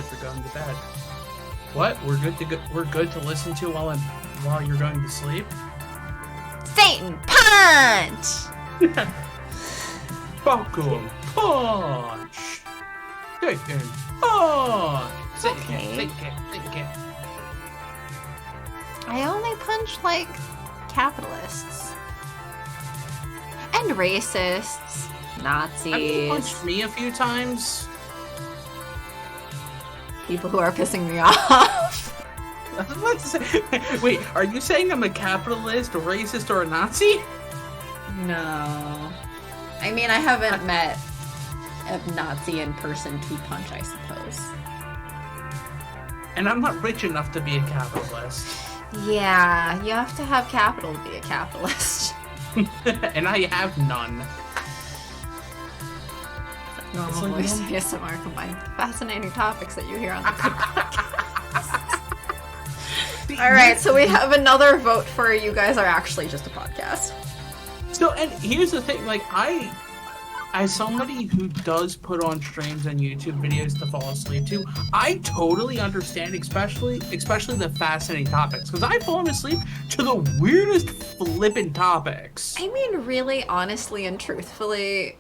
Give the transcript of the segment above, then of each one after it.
for going to bed. What? We're good to go. We're good to listen to while you're going to sleep. Satan punch. Falcon punch. Satan punch. Okay. Satan. I only punch like capitalists and racists, Nazis. Have you punched me a few times? People who are pissing me off. I was about to say, wait, are you saying I'm a capitalist, a racist, or a Nazi? No. I mean, I haven't met a Nazi in person to punch, I suppose. And I'm not rich enough to be a capitalist. Yeah, you have to have capital to be a capitalist. And I have none. Normal like voice ASMR combined with fascinating topics that you hear on the podcast. Alright, so we have another vote for You Guys Are Actually Just a Podcast. So, and here's the thing, like, as somebody who does put on streams and YouTube videos to fall asleep to, I totally understand, especially the fascinating topics, because I've fallen asleep to the weirdest flippant topics. I mean, really, honestly, and truthfully,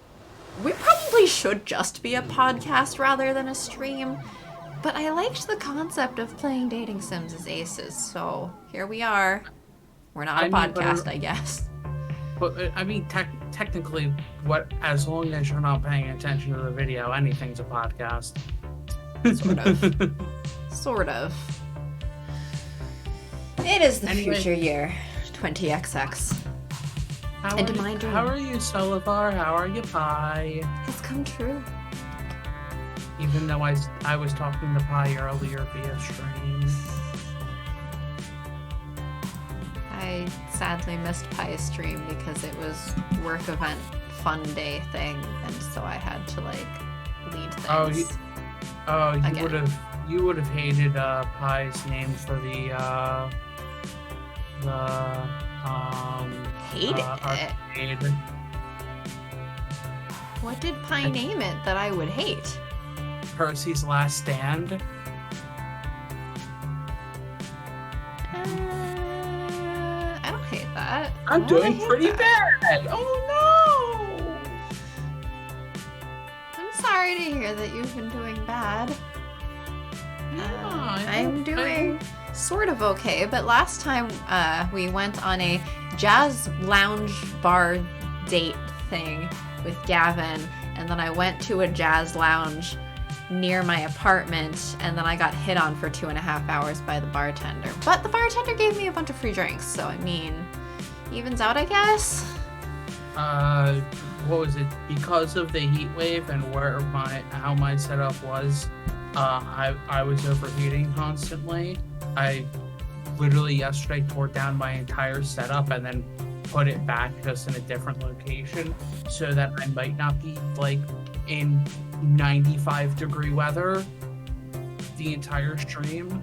we probably should just be a podcast rather than a stream, but I liked the concept of playing dating sims as aces, so here we are. We're not a podcast, I guess. But, I mean, technically, as long as you're not paying attention to the video, anything's a podcast. Sort of. Sort of. It is the future year, 20XX. How are you, Sullivar? How are you, Pi? Has come true. Even though I was talking to Pi earlier via stream. I sadly missed Pi's stream because it was work event fun day thing, and so I had to lead things. You would have hated Pi's name for the hate it. Arcade. What did Pi name it that I would hate? Percy's Last Stand. I don't hate that. I'm doing pretty bad. Oh no! I'm sorry to hear that you've been doing bad. I'm doing sort of okay, but last time we went on a jazz lounge bar date thing with Gavin, and then I went to a jazz lounge near my apartment, and then I got hit on for 2.5 hours by the bartender. But the bartender gave me a bunch of free drinks, so I mean, evens out, I guess. What was it? Because of the heat wave and how my setup was, I was overheating constantly. I literally yesterday tore down my entire setup and then put it back just in a different location so that I might not be in 95-degree weather the entire stream,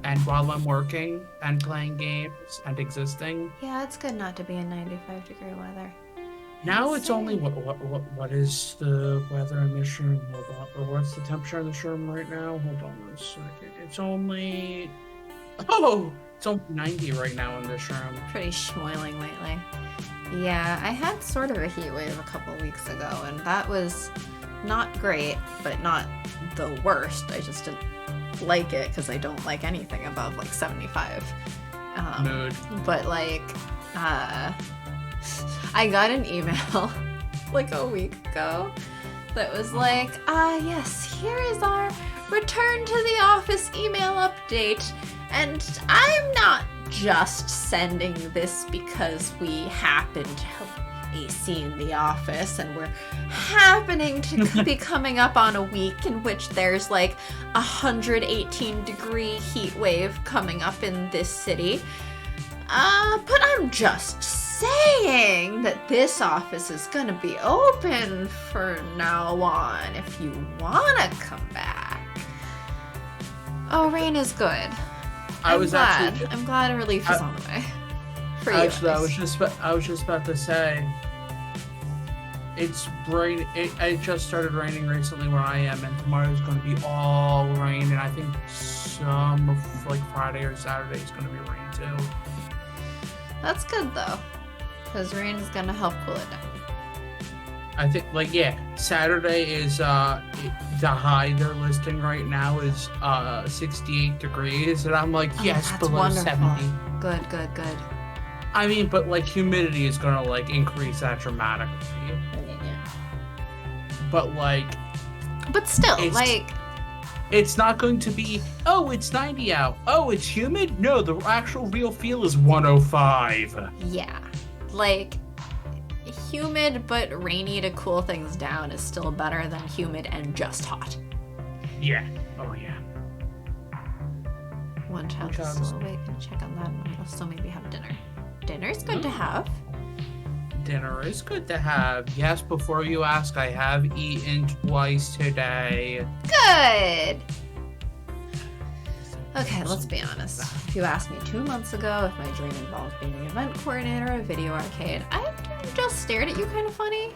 and while I'm working and playing games and existing. Yeah, it's good not to be in 95-degree weather. Now it's only what is the weather in this room? Hold on, or what's the temperature in this room right now? Hold on a second. It's only 90 right now in this room. Pretty schmoiling lately. Yeah, I had sort of a heat wave a couple weeks ago, and that was not great, but not the worst. I just didn't like it because I don't like anything above 75. Mood. But I got an email a week ago that was yes, here is our return to the office email update, and I'm not just sending this because we happen to have AC in the office and we're happening to be coming up on a week in which there's 118-degree heat wave coming up in this city. But I'm just saying that this office is gonna be open for now on if you wanna come back. Oh, rain is good. I'm glad a relief is on the way. For you. Actually, I was just about to say, It's rain. It just started raining recently where I am, and tomorrow's going to be all rain, and I think some of like Friday or Saturday is going to be rain too. That's good though, because rain is gonna help cool it down. I think Saturday is the high they're listing right now is 68 degrees, and I'm like, yes, that's below wonderful. 70. Good. I mean, but like humidity is gonna like increase that dramatically. Yeah. But still, it's not going to be, oh, it's 90 out. Oh, it's humid? No, the actual real feel is 105. yeah, like humid but rainy to cool things down is still better than humid and just hot. Yeah. Oh yeah. One child is still awake and check on that, and we'll still maybe have dinner. Dinner's good to have. Dinner is good to have. Yes, before you ask, I have eaten twice today. Good! Okay, let's be honest. If you asked me 2 months ago if my dream involved being an event coordinator or a video arcade, I just stared at you kind of funny.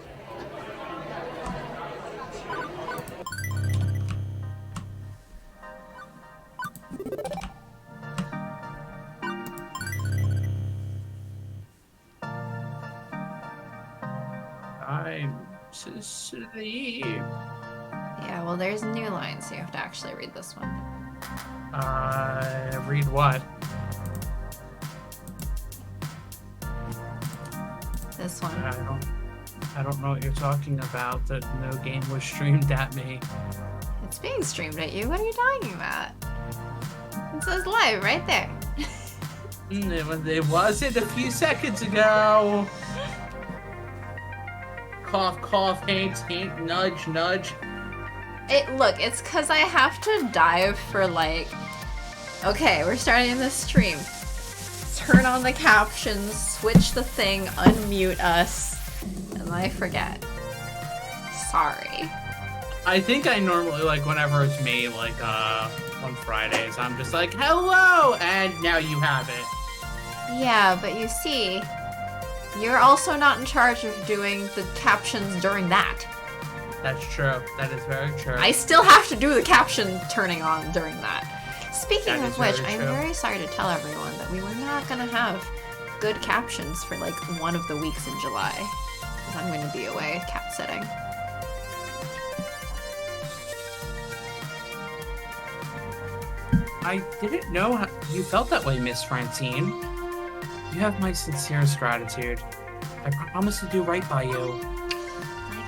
I'm asleep. Yeah, well, there's a new line, so you have to actually read this one. Read what? This one. I don't know what you're talking about. That no game was streamed at me. It's being streamed at you. What are you talking about? It says live right there. It wasn't a few seconds ago. Cough, cough, hint, hint, nudge, nudge. Look, it's because I have to dive for okay, we're starting this stream. Turn on the captions, switch the thing, unmute us, and I forget. Sorry. I think I normally, whenever it's me, on Fridays, I'm just like, hello, and now you have it. Yeah, but you see, you're also not in charge of doing the captions during that. That's true. That is very true. I still have to do the caption turning on during that. Speaking That of is which, very I'm true. very sorry to tell everyone that we were not going to have good captions for one of the weeks in July. Because I'm going to be away cat sitting. I didn't know how you felt that way, Miss Francine. You have my sincerest gratitude. I promise to do right by you.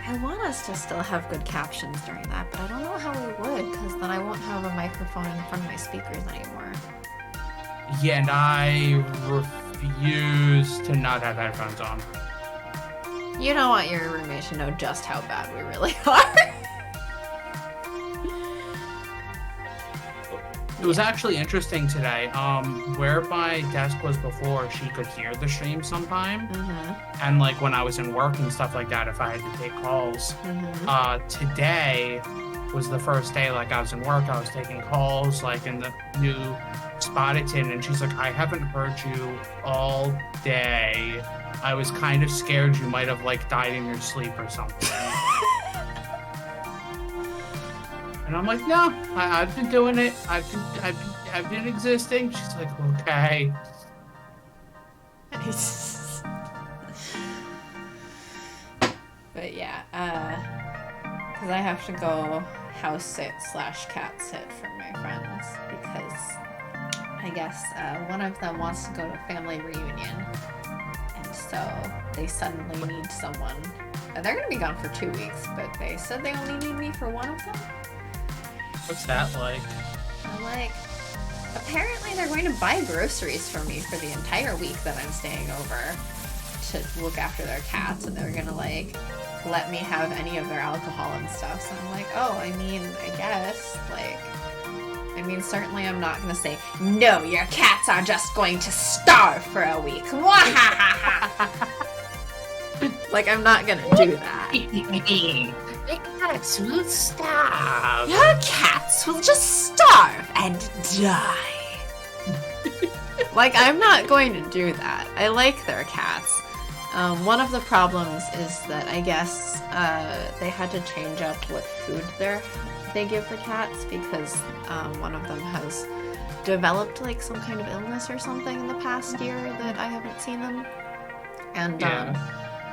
I want us to still have good captions during that, but I don't know how we would, because then I won't have a microphone in front of my speakers anymore. Yeah, and I refuse to not have headphones on. You don't want your roommate to know just how bad we really are. It was actually interesting today. Where my desk was before, she could hear the stream sometime. Mm-hmm. And when I was in work and stuff like that, if I had to take calls. Mm-hmm. Today was the first day I was in work. I was taking calls in the new spot it's in, and she's like, I haven't heard you all day. I was kind of scared you might have died in your sleep or something. And I'm like, no, I've been doing it. I've been existing. She's like, okay. But yeah, because I have to go house sit / cat sit for my friends because I guess one of them wants to go to a family reunion, and so they suddenly need someone. They're gonna be gone for 2 weeks, but they said they only need me for one of them. What's that like? I'm apparently they're going to buy groceries for me for the entire week that I'm staying over to look after their cats, and they're gonna let me have any of their alcohol and stuff. So I'm oh, I guess, certainly I'm not gonna say, no, your cats are just going to starve for a week. I'm not gonna do that. Your cats will starve. Your cats will just starve and die. I'm not going to do that. I like their cats. One of the problems is that I guess they had to change up what food they give the cats because one of them has developed like some kind of illness or something in the past year that I haven't seen them. And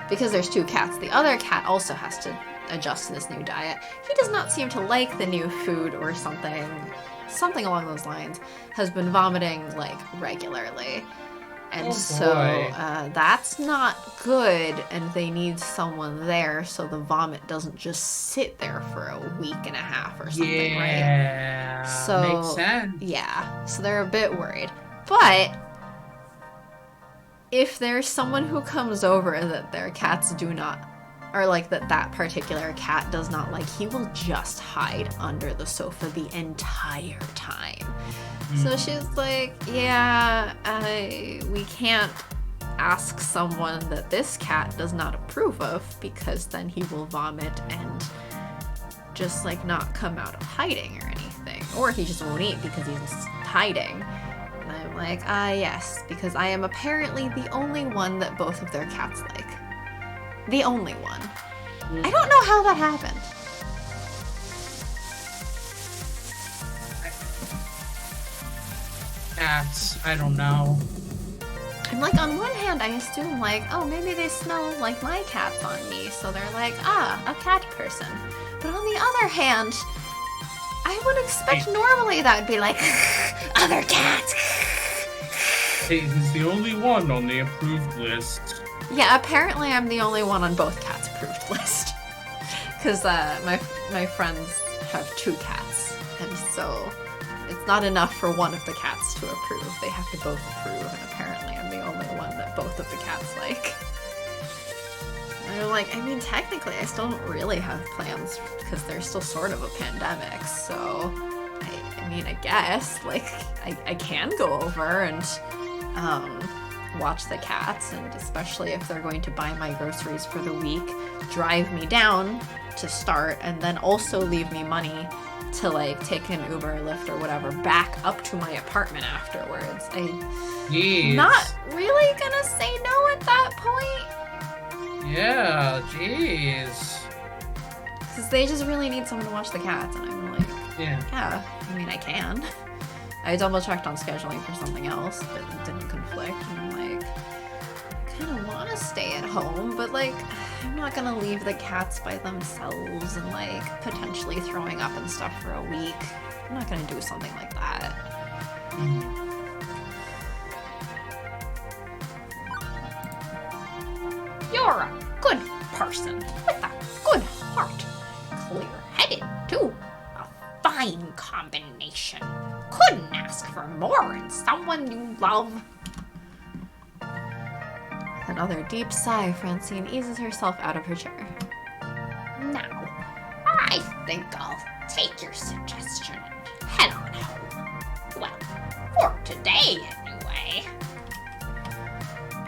because there's 2 cats, the other cat also has to adjust to this new diet. He does not seem to like the new food or something along those lines. Has been vomiting like regularly. And that's not good, and they need someone there so the vomit doesn't just sit there for a week and a half or something, right? Yeah, so, makes sense. Yeah, so they're a bit worried. But if there's someone who comes over that their cats do not, or like that particular cat does not like, he will just hide under the sofa the entire time. So she's like, yeah, we can't ask someone that this cat does not approve of because then he will vomit and just like not come out of hiding or anything. Or he just won't eat because he's hiding. And I'm like, yes, because I am apparently the only one that both of their cats like. The only one. I don't know how that happened. Cats, I don't know. I'm like, on one hand, I assume like, oh, maybe they smell like my cat's on me, so they're like, a cat person. But on the other hand, I would expect normally that would be like, other cats. Hey, he's the only one on the approved list. Yeah, apparently I'm the only one on both cats' approved list. Because my friends have 2 cats, and so it's not enough for one of the cats to approve. They have to both approve, and apparently I'm the only one that both of the cats like. And I'm like, I mean, technically I still don't really have plans because there's still sort of a pandemic, so I mean, I guess, like, I can go over and watch the cats, and especially if they're going to buy my groceries for the week, drive me down to start, and then also leave me money to like take an Uber or Lyft or whatever back up to my apartment afterwards. I'm not really gonna say no at that point. Yeah, jeez. Because they just really need someone to watch the cats, and I'm like, yeah, I mean, I can. I double checked on scheduling for something else, but it didn't conflict, and I'm like, I kind of want to stay at home, but like, I'm not gonna leave the cats by themselves and like potentially throwing up and stuff for a week. I'm not gonna do something like that. You're a good person with a good heart. Clear-headed, too. A fine combination. Couldn't ask for more in someone you love. With another deep sigh, Francine eases herself out of her chair. Now, I think I'll take your suggestion and head on home. Well, for today, anyway.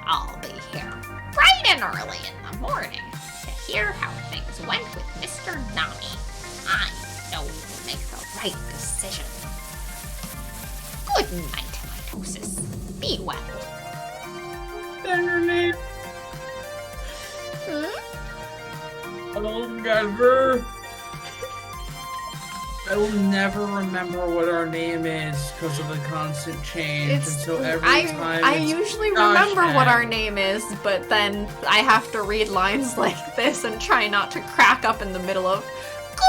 I'll be here bright and early in the morning to hear how things went with Mr. Nami. I know you'll make the right decision. Good night, mitosis. Be well. Hello, Gavin. I will never remember what our name is because of the constant change. And so every time I usually remember what our name is, but then I have to read lines like this and try not to crack up in the middle of,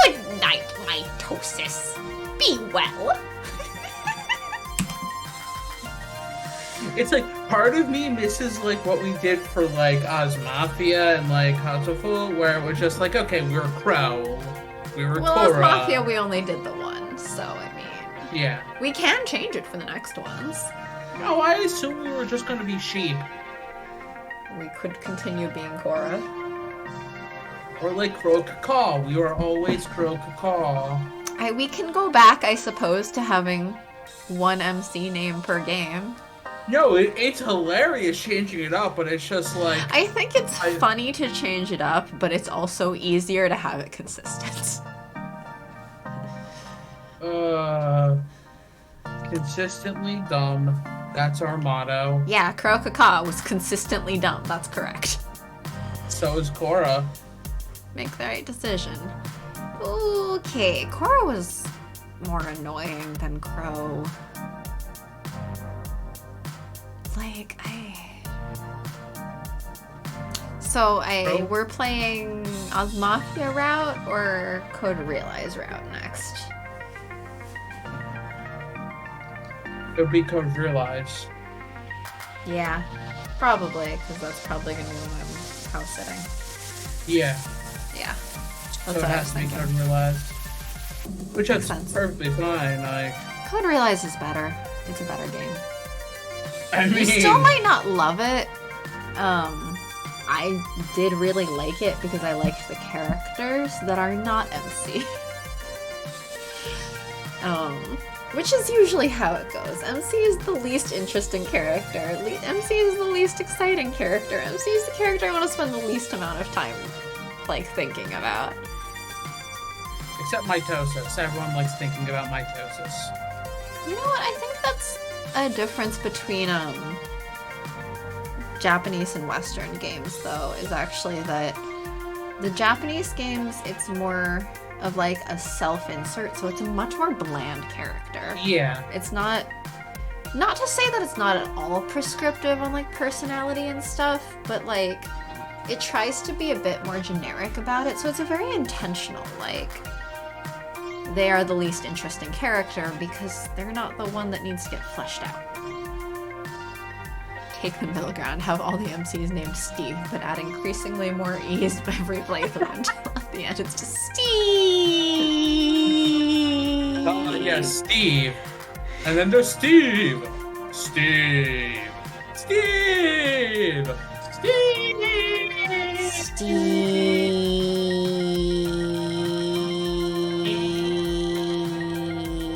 good night, mitosis. Be well. It's like part of me misses like what we did for like Oz Mafia and like Hatoful, where it was just like, okay, we were Crow, we were Well, Korra. Oz Mafia we only did the one, so I mean, yeah, we can change it for the next ones. No, I assume we were just gonna be sheep. We could continue being Korra. Or like Crow Cacaw. We were always Crow Cacaw. We can go back, I suppose, to having one MC name per game. No, it's hilarious changing it up, but it's just like... I think it's funny to change it up, but it's also easier to have it consistent. Consistently dumb. That's our motto. Yeah, Crow Cacaw was consistently dumb. That's correct. So is Cora. Make the right decision. Okay, Cora was more annoying than Crow. Like, Crow? we're playing Osmafia route or Code Realize route next? It would be Code Realize. Yeah, probably, because that's probably gonna be when I'm house sitting. Yeah. Yeah, So that's it what I has was to be thinking. Code Realize. Which Makes is sense. perfectly fine. Like, Code Realize is better. It's a better game. I You mean, still might not love it. I did really like it because I liked the characters that are not MC. Which is usually how it goes. MC is the least interesting character. MC is the least exciting character. MC is the character I want to spend the least amount of time, like, thinking about. except mitosis. Everyone likes thinking about mitosis. You know what? I think that's a difference between Japanese and Western games, though, is actually that the Japanese games, it's more of like a self-insert, so it's a much more bland character. Yeah. It's not to say that it's not at all prescriptive on like personality and stuff, but like it tries to be a bit more generic about it, so it's a very intentional, like, they are the least interesting character because they're not the one that needs to get fleshed out. Take the middle ground, have all the MCs named Steve, but add increasingly more E's by every playthrough until at the end it's just Steve! Yeah, Steve. And then there's Steve. Steve. Steve. Steve.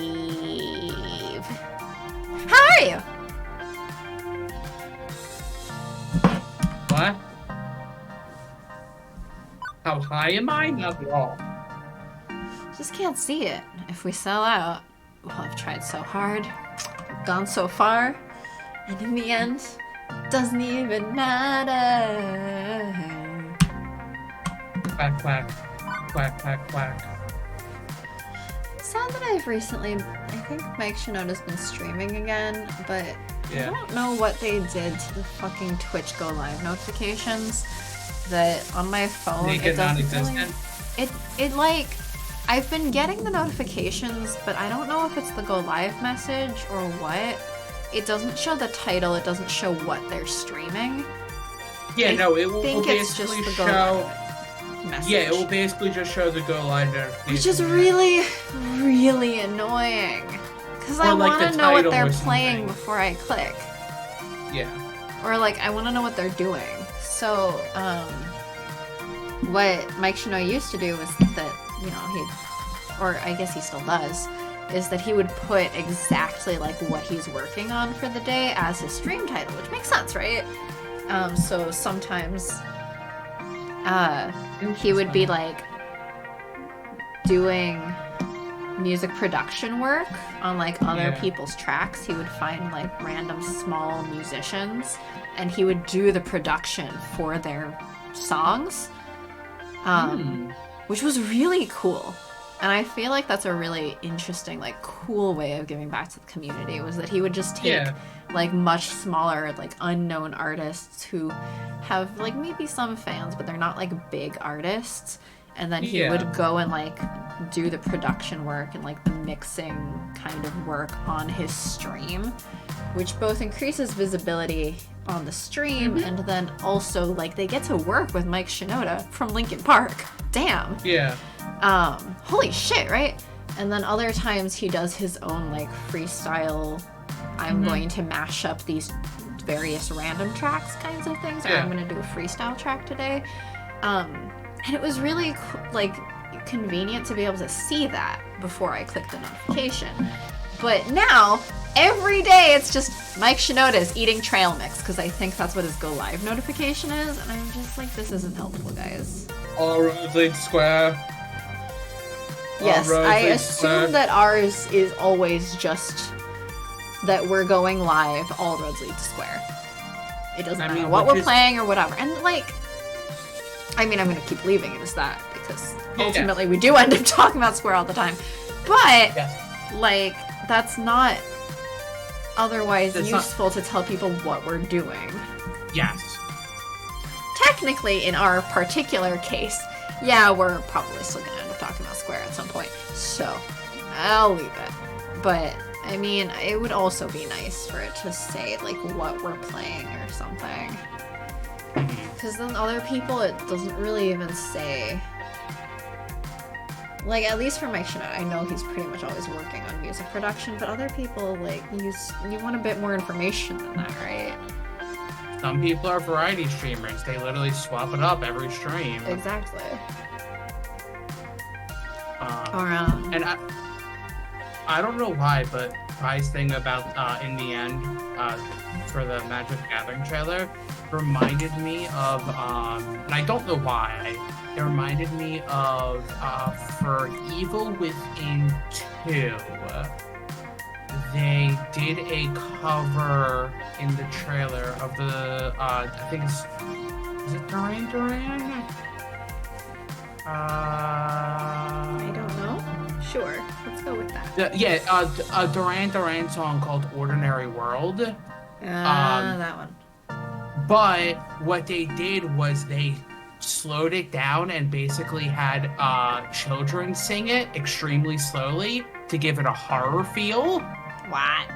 Steve. How are you? What? How high am I? Not at all. Just can't see it. If we sell out, well, I've tried so hard, I've gone so far, and in the end, it doesn't even matter. Quack, quack. Quack, quack, quack. Sad that I've recently, I think Mike Shinoda's been streaming again, but Yeah. I don't know what they did to the fucking Twitch Go Live notifications, that on my phone, Make it it doesn't non-existent? really, it like, I've been getting the notifications, but I don't know if it's the Go Live message or what. It doesn't show the title, it doesn't show what they're streaming. Yeah, I no, it will think it's just basically the Go show. Live message. Yeah, it will basically just show the Go Live notification. Which is really, really annoying. Because I Or, like, want the to know what title they're or playing something. before I click. Yeah. Or, like, I want to know what they're doing. So, what Mike Shinoda used to do was that, you know, or I guess he still does, is that he would put exactly, like, what he's working on for the day as his stream title, which makes sense, right? So sometimes, he would be, like, doing music production work on, like, other Yeah. people's tracks. He would find, like, random small musicians, and he would do the production for their songs, which was really cool. And I feel like that's a really interesting, like, cool way of giving back to the community, was that he would just take, Yeah. like, much smaller, like, unknown artists who have, like, maybe some fans, but they're not, like, big artists. And then he Yeah. would go and, like, do the production work and, like, the mixing kind of work on his stream, which both increases visibility on the stream, and then also, like, they get to work with Mike Shinoda from Linkin Park. Damn. Yeah. Holy shit, right? And then other times he does his own, like, freestyle, I'm going to mash up these various random tracks kinds of things, or Yeah. I'm going to do a freestyle track today. And it was really, like, convenient to be able to see that before I clicked the notification. But now, every day it's just Mike Shinoda's eating trail mix, because I think that's what his Go Live notification is, and I'm just like, this isn't helpful, guys. All roads lead to square. Yes, roads I lead to assume square. that ours is always just that we're going live, all roads lead to square. It doesn't I matter mean, what which we're is- playing or whatever. And, like, I mean, I'm going to keep leaving it as that because ultimately we do end up talking about Square all the time. But, like, that's not otherwise useful to tell people what we're doing. Yes. Technically, in our particular case, yeah, we're probably still going to end up talking about Square at some point. So, I'll leave it. But, I mean, it would also be nice for it to say, like, what we're playing or something. Because then other people, it doesn't really even say. Like, at least for Mike Shinoda, I know he's pretty much always working on music production, but other people, like, you want a bit more information than that, right? Some people are variety streamers. They literally swap it up every stream. Exactly. And I don't know why, but Pri's thing about in the end for the Magic the Gathering trailer reminded me of, and I don't know why, it reminded me of for Evil Within 2, they did a cover in the trailer of the, I think it's, is it Duran Duran? I don't know. Sure, let's go with that. A Duran Duran song called Ordinary World. That one. But what they did was they slowed it down and basically had children sing it extremely slowly to give it a horror feel. What?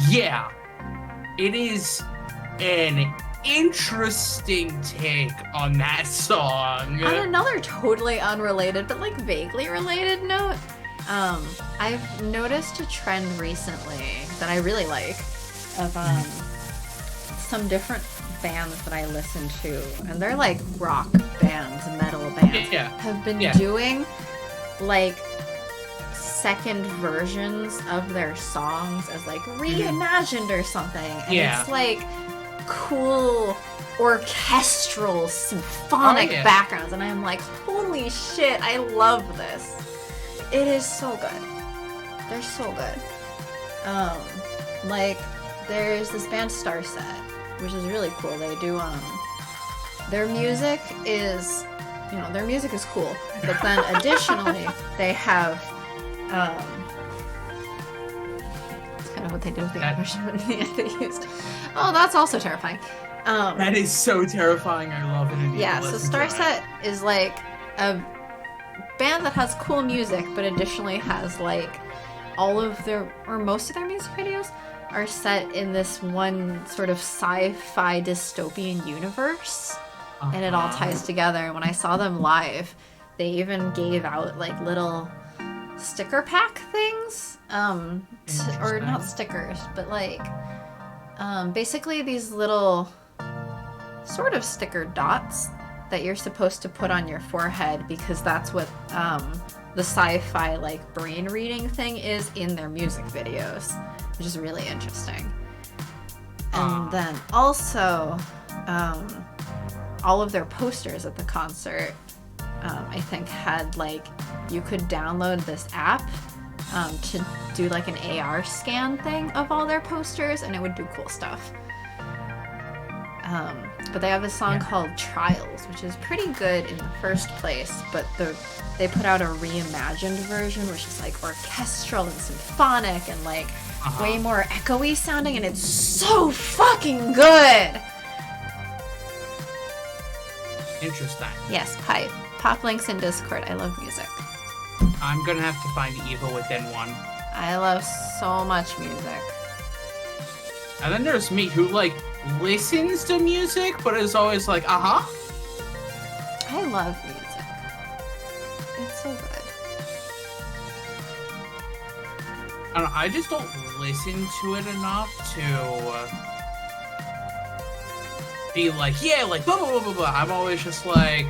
Yeah. It is an interesting take on that song. On another totally unrelated but like vaguely related note, I've noticed a trend recently that I really like of some different bands that I listen to, and they're like rock bands, metal bands, have been doing like second versions of their songs as like reimagined or something, and it's like cool orchestral symphonic backgrounds, and I'm like, holy shit, I love this. It is so good. They're so good. Like there's this band Starset, which is really cool. They do their music is, you know, their music is cool, but then additionally they have it's kind of what they did with the English they used. Oh, that's also terrifying. That is so terrifying. I love it. Yeah, so Starset is like a band that has cool music, but additionally has like all of their, or most of their music videos are set in this one sort of sci-fi dystopian universe, and it all ties together. And when I saw them live, they even gave out like little sticker pack things, or not stickers, but like basically these little sort of sticker dots that you're supposed to put on your forehead, because that's what the sci-fi like brain reading thing is in their music videos, which is really interesting. And then also all of their posters at the concert, I think had like, you could download this app to do like an AR scan thing of all their posters, and it would do cool stuff. But they have a song called Trials, which is pretty good in the first place, but they put out a reimagined version, which is like orchestral and symphonic and like way more echoey sounding, and it's so fucking good! Interesting. Yes, pop links in Discord. I love music. I'm gonna have to find Evil Within 1. I love so much music. And then there's me, who like listens to music, but is always like, I love music. It's so good. I don't know, I just don't listen to it enough to be like, yeah, like blah blah blah blah blah. I'm always just like,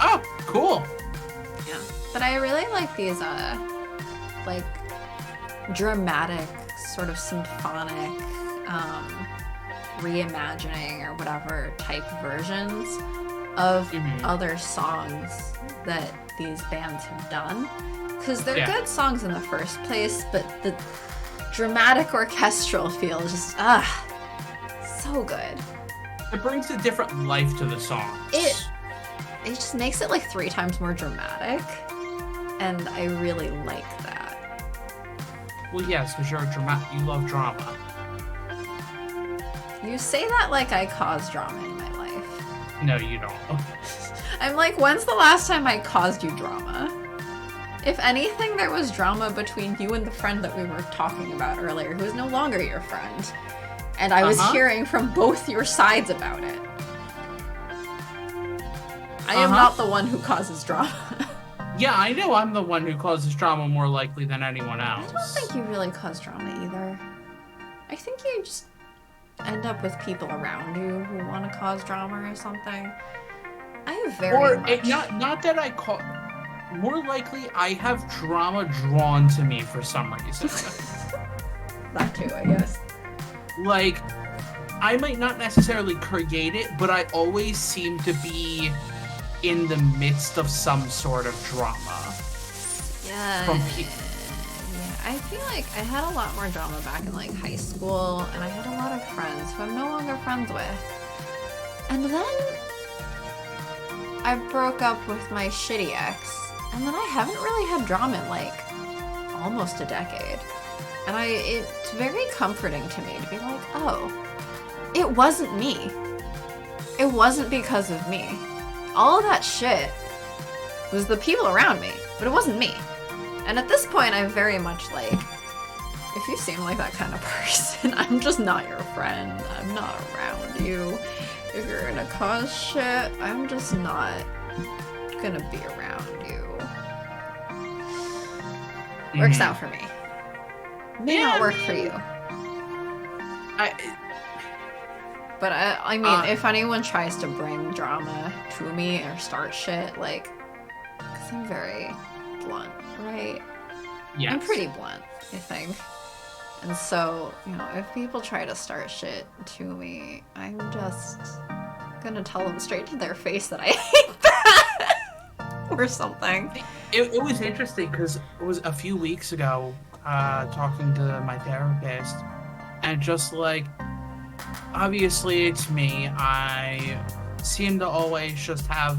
oh, cool. Yeah, but I really like these like dramatic, sort of symphonic reimagining or whatever type versions of other songs that these bands have done, because they're good songs in the first place, but the dramatic orchestral feel is just so good. it brings a different life to the songs. It just makes it like 3 times more dramatic, and I really like that. Well, yes, because you love drama. You say that like I cause drama in my life. No, you don't. I'm like, when's the last time I caused you drama? If anything, there was drama between you and the friend that we were talking about earlier, who is no longer your friend. And I was hearing from both your sides about it. I am not the one who causes drama. Yeah, I know I'm the one who causes drama more likely than anyone else. I don't think you really cause drama either. I think you just end up with people around you who want to cause drama or something. I have very much... Not that I call... More likely, I have drama drawn to me for some reason. That too, I guess. Like, I might not necessarily create it, but I always seem to be in the midst of some sort of drama. Yeah. From people. Yeah, I feel like I had a lot more drama back in like high school, and I had a lot of friends who I'm no longer friends with. And then I broke up with my shitty ex, and then I haven't really had drama in like almost a decade. And it's very comforting to me to be like, oh, it wasn't me. It wasn't because of me. All of that shit was the people around me, but it wasn't me. And at this point, I'm very much like, if you seem like that kind of person, I'm just not your friend. I'm not around you. If you're gonna cause shit, I'm just not gonna be around you. Works out for me. May not work for you. But I mean, if anyone tries to bring drama to me or start shit, like, because I'm very blunt, right? Yes. I'm pretty blunt, I think. And so, you know, if people try to start shit to me, I'm just gonna tell them straight to their face that I hate that or something. It was interesting because it was a few weeks ago, talking to my therapist, and just like, obviously it's me. I seem to always just have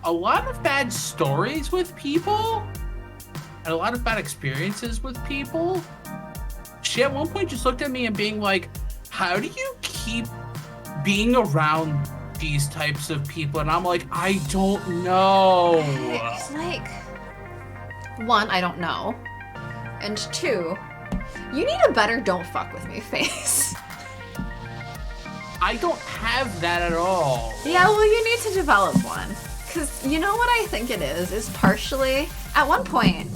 a lot of bad stories with people and a lot of bad experiences with people. She at one point just looked at me and being like, how do you keep being around these types of people? And I'm like, I don't know. It's like, 1, I don't know. And 2, you need a better don't fuck with me face. I don't have that at all. Yeah, well, you need to develop one. Because you know what I think it is partially, at one point,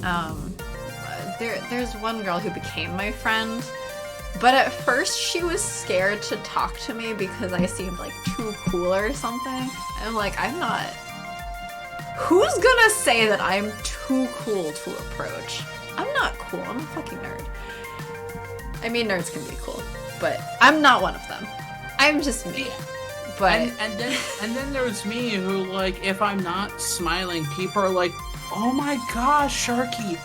there's one girl who became my friend, but at first she was scared to talk to me because I seemed like too cool or something. I'm like, I'm not... Who's gonna say that I'm too cool to approach? I'm not cool, I'm a fucking nerd. I mean, nerds can be cool, but I'm not one of them. I'm just me. But and then there's me who, like, if I'm not smiling, people are like, oh my gosh, Sharky,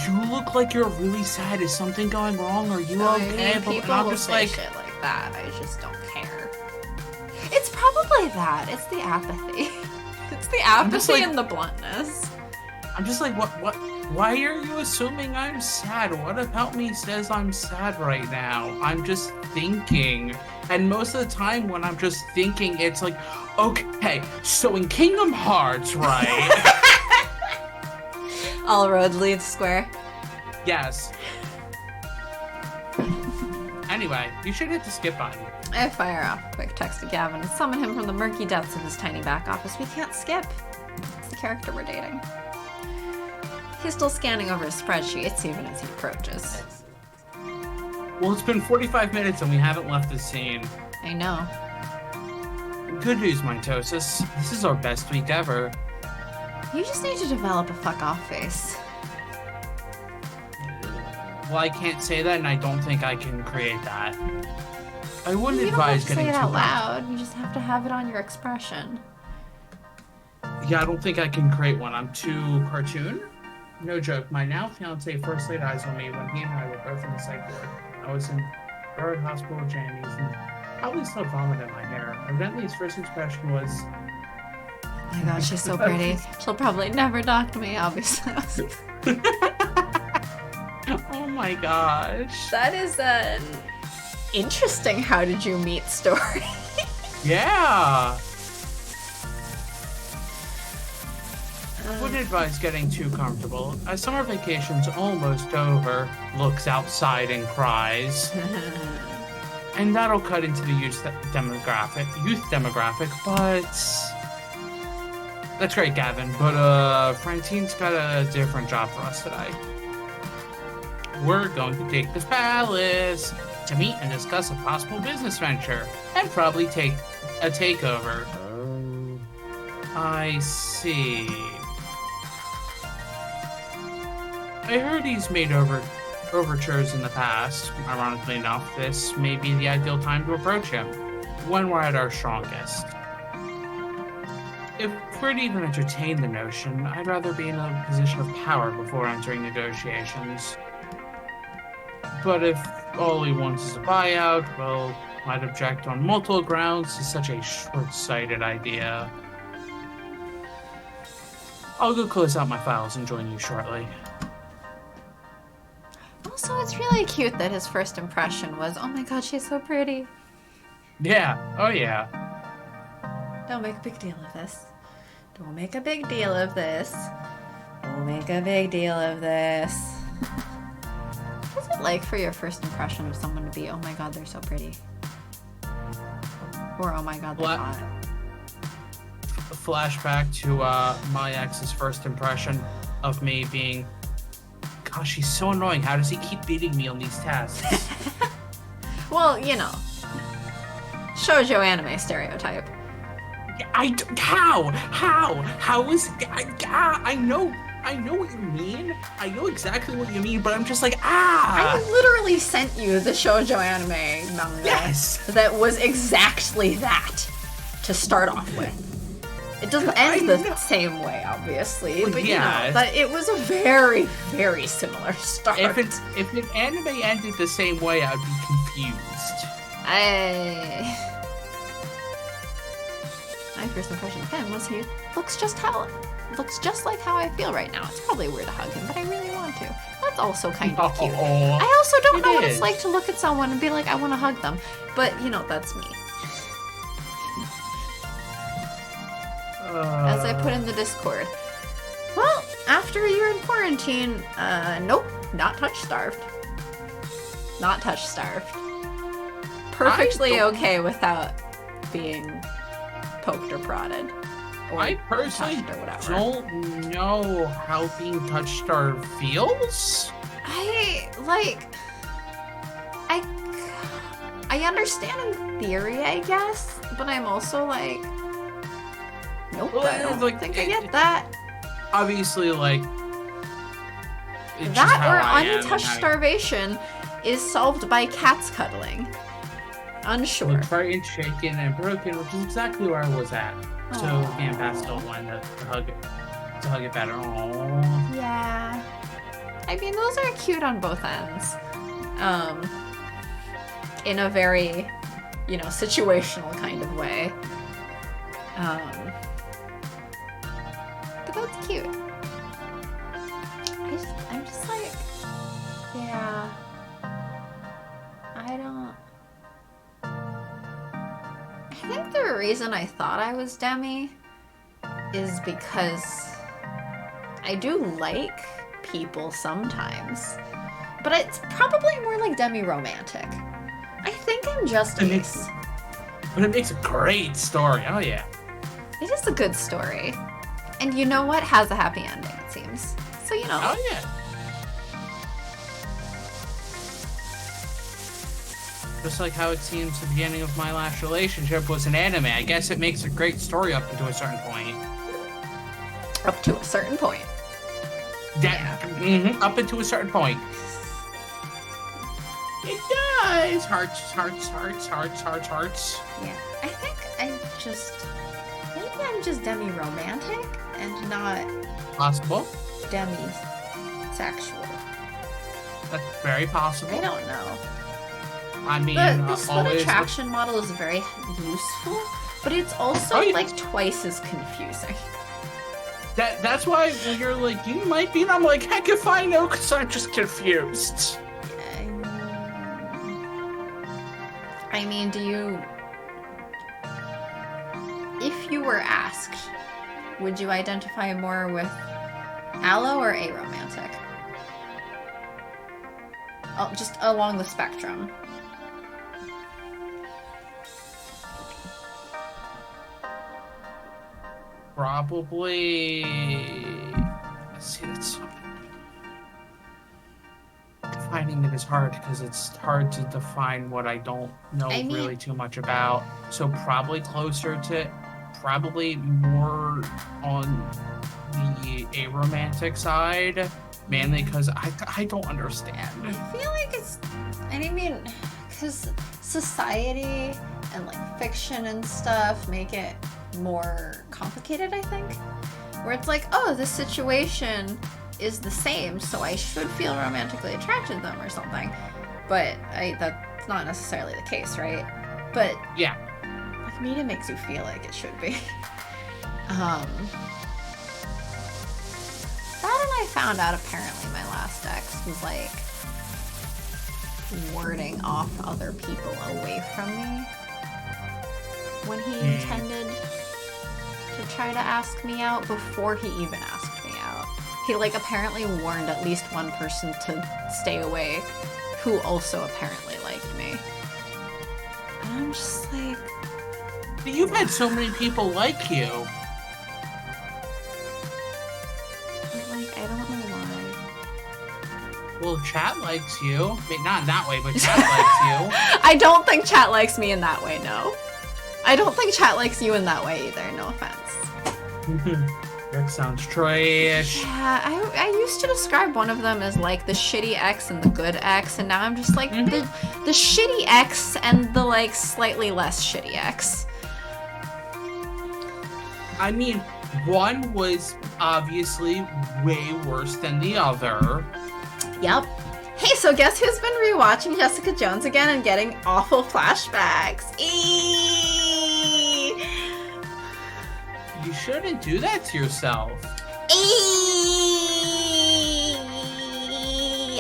you look like you're really sad. Is something going wrong? Are you okay? I mean, people will say shit like that. I just don't care. It's probably that. It's the apathy. It's the apathy like, and the bluntness. I'm just like, what? Why are you assuming I'm sad? What about me says I'm sad right now? I'm just thinking. And most of the time when I'm just thinking, it's like, okay, so in Kingdom Hearts, right? All roads lead square. Yes. Anyway, you should hit the skip button. I fire off a quick text to Gavin and summon him from the murky depths of his tiny back office. We can't skip. It's the character we're dating. He's still scanning over his spreadsheets even as he approaches. Well, it's been 45 minutes and we haven't left the scene. I know. Good news, Mitosis. This is our best week ever. You just need to develop a fuck off face. Well, I can't say that, and I don't think I can create that. I wouldn't advise getting too... You don't have to say it out loud. You just have to have it on your expression. Yeah, I don't think I can create one. I'm too cartoon. No joke. My now fiance first laid eyes on me when he and I were both in the psych ward. I was in Bird Hospital Jammies, and Probably still vomit in my hair. Evidently, his first impression was, Oh my god, she's so pretty. She'll probably never talk to me, obviously. oh my gosh. That is an interesting how did you meet story. Yeah. Wouldn't advise getting too comfortable. As summer vacation's almost over, looks outside and cries. And that'll cut into the youth demographic, but that's great, Gavin. But Francine's got a different job for us today. We're going to Deco's Palace to meet and discuss a possible business venture and probably take a takeover. I see. I heard he's made overtures in the past. Ironically enough, this may be the ideal time to approach him, when we're at our strongest. If we're to even entertain the notion, I'd rather be in a position of power before entering negotiations. But if all he wants is a buyout, well, I'd object on multiple grounds to such a short-sighted idea. I'll go close out my files and join you shortly. Also, it's really cute that his first impression was, oh my god, she's so pretty. Yeah, oh yeah. Don't make a big deal of this. Don't make a big deal of this. Don't make a big deal of this. What's it like for your first impression of someone to be, oh my god, they're so pretty? Or, oh my god, they're hot? Flashback to my ex's first impression of me being, gosh, he's so annoying. How does he keep beating me on these tasks? Well, you know, shoujo anime stereotype. How is I know what you mean. I know exactly what you mean, but I'm just like, I literally sent you the shoujo anime manga. Yes. That was exactly that to start off with. It doesn't end the same way, obviously, but yeah, you know, that it was a very, very similar start. If an anime ended the same way, I'd be confused. My first impression of him was he looks just like how I feel right now. It's probably weird to hug him, but I really want to. That's also kind of cute. I also don't know what it's like to look at someone and be like, I want to hug them. But, you know, that's me. As I put in the Discord. Well, after a year in quarantine, nope, not touch-starved. Not touch-starved. Perfectly okay without being poked or prodded. Or I personally don't know how being touch-starved feels. I understand in theory, I guess, but I'm also like, nope, I don't think I get that. Obviously, like, it's that or untouched starvation is solved by cats cuddling. Unsure. Look frightened, shaken, and broken, which is exactly where I was at. So me and Pat still wanted to hug it better. Aww. Yeah. I mean, those are cute on both ends. In a very, you know, situational kind of way. But that's cute. I'm just like, yeah. I think the reason I thought I was Demi is because I do like people sometimes, but it's probably more like demi-romantic. I think I'm just Ace. But it makes a great story. Oh yeah. It is a good story. And you know what? Has a happy ending, it seems. So, you know. Oh yeah. Just like how it seems the beginning of my last relationship was an anime. I guess it makes a great story up to a certain point. Up to a certain point. Up until a certain point. It does. Hearts. Yeah. I think maybe I'm just demi-romantic and not possible. Demi-sexual. That's very possible. I don't know. I mean, The split always attraction model is very useful, but it's also like twice as confusing. That's why when you're like, you might be, and I'm like, heck if I know, because I'm just confused. I mean, if you were asked, would you identify more with allo or aromantic? Oh, just along the spectrum. Probably. Let's see, that's defining it is hard because it's hard to define what I don't know really too much about. So probably probably more on the aromantic side, mainly because I don't understand. I feel like because society and like fiction and stuff make it more complicated, I think. Where it's like, oh, this situation is the same, so I should feel romantically attracted to them or something. But that's not necessarily the case, right? But yeah, like media makes you feel like it should be. That and I found out apparently my last ex was like warding off other people away from me when he intended to try to ask me out before he even asked me out. He like apparently warned at least one person to stay away who also apparently liked me. And I'm just like... You've had so many people like you. Like, I don't know why. Well, chat likes you. I mean, not in that way, but chat likes you. I don't think chat likes me in that way, no. I don't think chat likes you in that way either, no offense. That sounds trash. Yeah, I used to describe one of them as like the shitty ex and the good ex, and now I'm just like the shitty ex and the like slightly less shitty ex. I mean, one was obviously way worse than the other. Yep. Hey, so guess who's been rewatching Jessica Jones again and getting awful flashbacks? You shouldn't do that to yourself.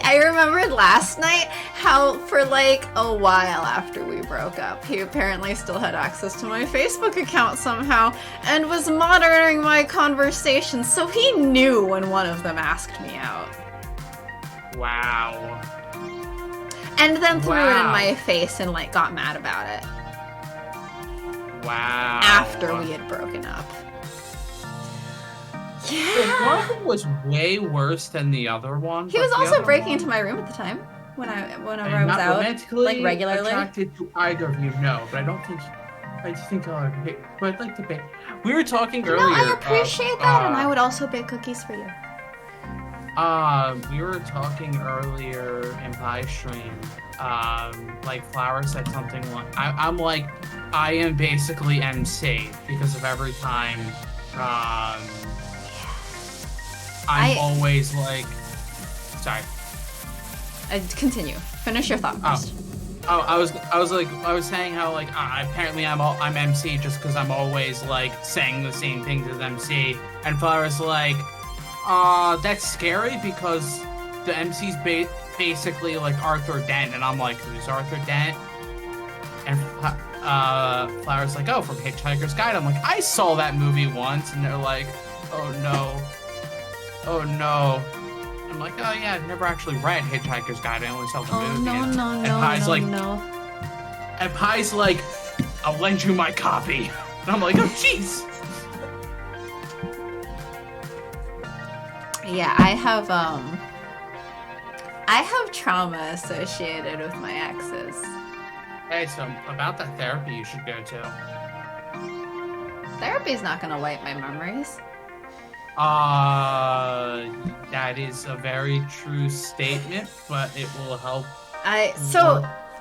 I remembered last night how for like a while after we broke up, he apparently still had access to my Facebook account somehow and was monitoring my conversations, so he knew when one of them asked me out. Wow. And then threw it in my face and like got mad about it. Wow. After we had broken up. Yeah. So one of them was way worse than the other one. He was also breaking into my room at the time whenever I was out, like regularly. Attracted to either of you, no, but I think I'll bake. But I'd like to bake. We were talking earlier. No, I appreciate that, and I would also bake cookies for you. We were talking earlier in my stream. Like Flower said something like, I'm like, I am basically MC because of every time. I'm always like, sorry. Continue. Finish your thought first. I was saying how like apparently I'm MC just because I'm always like saying the same things as MC, and Flower's like, that's scary because the MC's basically like Arthur Dent, and I'm like, who's Arthur Dent? And Flower's like, oh, from Hitchhiker's Guide. I'm like, I saw that movie once, and they're like, oh no. I'm like, oh yeah, I've never actually read Hitchhiker's Guide. I only saw the movie. And Pie's like, I'll lend you my copy. And I'm like, oh jeez. Yeah, I have trauma associated with my exes. Hey, so about that therapy you should go to. Therapy's not gonna wipe my memories. That is a very true statement, but it will help. I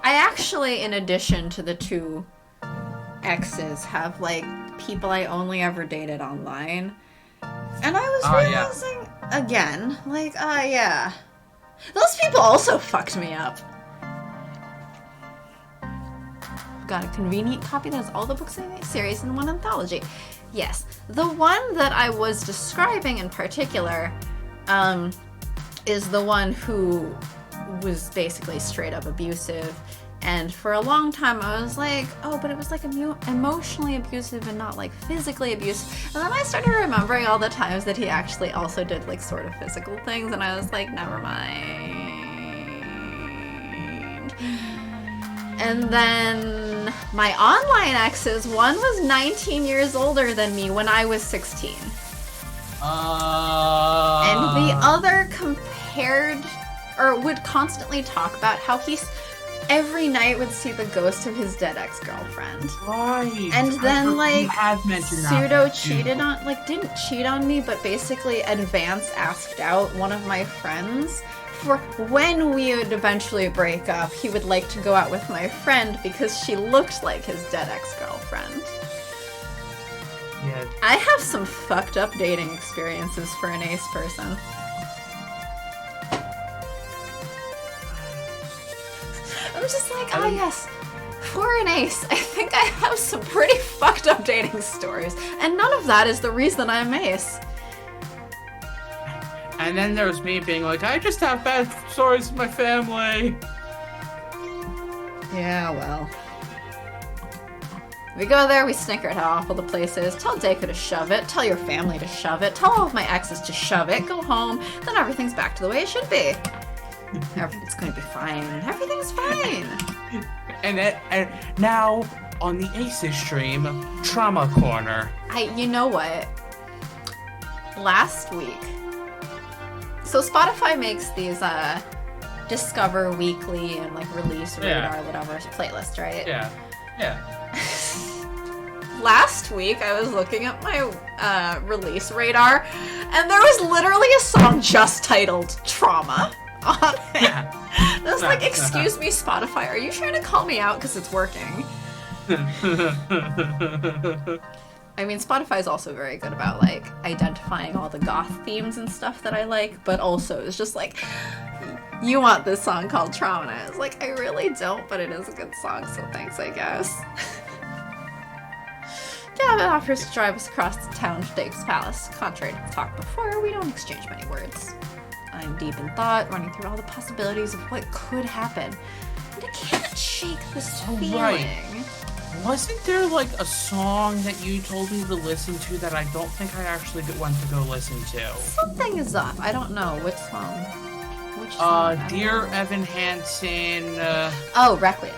actually, in addition to the two exes, have like people I only ever dated online. And I was realizing again, like, yeah. Those people also fucked me up. got a convenient copy that has all the books in the series in one anthology. Yes, the one that I was describing in particular is the one who was basically straight up abusive. And for a long time I was like, oh, but it was like emotionally abusive and not like physically abusive. And then I started remembering all the times that he actually also did like sort of physical things, and I was like, never mind. And then my online exes, one was 19 years older than me when I was 16. And the other compared, or would constantly talk about how he's every night would see the ghost of his dead ex-girlfriend. Right. And then like pseudo cheated on, like didn't cheat on me, but basically advance asked out one of my friends for when we would eventually break up, he would like to go out with my friend because she looked like his dead ex-girlfriend. Yeah. I have some fucked up dating experiences for an ace person. I'm just like, oh yes, for an ace, I think I have some pretty fucked up dating stories. And none of that is the reason I'm ace. And then there's me being like, I just have bad stories with my family. Yeah, well. We go there, we snicker at how awful the place is, tell Deco to shove it, tell your family to shove it, tell all of my exes to shove it, go home, then everything's back to the way it should be. It's going to be fine. Everything's fine. And now, on the Aces stream, Trauma Corner. You know what? Last week, so Spotify makes these Discover Weekly and like Release Radar, whatever, playlist, right? Yeah. Yeah. Last week, I was looking at my Release Radar, and there was literally a song just titled Trauma on it. Yeah. I was like, excuse me, Spotify, are you trying to call me out because it's working? I mean, Spotify is also very good about, like, identifying all the goth themes and stuff that I like, but also it's just like, you want this song called Trauma, and I was like, I really don't, but it is a good song, so thanks, I guess. Gavin offers to drive us across the town to Dake's palace. Contrary to the talk before, we don't exchange many words. I'm deep in thought, running through all the possibilities of what could happen, and I can't shake this feeling. Right. Wasn't there like a song that you told me to listen to that I don't think I actually went to go listen to? Something is up. I don't know which song. Which song? Dear Evan Hansen. Oh, Requiem.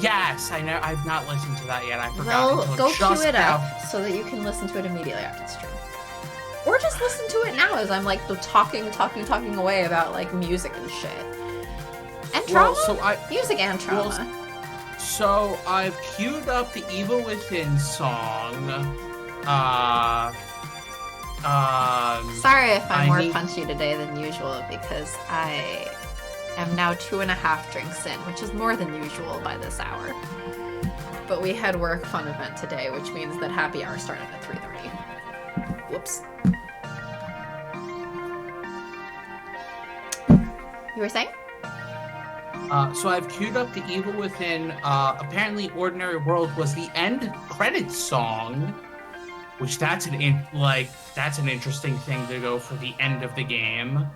Yes, I know. I've not listened to that yet. I forgot. Well, go queue it up so that you can listen to it immediately after the stream. Or just listen to it now as I'm like talking away about like music and shit. And trauma? Music and trauma. So I've queued up the Evil Within song. Sorry if I'm more punchy today than usual because I am now 2.5 drinks in, which is more than usual by this hour. But we had work fun event today, which means that happy hour started at 3:30. Whoops. You were saying? So I've queued up the Evil Within. Apparently, Ordinary World was the end credits song, which that's an interesting thing to go for the end of the game.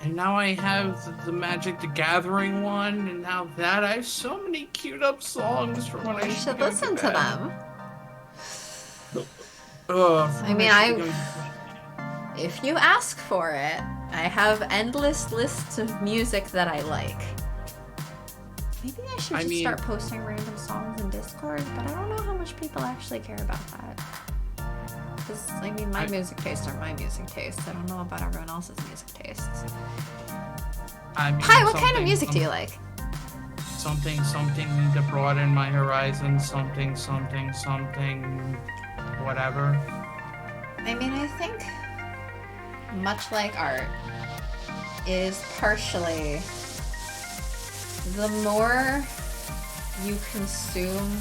And now I have the Magic the Gathering one, and now that I have so many queued up songs for when I should listen to them. If you ask for it, I have endless lists of music that I like. Maybe I should start posting random songs in Discord, but I don't know how much people actually care about that. Because, my music tastes are my music tastes. I don't know about everyone else's music tastes. Hi, what kind of music do you like? Something to broaden my horizon. Something, whatever. I think, much like art, is partially the more you consume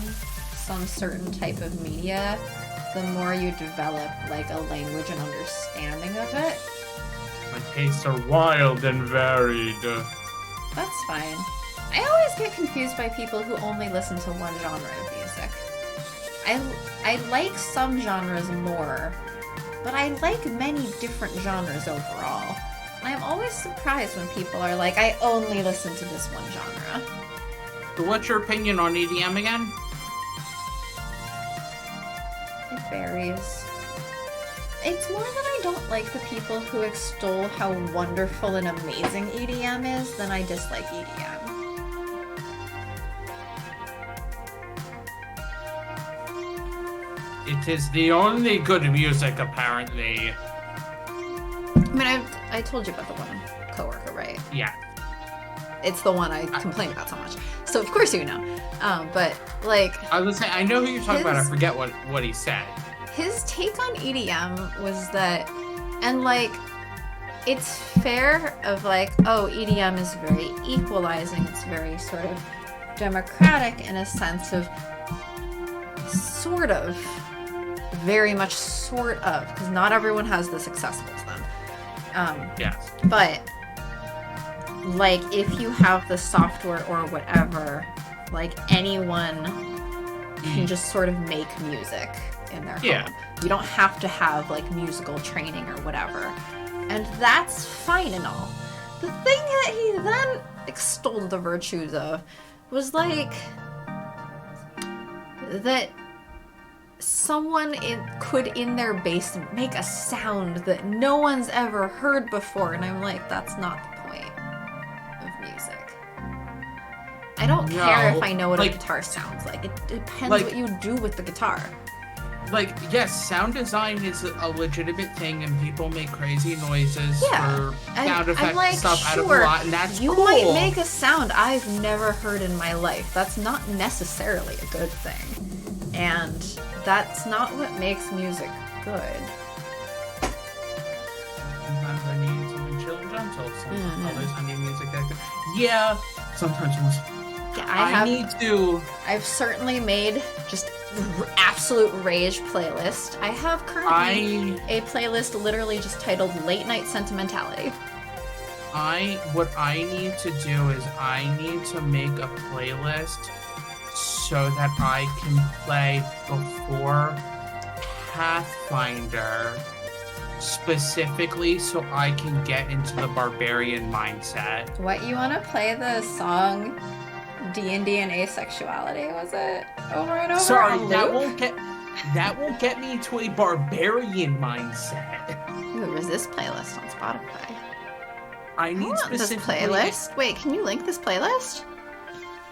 some certain type of media, the more you develop like a language and understanding of it. My tastes are wild and varied. That's fine. I always get confused by people who only listen to one genre of music. I like some genres more, but I like many different genres overall. And I'm always surprised when people are like, I only listen to this one genre. So what's your opinion on EDM again? It varies. It's more that I don't like the people who extol how wonderful and amazing EDM is than I dislike EDM. It is the only good music, apparently. I mean, I told you about the one coworker, right? Yeah. It's the one I complain about so much. So of course you know. But like, I was gonna say, I know who you're talking about. I forget what he said. His take on EDM was that, and like, it's fair of like, oh, EDM is very equalizing. It's very sort of democratic in a sense of sort of, very much sort of, because not everyone has this accessible to them. Yes. But like, if you have the software or whatever, like anyone can just sort of make music in their home. You don't have to have like musical training or whatever. And that's fine and all. The thing that he then extolled the virtues of was like that someone could in their basement make a sound that no one's ever heard before. And I'm like, that's not the point of music. I don't care if I know what a guitar sounds like. It depends what you do with the guitar. Like, yes, sound design is a legitimate thing, and people make crazy noises for sound effects and stuff out of a lot, and that's cool. You might make a sound I've never heard in my life. That's not necessarily a good thing. And that's not what makes music good. Sometimes I need something chill and gentle. Others I need music that good. Yeah, sometimes you must... I've certainly made just absolute rage playlist. I have currently a playlist literally just titled Late Night Sentimentality. What I need to do is I need to make a playlist so that I can play before Pathfinder, specifically so I can get into the barbarian mindset. What, you want to play the song D&D and Asexuality, was it? Over and over. Sorry, that won't get me to a barbarian mindset. Ooh, resist playlist on Spotify. I need specifically this playlist. Wait, can you link this playlist?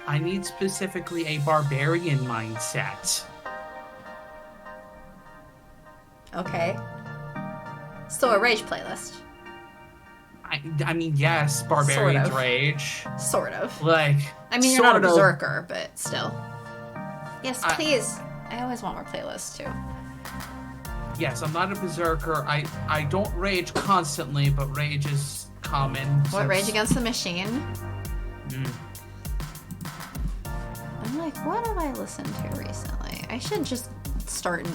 I need specifically a barbarian mindset. Okay. So a rage playlist. I mean, yes, barbarian's sort of. Rage. Sort of. Like, I mean, you're not a berserker, but still. Yes, please. I always want more playlists, too. Yes, I'm not a berserker. I don't rage constantly, but rage is common. What, Rage Against the Machine? I'm like, what have I listened to recently? I should just start...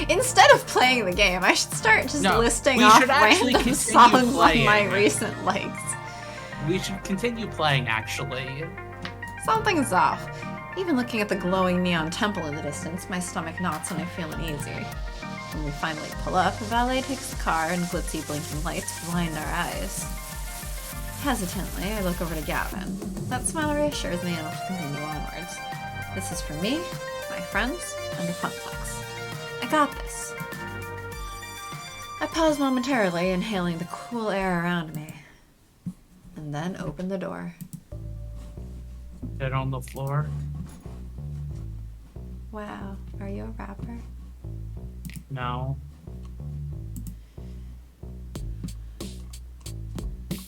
Instead of playing the game, I should start just listing off random songs on my recent likes. We should continue playing, actually. Something's off. Even looking at the glowing neon temple in the distance, my stomach knots and I feel uneasy. When we finally pull up, the valet takes the car and glitzy blinking lights blind our eyes. Hesitantly, I look over to Gavin. That smile reassures me enough to continue onwards. This is for me, my friends, and the Funplex. I got this. I pause momentarily, inhaling the cool air around me, and then open the door. Dead on the floor. Wow, are you a rapper? No.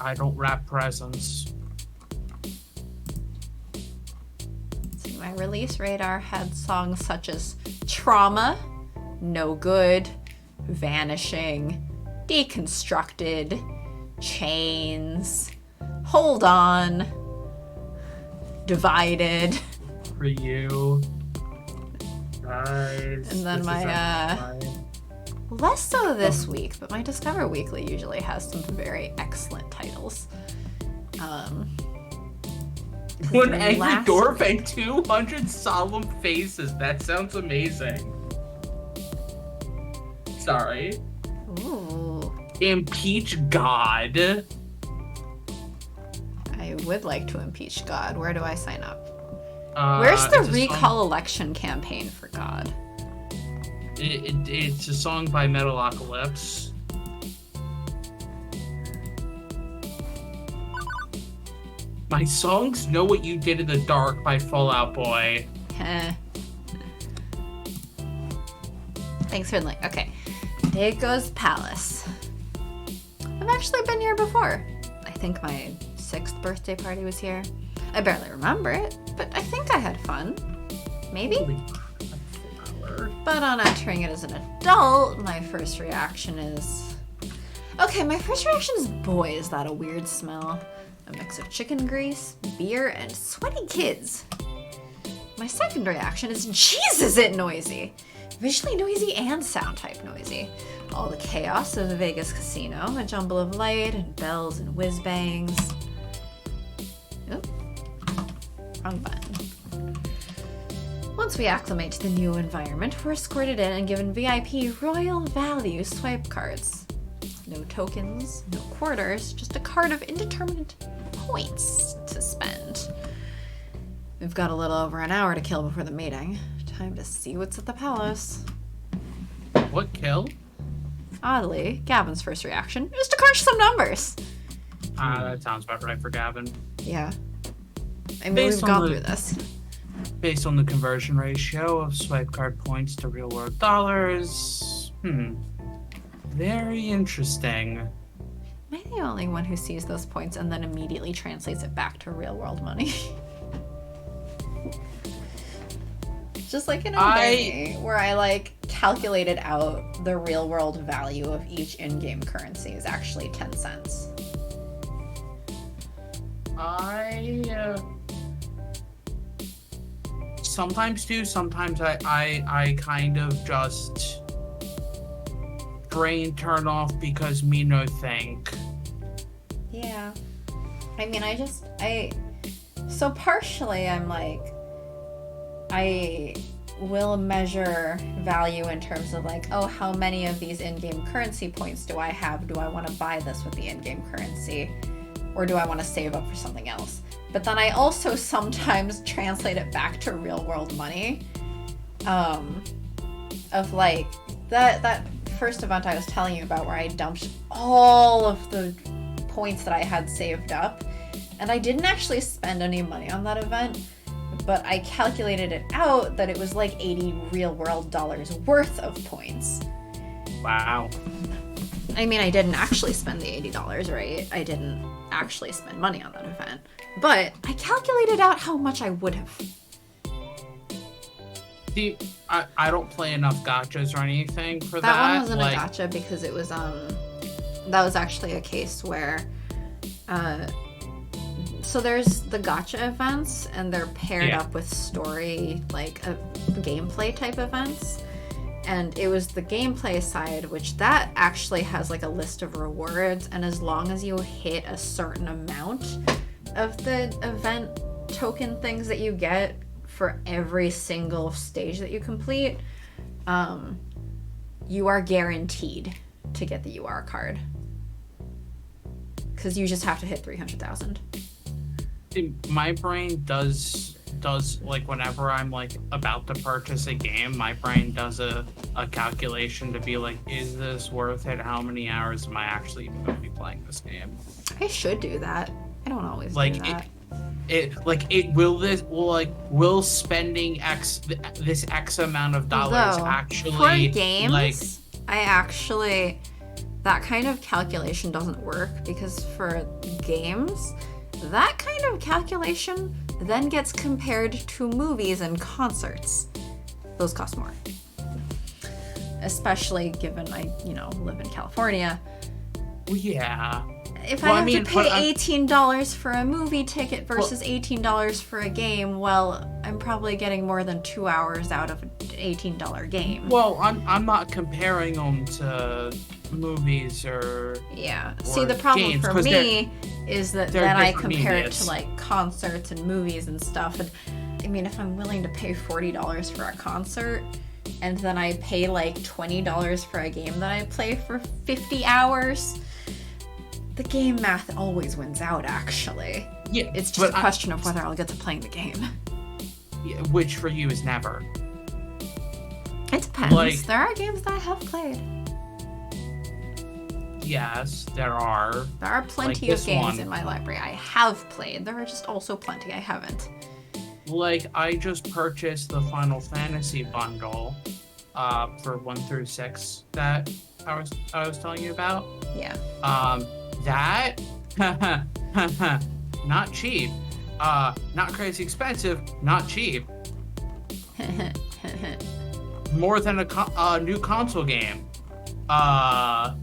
I don't rap presents. See, my release radar had songs such as Trauma, No Good, Vanishing, Deconstructed, Chains, Hold On, Divided. For you. Nice. And then less so this week, but my Discover Weekly usually has some very excellent titles. One angry dwarf and 200 solemn faces. That sounds amazing. Sorry. Ooh. Impeach God. I would like to impeach God. Where do I sign up? It's Where's the a recall election campaign for God? It's a song by Metalocalypse. My songs Know What You Did in the Dark by Fall Out Boy. Heh. Thanks for the link. Okay. Deco's Palace. I've actually been here before. I think my 6th birthday party was here. I barely remember it, but I think I had fun. Maybe? But on entering it as an adult, my first reaction is... Okay, my first reaction is, boy, is that a weird smell. A mix of chicken grease, beer, and sweaty kids. My second reaction is, jeez, is it noisy! Visually noisy and sound type noisy. All the chaos of the Vegas casino, a jumble of light and bells and whiz bangs. Oop. Wrong button. Once we acclimate to the new environment, we're escorted in and given VIP Royal Value swipe cards. No tokens, no quarters, just a card of indeterminate points to spend. We've got a little over an hour to kill before the meeting. Time to see what's at the palace. What kill? Oddly, Gavin's first reaction is to crunch some numbers. That sounds about right for Gavin. Yeah. I mean, we've gone through this. Based on the conversion ratio of swipe card points to real world dollars. Very interesting. Am I the only one who sees those points and then immediately translates it back to real world money? Just like in a where I like calculated out the real world value of each in-game currency is actually 10 cents. Sometimes do, sometimes I kind of just brain turn off because me no think. Yeah. I mean, so partially I'm like, I will measure value in terms of like, oh, how many of these in-game currency points do I have? Do I want to buy this with the in-game currency? Or do I want to save up for something else? But then I also sometimes translate it back to real world money. Of like, that first event I was telling you about where I dumped all of the points that I had saved up. And I didn't actually spend any money on that event. But I calculated it out that it was like 80 real world dollars worth of points. Wow. I mean, I didn't actually spend the $80, right? I didn't actually spend money on that event. But I calculated out how much I would have. See, I don't play enough gotchas or anything for that. That one wasn't a gotcha because it was, that was actually a case where, so there's the gotcha events and they're paired up with story, like gameplay type events. And it was the gameplay side, which that actually has like a list of rewards. And as long as you hit a certain amount of the event token things that you get for every single stage that you complete, you are guaranteed to get the UR card. Because you just have to hit 300,000. My brain does like whenever I'm like about to purchase a game, my brain does a calculation to be like, is this worth it? How many hours am I actually even going to be playing this game? I should do that. I don't always like do that. Will spending this X amount of dollars actually for games, like, I actually, that kind of calculation doesn't work because for games, that kind of calculation then gets compared to movies and concerts. Those cost more. Especially given I, live in California. Well, yeah. If I have to pay $18 for a movie ticket versus $18 for a game, well, I'm probably getting more than 2 hours out of an $18 game. Well, I'm not comparing them to movies or Yeah. See, the problem games, for 'cause me is that they're then I different compare it medias. to like concerts and movies and stuff. And I mean, if I'm willing to pay $40 for a concert and then I pay like $20 for a game that I play for 50 hours, the game math always wins out, actually. Yeah, It's just a question of whether I'll get to playing the game. Yeah, which for you is never. It depends. Like- There are games that I have played. Yes, there are. There are plenty Like of this games one. in my library I have played. There are just also plenty I haven't. Like, I just purchased the Final Fantasy bundle for 1 through 6 that I was telling you about. Yeah. That not cheap. Not crazy expensive, not cheap. More than a new console game. But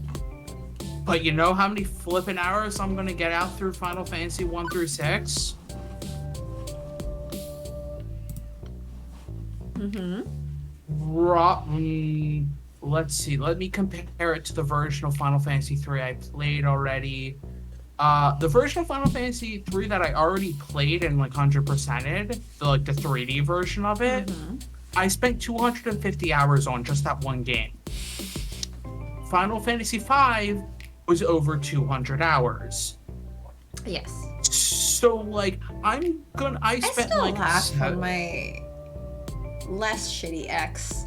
you know how many flippin' hours I'm gonna get out through Final Fantasy 1 through 6? Let's see. Let me compare it to the version of Final Fantasy 3 I played already. The version of Final Fantasy 3 that I already played and like 100%ed, the 3D version of it, I spent 250 hours on just that one game. Final Fantasy 5 was over 200 hours. Yes. So like I spent still like laugh when my less shitty ex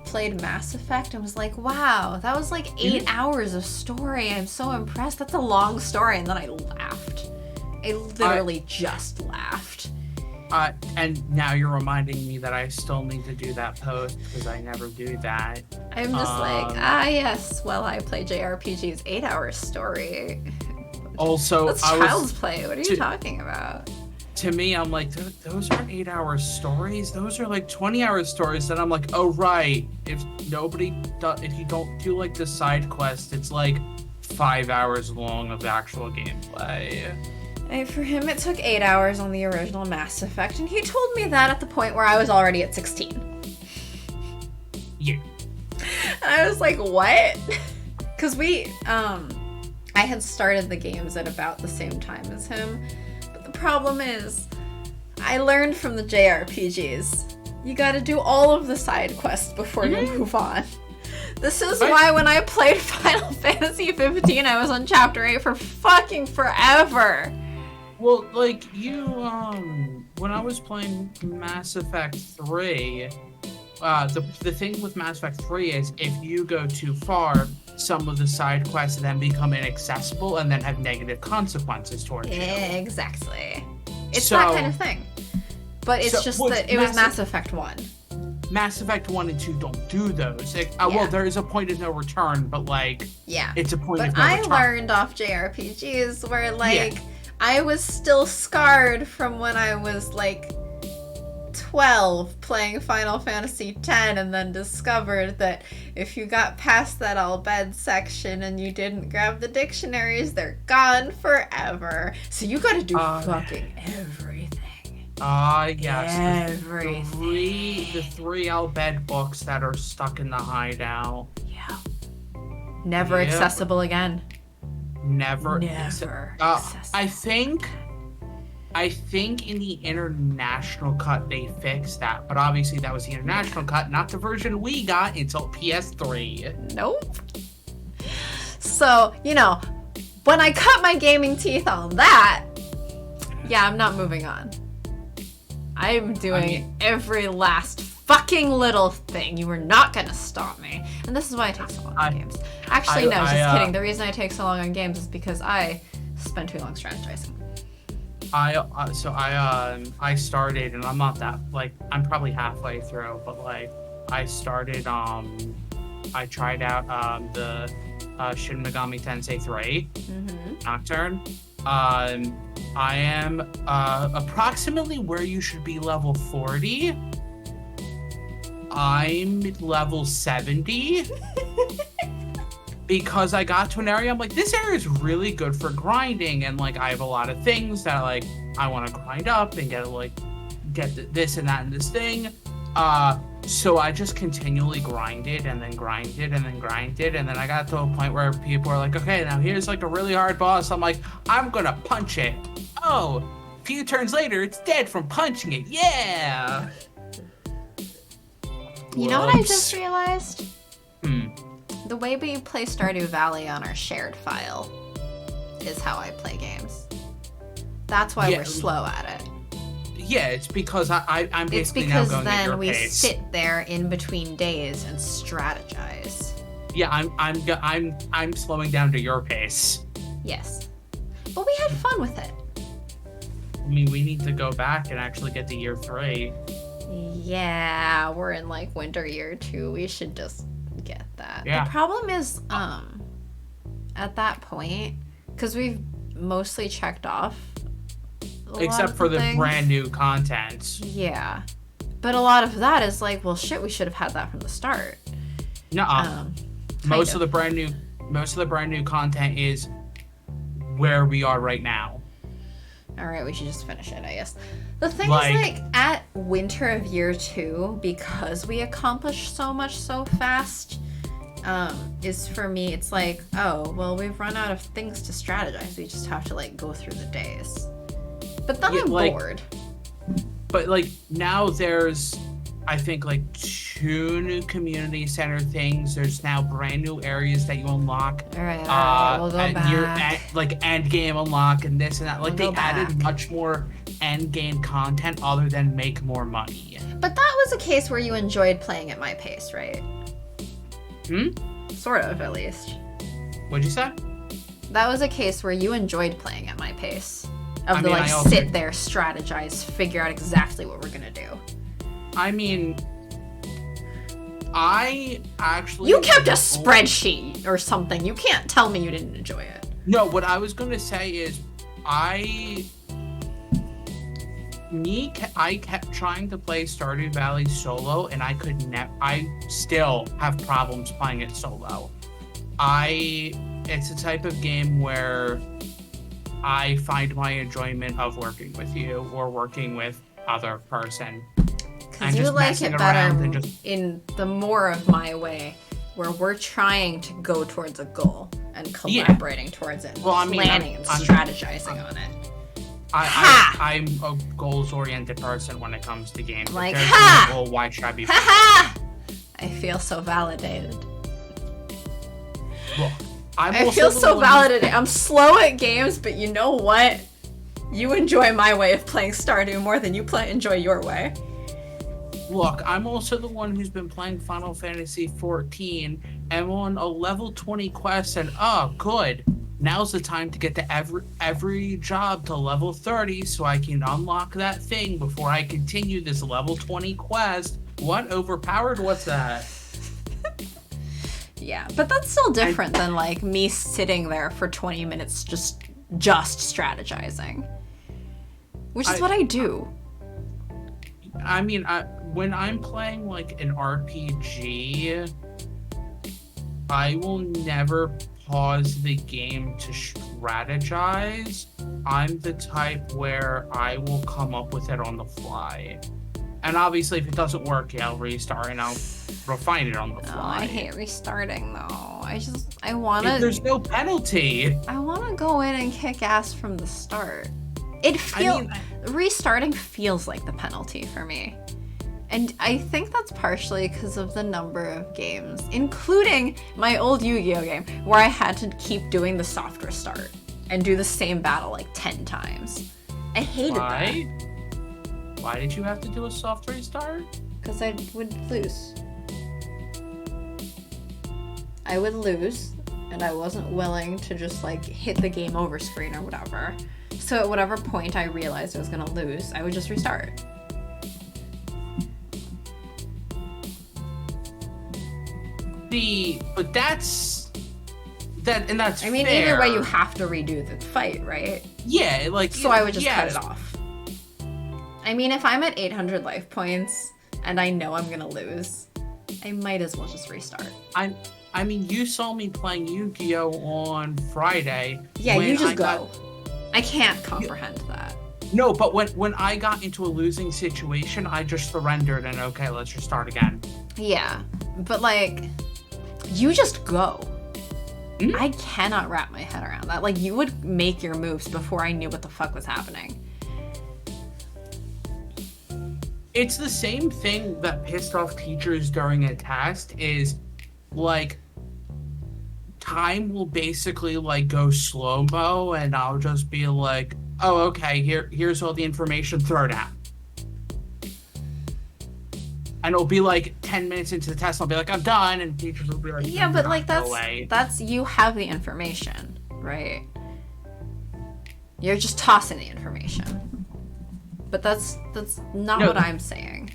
played Mass Effect and was like, wow, that was like 8 hours of story. I'm so impressed. That's a long story. And then I laughed. I literally just laughed. And now you're reminding me that I still need to do that post because I never do that. I'm just like, yes, well, I play JRPG's 8-hour story. Also, That's child's play. What are you talking about? To me, I'm like, those aren't 8-hour stories. Those are like 20-hour stories. And I'm like, oh, right. If you don't do like the side quest, it's like 5 hours long of actual gameplay. And for him, it took 8 hours on the original Mass Effect, and he told me that at the point where I was already at 16. Yeah. And I was like, what? Because I had started the games at about the same time as him. But the problem is, I learned from the JRPGs, you gotta do all of the side quests before you move on. This is why when I played Final Fantasy 15, I was on Chapter 8 for fucking forever. Well, like, when I was playing Mass Effect 3, the thing with Mass Effect 3 is if you go too far, some of the side quests then become inaccessible and then have negative consequences towards you. Exactly. It's that kind of thing. But it's just that it was Mass Effect 1. Mass Effect 1 and 2 don't do those. Well, there is a point of no return, but, like, it's a point of no return. But I learned off JRPGs where, like, I was still scarred from when I was, like, 12 playing Final Fantasy X and then discovered that if you got past that Al Bhed section and you didn't grab the dictionaries, they're gone forever. So you gotta do fucking everything. Yes. Everything. The three Al Bhed books that are stuck in the hideout. Yeah. Never accessible again. Never accessible. I think in the international cut they fixed that, but obviously that was the international cut, not the version we got until PS3. Nope. So, when I cut my gaming teeth on that, I'm not moving on. I'm doing every last fucking little thing. You were not gonna stop me. And this is why I take so long on games. Actually, just kidding. The reason I take so long on games is because I spend too long strategizing. I started, and I'm not that, like, I'm probably halfway through, but, like, I started, I tried out, the, Shin Megami Tensei 3 Nocturne. I am, approximately where you should be level 40. I'm level 70. Because I got to an area, I'm like, this area is really good for grinding, and, like, I have a lot of things that, like, I want to grind up and get this and that and this thing. So I just continually grinded and then grinded and then grinded, and then I got to a point where people are like, okay, now here's like a really hard boss. I'm like, I'm gonna punch it. Oh, a few turns later, it's dead from punching it. Yeah. You know what I just realized? Hmm. The way we play Stardew Valley on our shared file is how I play games. That's why we're slow at it. Yeah, it's because I'm basically it's because now going at then your we pace. sit there in between days and strategize. Yeah, I'm slowing down to your pace. Yes, but we had fun with it. I mean, we need to go back and actually get to year 3. Yeah, we're in like winter year 2. We should just get that. Yeah. The problem is, at that point, because we've mostly checked off. Except for the brand new content. Yeah. But a lot of that is like, well, shit, we should have had that from the start. Nuh-uh. Most of the brand new content is where we are right now. All right, we should just finish it, I guess. The thing is, like, at winter of year 2, because we accomplished so much so fast, is for me, it's like, oh, well, we've run out of things to strategize. We just have to, like, go through the days. But then I'm bored. But, like, now there's, I think, like, 2 new community center things. There's now brand new areas that you unlock. All right, we'll go back. Like, end game unlock and this and that. Like, they added much more end game content other than make more money. But that was a case where you enjoyed playing at my pace, right? Sort of, at least. What'd you say? That was a case where you enjoyed playing at my pace. I Sit there, strategize, figure out exactly what we're gonna do. I mean, I actually... You kept a spreadsheet or something. You can't tell me you didn't enjoy it. No, what I was gonna say is, I kept trying to play Stardew Valley solo, and I could never... I still have problems playing it solo. It's a type of game where I find my enjoyment of working with you or working with other person. Because you like it better in the more of my way, where we're trying to go towards a goal and collaborating towards it, planning and strategizing on it. I'm a goals-oriented person when it comes to games. Like, if there's no goal, why should I be? I feel so validated. Look, I feel so validated. I'm slow at games, but you know what? You enjoy my way of playing Stardew more than you enjoy your way. Look, I'm also the one who's been playing Final Fantasy XIV and on a level 20 quest, and oh, good. Now's the time to get to every job to level 30 so I can unlock that thing before I continue this level 20 quest. What? Overpowered? What's that? Yeah, but that's still different than like me sitting there for 20 minutes just strategizing. Which is what I do. I mean, when I'm playing like an RPG, I will never pause the game to strategize. I'm the type where I will come up with it on the fly. And obviously, if it doesn't work, I'll restart and I'll refine it on the fly. Oh, I hate restarting though. I wanna... There's no penalty. I wanna go in and kick ass from the start. Restarting feels like the penalty for me. And I think that's partially because of the number of games, including my old Yu-Gi-Oh game, where I had to keep doing the soft restart and do the same battle like 10 times. I hated that. Why did you have to do a soft restart? Because I would lose. I would lose, and I wasn't willing to just like hit the game over screen or whatever. So at whatever point I realized I was gonna lose, I would just restart. But that's I mean, fair. Either way, you have to redo the fight, right? Yeah, like so I would just cut it off. I mean, if I'm at 800 life points and I know I'm gonna lose, I might as well just restart. I mean, you saw me playing Yu-Gi-Oh on Friday. Yeah, you just go. I can't comprehend that. No, but when I got into a losing situation, I just surrendered and okay, let's just start again. Yeah, but like, you just go. Mm-hmm. I cannot wrap my head around that. Like, you would make your moves before I knew what the fuck was happening. It's the same thing that pissed off teachers during a test is, like, time will basically, like, go slow-mo, and I'll just be like, oh, okay, here's all the information, throw it out. And it'll be like 10 minutes into the test, I'll be like, I'm done, and teachers will be like, yeah, but like that's you have the information, right? You're just tossing the information. But that's not what I'm saying.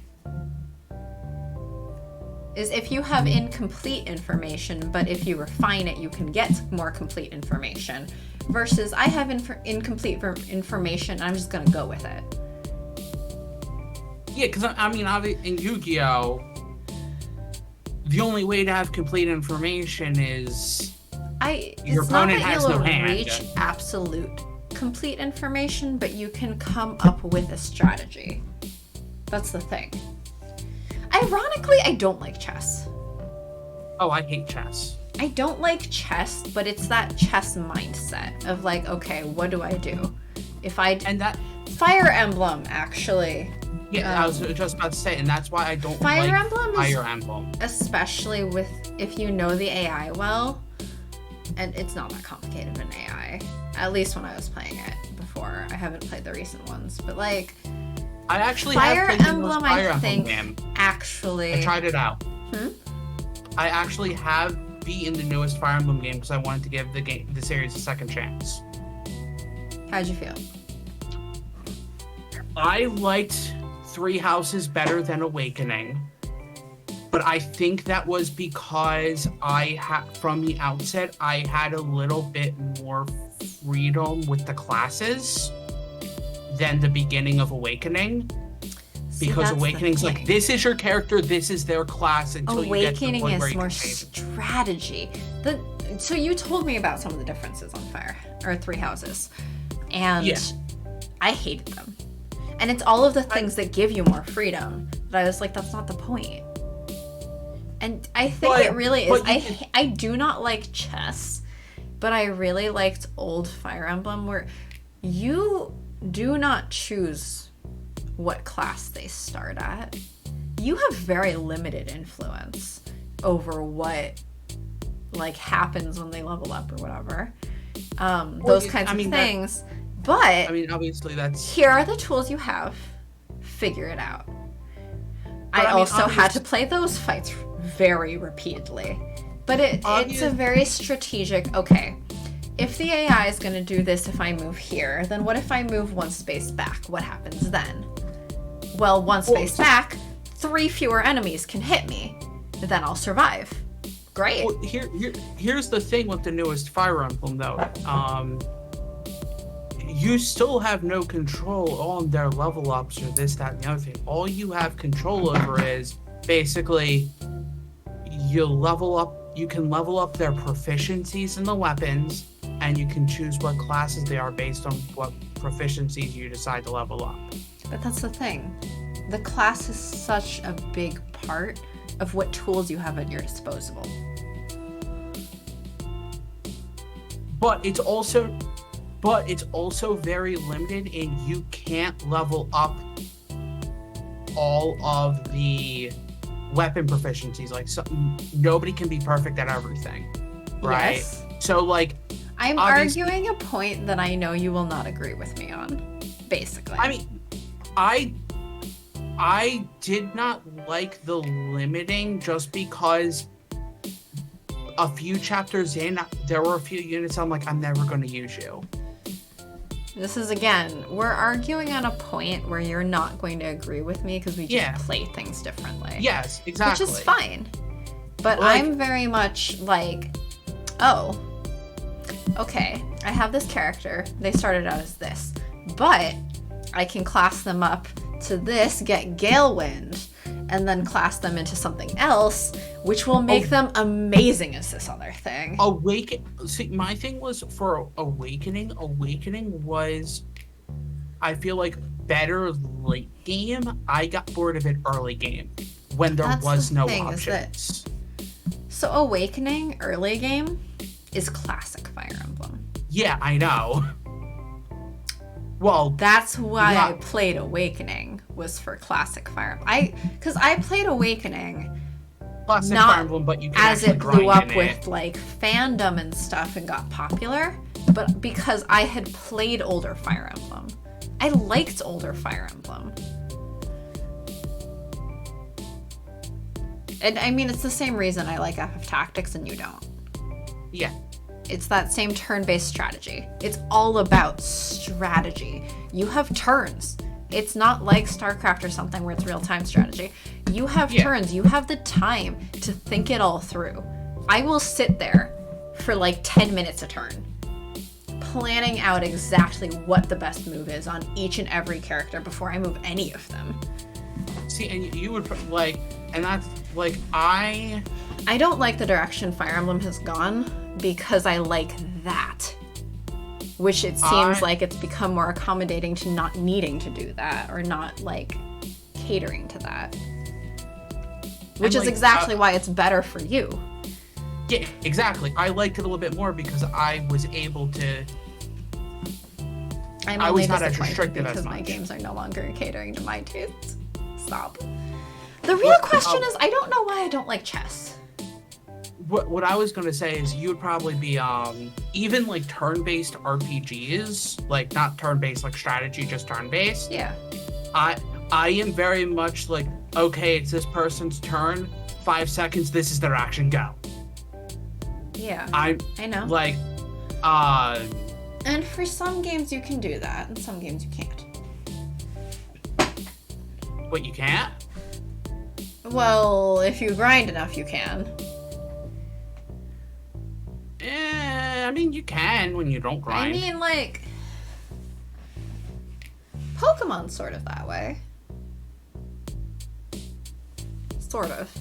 Is if you have incomplete information, but if you refine it, you can get more complete information. Versus I have incomplete information, I'm just gonna go with it. Yeah, because I mean, in Yu-Gi-Oh, the only way to have complete information is your opponent has no hand. Reach absolute complete information, but you can come up with a strategy. That's the thing. Ironically, I don't like chess. Oh, I hate chess. I don't like chess, but it's that chess mindset of like, okay, what do I do? Fire Emblem, actually. Yeah, I was just about to say, and that's why I don't Fire like Emblem Fire Emblem. Especially if you know the AI well, and it's not that complicated of an AI. At least when I was playing it before. I haven't played the recent ones, but like, I actually Fire have played Emblem, the Fire I think, Emblem game. actually. I tried it out. Hmm? I actually have beaten the newest Fire Emblem game because I wanted to give the series a second chance. How'd you feel? I liked Three Houses better than Awakening, but I think that was because from the outset, I had a little bit more freedom with the classes than the beginning of Awakening. Because Awakening's like, this is your character, this is their class until you get to the point where you can change it. Strategy. So you told me about some of the differences on Three Houses, and I hated them. And it's all of the things that give you more freedom that I was like, that's not the point. And I think it really is. I do not like chess, but I really liked old Fire Emblem where you do not choose what class they start at. You have very limited influence over what like happens when they level up or whatever. Those kinds of things. But I mean, obviously that's... Here are the tools you have. Figure it out. I also had to play those fights very repeatedly. But it's a very strategic, okay, if the AI is going to do this if I move here, then what if I move one space back? What happens then? Well, one space back, 3 fewer enemies can hit me. Then I'll survive. Great. Well, here's the thing with the newest Fire Emblem, though. You still have no control on their level ups or this, that, and the other thing. All you have control over is basically you can level up their proficiencies in the weapons, and you can choose what classes they are based on what proficiencies you decide to level up. But that's the thing. The class is such a big part of what tools you have at your disposal. But it's also very limited in you can't level up all of the weapon proficiencies. Like, nobody can be perfect at everything, right? Yes. So, like, I'm arguing a point that I know you will not agree with me on, basically. I mean, I did not like the limiting just because a few chapters in, there were a few units I'm like, I'm never going to use you. This is, again, we're arguing on a point where you're not going to agree with me because we just play things differently. Yes, exactly. Which is fine. But like, I'm very much like, oh, okay, I have this character. They started out as this. But I can class them up to this, get Galewind, and then class them into something else, which will make them amazing as this other thing. See, my thing was for Awakening was I feel like better late game. I got bored of it early game when there That's was the no thing, options. So Awakening early game is classic Fire Emblem. Yeah, I know. Well, That's why yeah. I played Awakening, was for classic Fire Emblem. Because I played Awakening classic not Fire Emblem, but you can as actually it blew up grind in with it. like fandom and stuff and got popular, but because I had played older Fire Emblem. I liked older Fire Emblem. And I mean, it's the same reason I like FF Tactics and you don't. Yeah. It's that same turn-based strategy. It's all about strategy. You have turns. It's not like StarCraft or something where it's real-time strategy. You have turns. You have the time to think it all through. I will sit there for like 10 minutes a turn, planning out exactly what the best move is on each and every character before I move any of them. See, and you would like, and that's like I don't like the direction Fire Emblem has gone because I like that. Which it seems like it's become more accommodating to not needing to do that or not like catering to that. Which is exactly why it's better for you. Yeah, exactly. I liked it a little bit more because I was able to. I was not as disappointed restricted because as my much. games are no longer catering to my tastes. Stop. The real question is, I don't know why I don't like chess. What I was gonna say is you would probably be even like turn-based RPGs, like not turn-based like strategy, just turn-based. Yeah. I am very much like, okay, it's this person's turn, 5 seconds, this is their action, go. Yeah. I know. Like And for some games you can do that, and some games you can't. what, you can't? Well, if you grind enough, you can. I mean, you can when you don't grind. I mean, like, Pokemon's sort of that way. Sort of.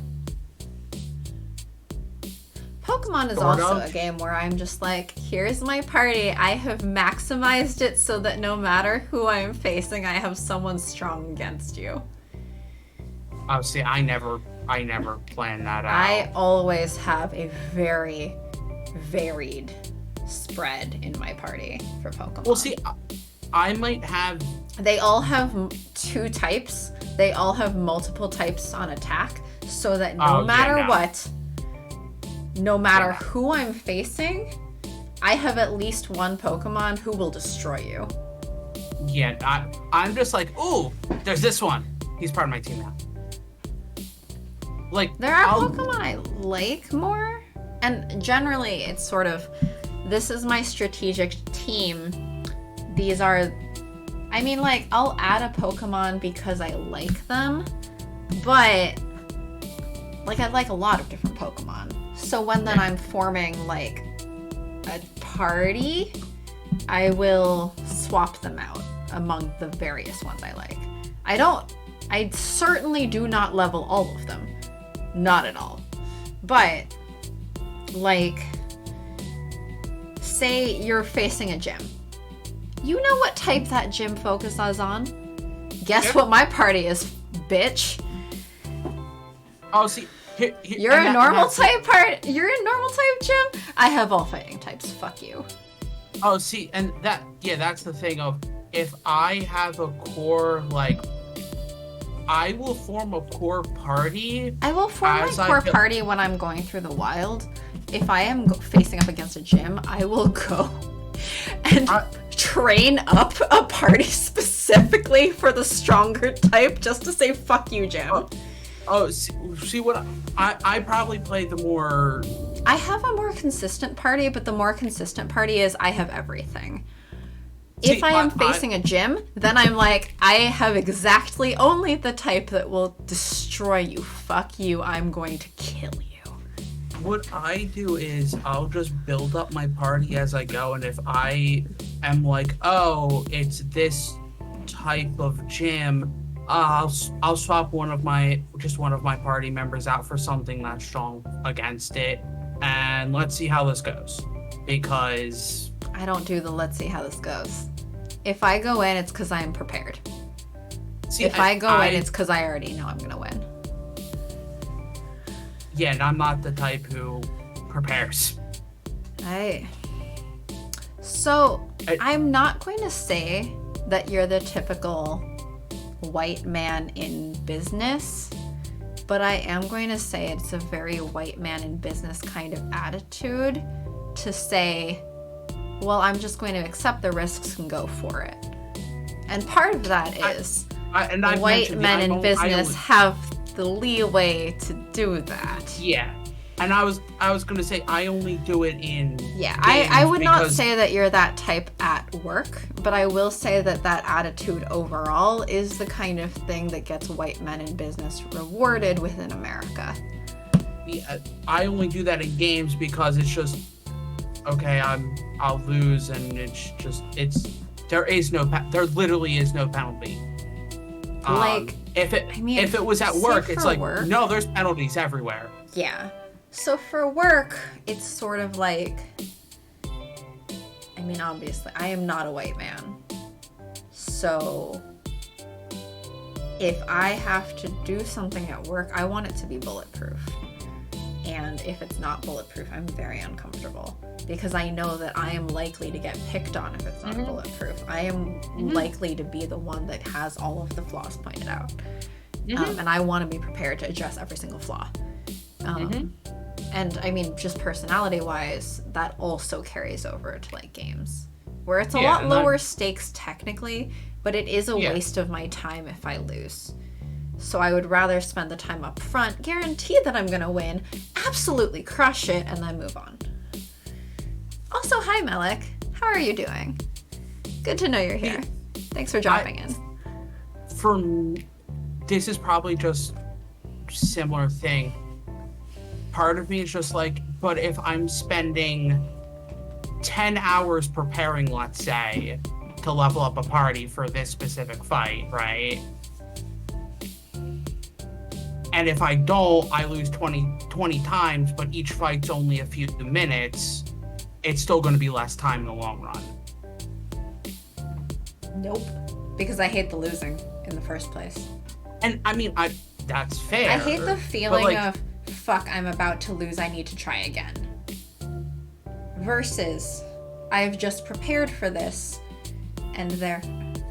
Pokemon is also a game where I'm just like, here's my party. I have maximized it so that no matter who I'm facing, I have someone strong against you. Oh, see, I never planned that out. I always have a very varied spread in my party for Pokemon. Well, see, I might have. They all have 2 types. They all have multiple types on attack, so that no matter what, no matter who I'm facing, I have at least one Pokemon who will destroy you. Yeah, I'm just like, ooh, there's this one. He's part of my team now. Like, there are Pokemon I like more, and generally it's sort of, this is my strategic team. These are, I mean, like, I'll add a Pokemon because I like them, but like, I like a lot of different Pokemon. So when then I'm forming like a party, I will swap them out among the various ones I like. I certainly do not level all of them. Not at all. But, like, say you're facing a gym. You know what type that gym focuses on? Guess what my party is, bitch. Oh, see, you're a normal type You're a normal type gym? I have all fighting types. Fuck you. Oh, see, and that's the thing of, if I have a core, like, I will form a core party. I will form my core party when I'm going through the wild. If I am facing up against a gym, I will go and train up a party specifically for the stronger type just to say, fuck you, gym. See what I probably play the more. I have a more consistent party, but the more consistent party is I have everything. If I am facing a gym, then I'm like, I have exactly only the type that will destroy you. Fuck you, I'm going to kill you. What I do is I'll just build up my party as I go, and if I am like, oh, it's this type of gym, I'll swap one of my party members out for something that's strong against it, and let's see how this goes. Because I don't do the let's see how this goes. If I go in, it's because I'm prepared. See, if I go in, it's because I already know I'm gonna win. Yeah, and I'm not the type who prepares. I'm not going to say that you're the typical white man in business, but I am going to say it's a very white man in business kind of attitude to say, well, I'm just going to accept the risks and go for it. And part of that is white men in business have the leeway to do that. Yeah. And I was going to say, I only do it in Yeah, I would not say that you're that type at work, but I will say that attitude overall is the kind of thing that gets white men in business rewarded within America. Yeah, I only do that in games because it's just, okay, I'll lose, and there literally is no penalty. If it was at work, it's like, no, there's penalties everywhere. Yeah. So for work, it's sort of like, I mean, obviously, I am not a white man. So if I have to do something at work, I want it to be bulletproof. And if it's not bulletproof, I'm very uncomfortable because I know that I am likely to get picked on if it's not bulletproof. I am likely to be the one that has all of the flaws pointed out. And I want to be prepared to address every single flaw. And I mean, just personality-wise, that also carries over to like games, where it's a lot lower stakes technically, but it is a waste of my time if I lose. So I would rather spend the time up front, guarantee that I'm gonna win, absolutely crush it, and then move on. Also, hi Melik, how are you doing? Good to know you're here. Thanks for dropping in. This is probably just similar thing. Part of me is just like, but if I'm spending 10 hours preparing, let's say, to level up a party for this specific fight, right? And if I don't, I lose 20 times, but each fight's only a few minutes, it's still going to be less time in the long run. Nope. Because I hate the losing in the first place. And I mean, that's fair. I hate the feeling of, fuck, I'm about to lose, I need to try again. Versus, I've just prepared for this, and they're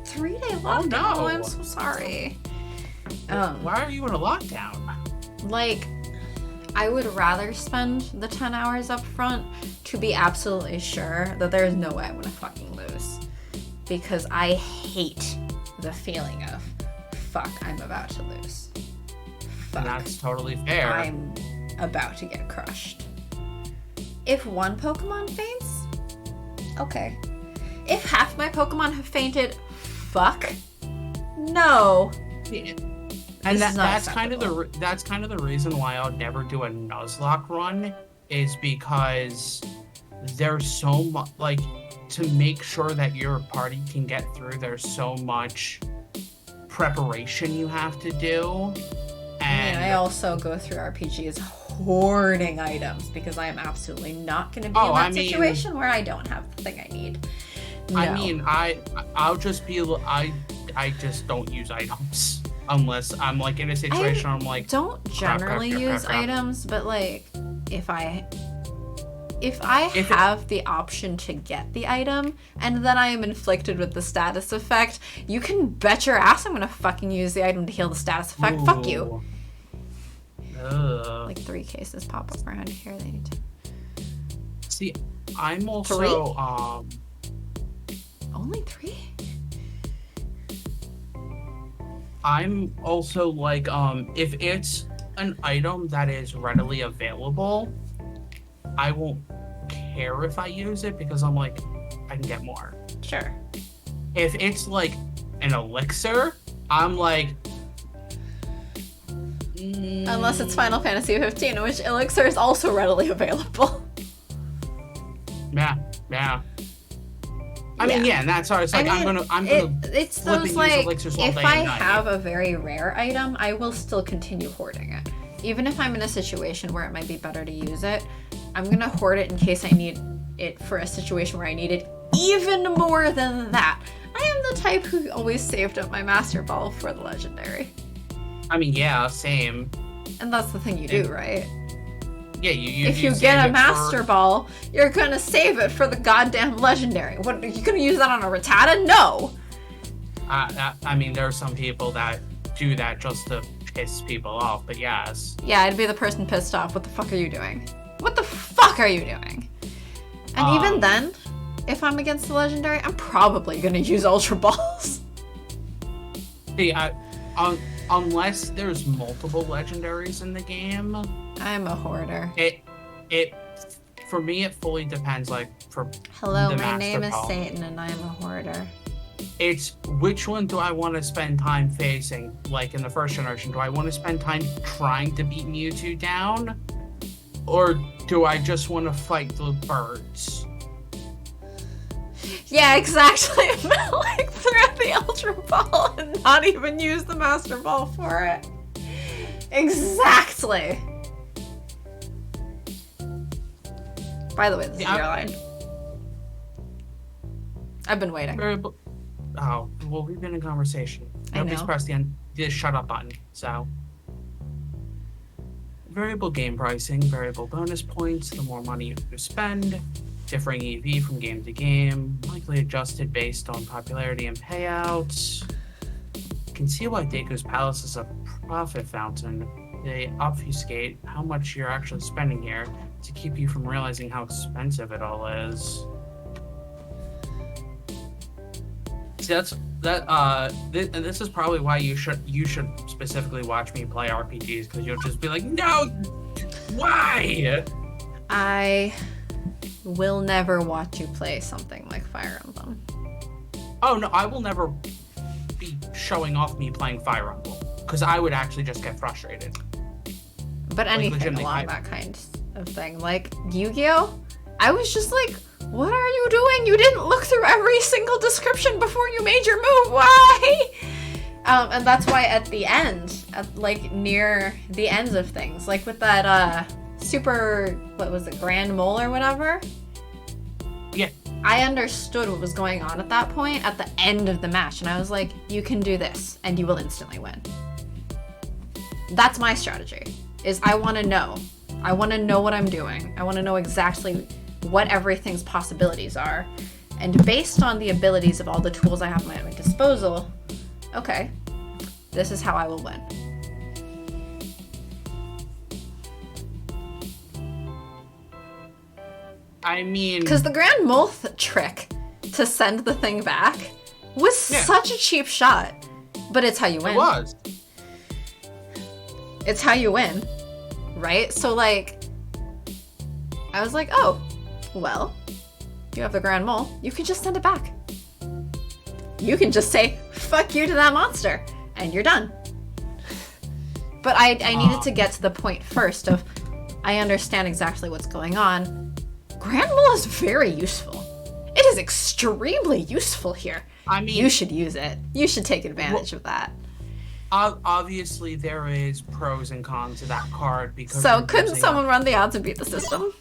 3-day lockdown. Oh, no. Oh, I'm so sorry. Why are you in a lockdown? Like, I would rather spend the 10 hours up front to be absolutely sure that there's no way I'm gonna fucking lose. Because I hate the feeling of, fuck, I'm about to lose. Fuck. That's totally fair. I'm about to get crushed. If one Pokemon faints, okay. If half my Pokemon have fainted, fuck. No. Yeah. And that's kind of the reason why I'll never do a Nuzlocke run, is because there's so much, like, to make sure that your party can get through, there's so much preparation you have to do. And I also go through RPGs hoarding items because I am absolutely not going to be in that situation where I don't have the thing I need. No. I mean, I'll just be, I just don't use items unless I'm like in a situation where I'm like, don't generally use items, but like if I have the option to get the item and then I am inflicted with the status effect, you can bet your ass I'm gonna fucking use the item to heal the status effect. Ooh. Fuck you. Like 3 cases pop up around here. They need to. See, I'm also 3? Only 3? I'm also like, if it's an item that is readily available, I won't care if I use it because I'm like, I can get more. Sure. If it's like an elixir, I'm like, unless it's Final Fantasy 15, in which elixir is also readily available. Yeah. I mean, yeah, and that's how it's like, I'm gonna it's those like, if I have a very rare item, I will still continue hoarding it. Even if I'm in a situation where it might be better to use it, I'm gonna hoard it in case I need it for a situation where I need it even more than that. I I'm the type who always saved up my Master Ball for the Legendary. I mean, yeah, same. And that's the thing you do, right? Yeah, if you get a Master Ball, you're gonna save it for the goddamn Legendary. What, are you gonna use that on a Rattata? No! I mean, there are some people that do that just to piss people off, but yes. Yeah, I'd be the person pissed off. What the fuck are you doing? What the fuck are you doing? And even then, if I'm against the Legendary, I'm probably gonna use Ultra Balls. See, unless there's multiple Legendaries in the game, I'm a hoarder. For me, it fully depends. Like for hello, the my name is Ball. Satan, and I'm a hoarder. It's which one do I want to spend time facing? Like in the first generation, do I want to spend time trying to beat Mewtwo down, or do I just want to fight the birds? Yeah, exactly. Like throw the Ultra Ball and not even use the Master Ball for it. Exactly. By the way, this is your line. I've been waiting. Oh, well, we've been in conversation. Nobody's pressed the shut up button, so. Variable game pricing, variable bonus points, the more money you spend, differing EV from game to game, likely adjusted based on popularity and payouts. You can see why Deco's Palace is a profit fountain. They obfuscate how much you're actually spending here to keep you from realizing how expensive it all is. See, this is probably why you should specifically watch me play RPGs, because you'll just be like, no, why? I will never watch you play something like Fire Emblem. Oh no, I will never be showing off me playing Fire Emblem, because I would actually just get frustrated. But anything along that kind of thing, like Yu-Gi-Oh, I was just like, what are you doing? You didn't look through every single description before you made your move. Why? And that's why at the end, like near the ends of things, like with that super, what was it, Grand Mole or whatever? Yeah. I understood what was going on at that point at the end of the match, and I was like, you can do this and you will instantly win. That's my strategy, is I want to know. I want to know what I'm doing. I want to know exactly what everything's possibilities are. And based on the abilities of all the tools I have at my disposal, okay, this is how I will win. I mean... Because the Grand Mole trick to send the thing back was such a cheap shot, but it's how you win. It was. It's how you win, right? So, like, I was like, oh, well, you have the Grand Mole, you can just send it back. You can just say, fuck you to that monster, and you're done. But I needed to get to the point first of, I understand exactly what's going on. Grand Mole is very useful. It is extremely useful here. I mean, you should use it. You should take advantage of that. Obviously, there is pros and cons to that card, because so couldn't someone run the odds and beat the system?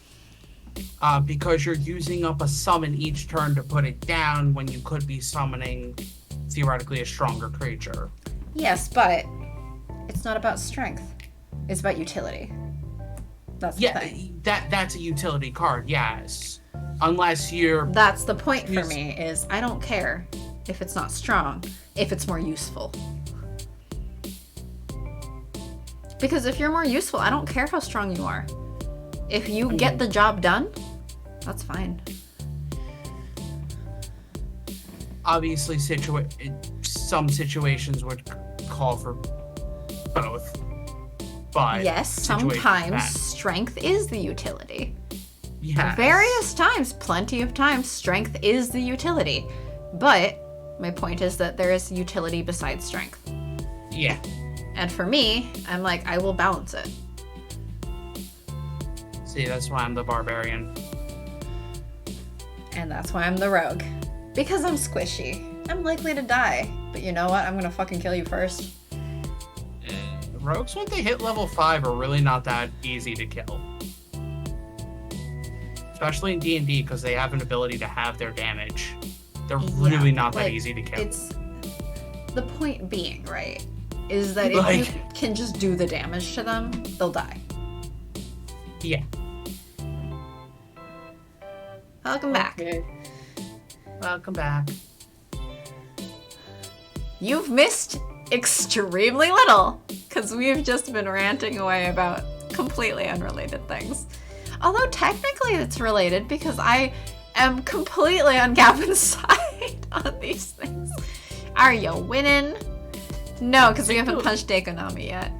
Because you're using up a summon each turn to put it down when you could be summoning theoretically a stronger creature. Yes, but it's not about strength. It's about utility. That's the thing. That's a utility card, yes. Unless you're... That's the point for me, is I don't care if it's not strong, if it's more useful. Because if you're more useful, I don't care how strong you are. If you get the job done, that's fine. Obviously, some situations would call for both. But yes, sometimes strength is the utility. Yes. Various times, plenty of times, strength is the utility. But my point is that there is utility besides strength. Yeah. And for me, I'm like, I will balance it. See, that's why I'm the barbarian. And that's why I'm the rogue. Because I'm squishy. I'm likely to die. But you know what? I'm gonna fucking kill you first. Rogues, when they hit level 5, are really not that easy to kill. Especially in D&D, because they have an ability to have their damage. They're Yeah, really not that like, easy to kill. It's the point being, right, is that if you can just do the damage to them, they'll die. Yeah. Welcome back. Okay. Welcome back. You've missed extremely little, because we've just been ranting away about completely unrelated things. Although technically it's related, because I am completely on Gavin's side on these things. Are you winning? No, because we haven't punched Deco yet.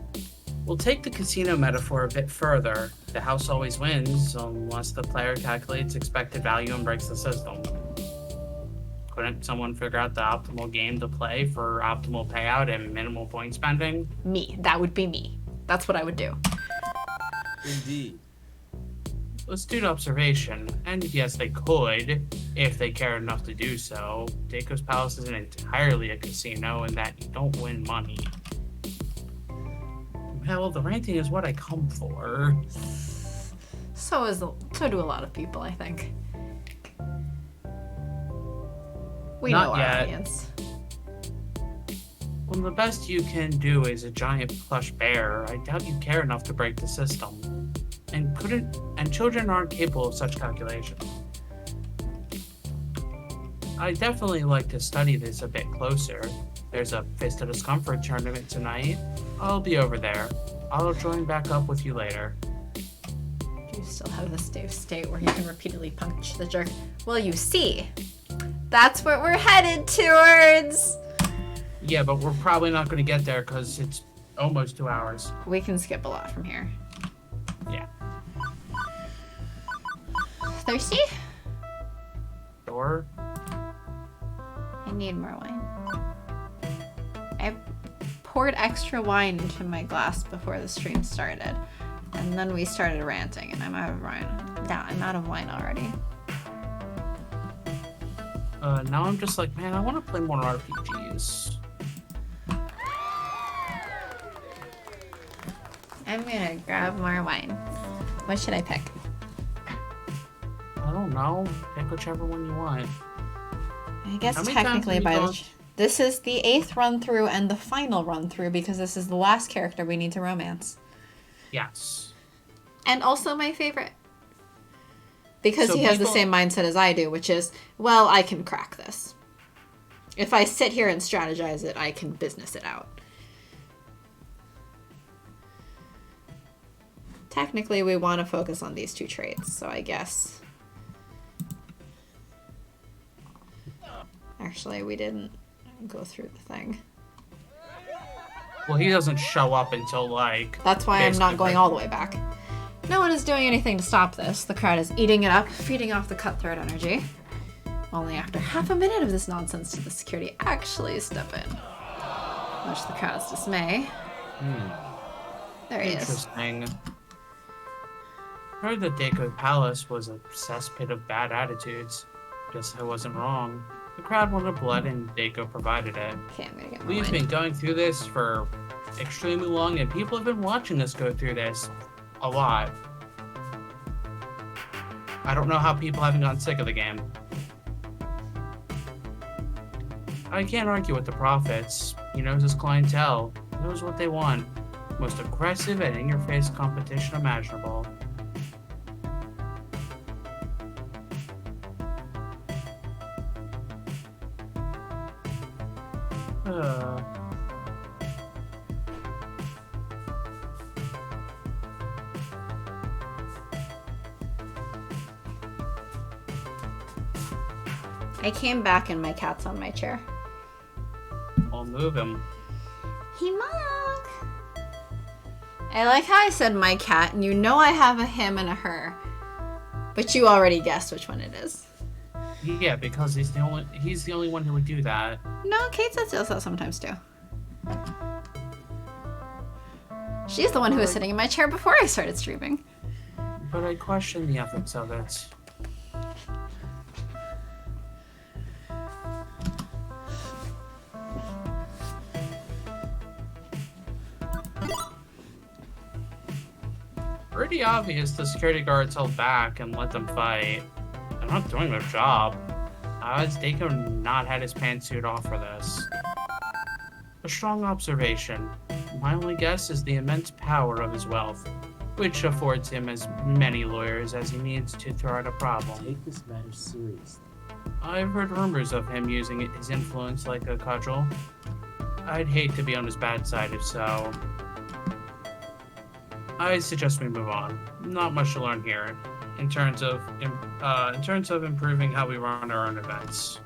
We'll take the casino metaphor a bit further. The house always wins unless the player calculates expected value and breaks the system. Couldn't someone figure out the optimal game to play for optimal payout and minimal point spending? Me. That would be me. That's what I would do. Indeed. Astute observation, and yes, they could, if they cared enough to do so. Deco's Palace isn't entirely a casino in that you don't win money. Well, the ranting is what I come for. So do a lot of people, I think. We Not know our yet. audience. When the best you can do is a giant plush bear, I doubt you care enough to break the system. And children aren't capable of such calculation. I definitely like to study this a bit closer. There's a Fist of Discomfort tournament tonight. I'll be over there. I'll join back up with you later. Do you still have the state where you can repeatedly punch the jerk? Well, you see, that's what we're headed towards. Yeah, but we're probably not going to get there because it's almost 2 hours. We can skip a lot from here. Yeah. Thirsty? Sure. I need more wine. I poured extra wine into my glass before the stream started, and then we started ranting, and I'm out of wine. Yeah, I'm out of wine already. Now I'm just like, man, I want to play more RPGs. I'm gonna grab more wine. What should I pick? I don't know. Pick whichever one you want. I guess How many times technically have you by gone- this is the 8th run through and the final run through because this is the last character we need to romance. Yes. And also my favorite. Because So he has the people- same mindset as I do, which is, well, I can crack this. If I sit here and strategize it, I can business it out. Technically, we want to focus on these two traits, so I guess... Actually, we didn't go through the thing. Well, he doesn't show up until, like... That's why I'm not basically, going all the way back. No one is doing anything to stop this. The crowd is eating it up, feeding off the cutthroat energy. Only after half a minute of this nonsense did the security actually step in. Much to the crowd's dismay. There he is. Interesting. Heard that Deco Palace was a cesspit of bad attitudes. Guess I wasn't wrong. The crowd wanted blood and Deco provided it. Okay, I'm gonna get my We've wine. been going through this for extremely long and people have been watching us go through this a lot. I don't know how people haven't gotten sick of the game. I can't argue with the prophets. He knows his clientele, knows what they want. Most aggressive and in-your-face competition imaginable. I came back and my cat's on my chair. I'll move him. He mug. I like how I said my cat, and you know I have a him and a her. But you already guessed which one it is. Yeah, because he's the only one who would do that. No, Kate does that sometimes too. She's the one who was sitting in my chair before I started streaming. But I question the ethics of it. Pretty obvious the security guards held back and let them fight. They're not doing their job. Has Deco not had his pantsuit off for this? A strong observation. My only guess is the immense power of his wealth, which affords him as many lawyers as he needs to throw out a problem. Take this matter seriously. I've heard rumors of him using his influence like a cudgel. I'd hate to be on his bad side if so. I suggest we move on. Not much to learn here in terms of improving how we run our own events.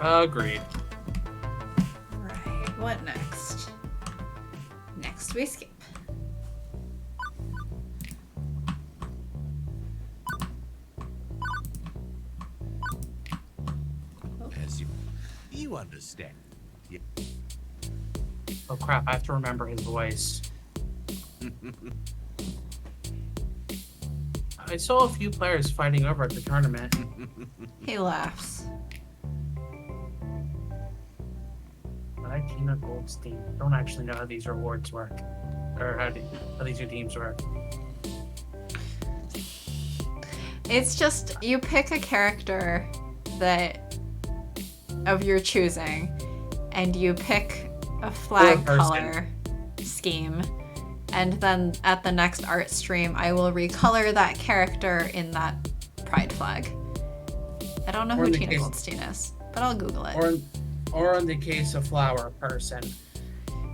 Agreed. Right, what next? Next we skip. As you understand. Yeah. Oh crap, I have to remember his voice. I saw a few players fighting over at the tournament. He laughs. But I, Tina Goldstein, don't actually know how these rewards work. Or how these new teams work. It's just, you pick a character of your choosing, and you pick a flag color scheme, and then at the next art stream, I will recolor that character in that pride flag. I don't know who Tina Goldstein is, but I'll Google it. Or in the case of flower person.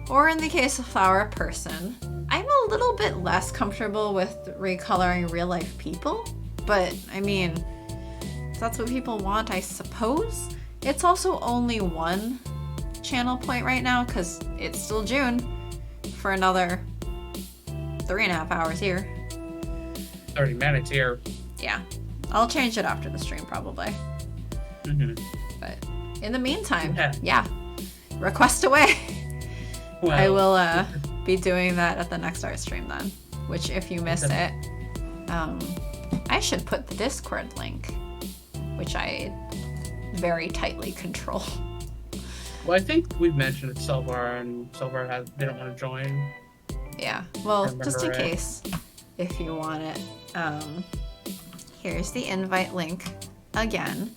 Or in the case of flower person. I'm a little bit less comfortable with recoloring real life people, but I mean, if that's what people want, I suppose. It's also only one channel point right now because it's still June for another 3.5 hours here. 30 minutes here. Yeah, I'll change it after the stream probably. But in the meantime, yeah, request away. Well, I will be doing that at the next art stream then, which if you miss it, I should put the Discord link, which I very tightly control. Well, I think we've mentioned it, Silvar, and Silvar didn't want to join. Yeah, well, Remember just in it. case, if you want it. Here's the invite link again.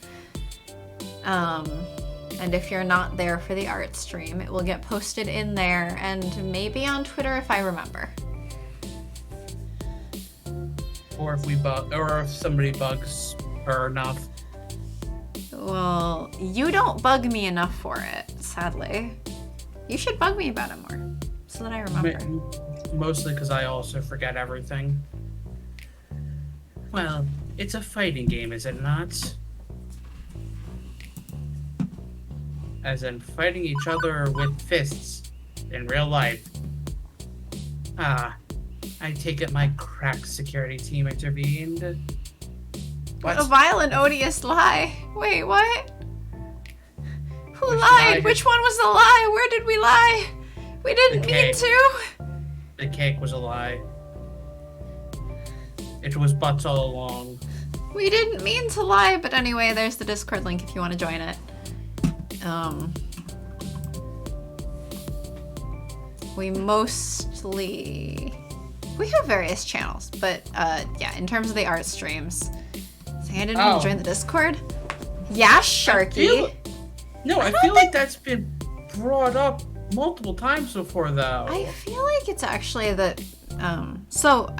And if you're not there for the art stream, it will get posted in there and maybe on Twitter if I remember. Or if somebody bugs her enough. Well, you don't bug me enough for it, sadly. You should bug me about it more, so that I remember. Mostly because I also forget everything. Well, it's a fighting game, is it not? As in fighting each other with fists in real life. Ah, I take it my crack security team intervened. What a vile and odious lie. Wait, what? Who Which lied? lie? Which one was the lie? Where did we lie? We didn't The mean cake. to. The cake was a lie. It was butts all along. We didn't mean to lie, but anyway, there's the Discord link if you want to join it. We have various channels, but yeah, in terms of the art streams, saying I didn't want to join the Discord. Yeah, Sharky. I feel like that's been brought up multiple times before, though. I feel like it's actually that. So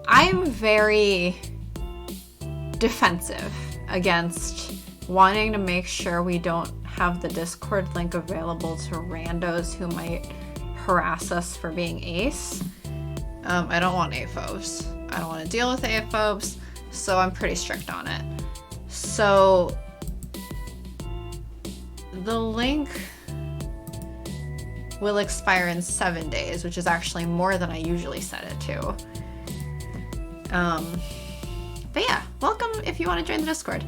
I'm very defensive against wanting to make sure we don't have the Discord link available to randos who might harass us for being ace. I don't want aphobes. I don't want to deal with aphobes, so I'm pretty strict on it. So the link will expire in 7 days, which is actually more than I usually set it to. But yeah, welcome if you want to join the Discord.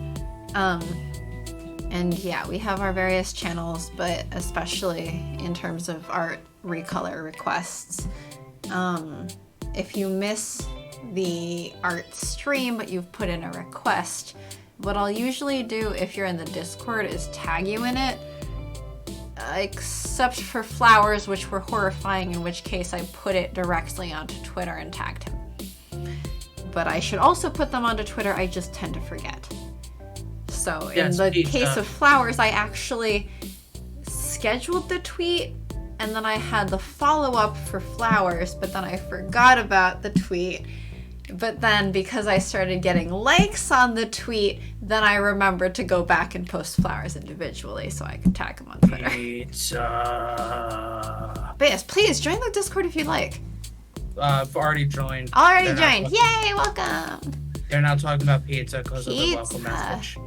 And yeah, we have our various channels, but especially in terms of art recolor requests. If you miss the art stream, but you've put in a request, what I'll usually do if you're in the Discord is tag you in it, except for flowers, which were horrifying, in which case I put it directly onto Twitter and tagged him. but I should also put them onto Twitter. I just tend to forget. So in Yes, the pizza. case of flowers, I actually scheduled the tweet, and then I had the follow-up for flowers, but then I forgot about the tweet. But then because I started getting likes on the tweet, then I remembered to go back and post flowers individually so I could tag them on Twitter. Pizza. But yes, please join the Discord if you like. I've already joined. Already They're not joined. talking- Yay, welcome. They're now talking about pizza because of the Pizza. welcome message.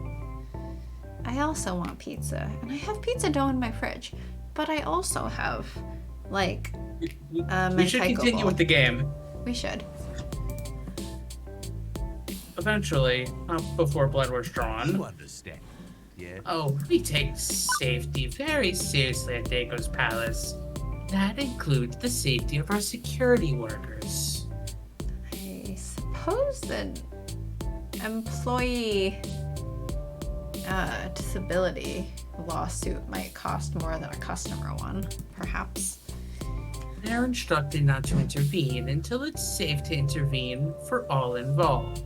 I also want pizza, and I have pizza dough in my fridge, but I also have, like, We should Mentaiko continue bowl. with the game. We should. Eventually, not before blood was You drawn. understand. Yeah. Oh, we take safety very seriously at Deco's Palace. That includes the safety of our security workers. I suppose that employee disability lawsuit might cost more than a customer one, perhaps. They're instructed not to intervene until it's safe to intervene for all involved.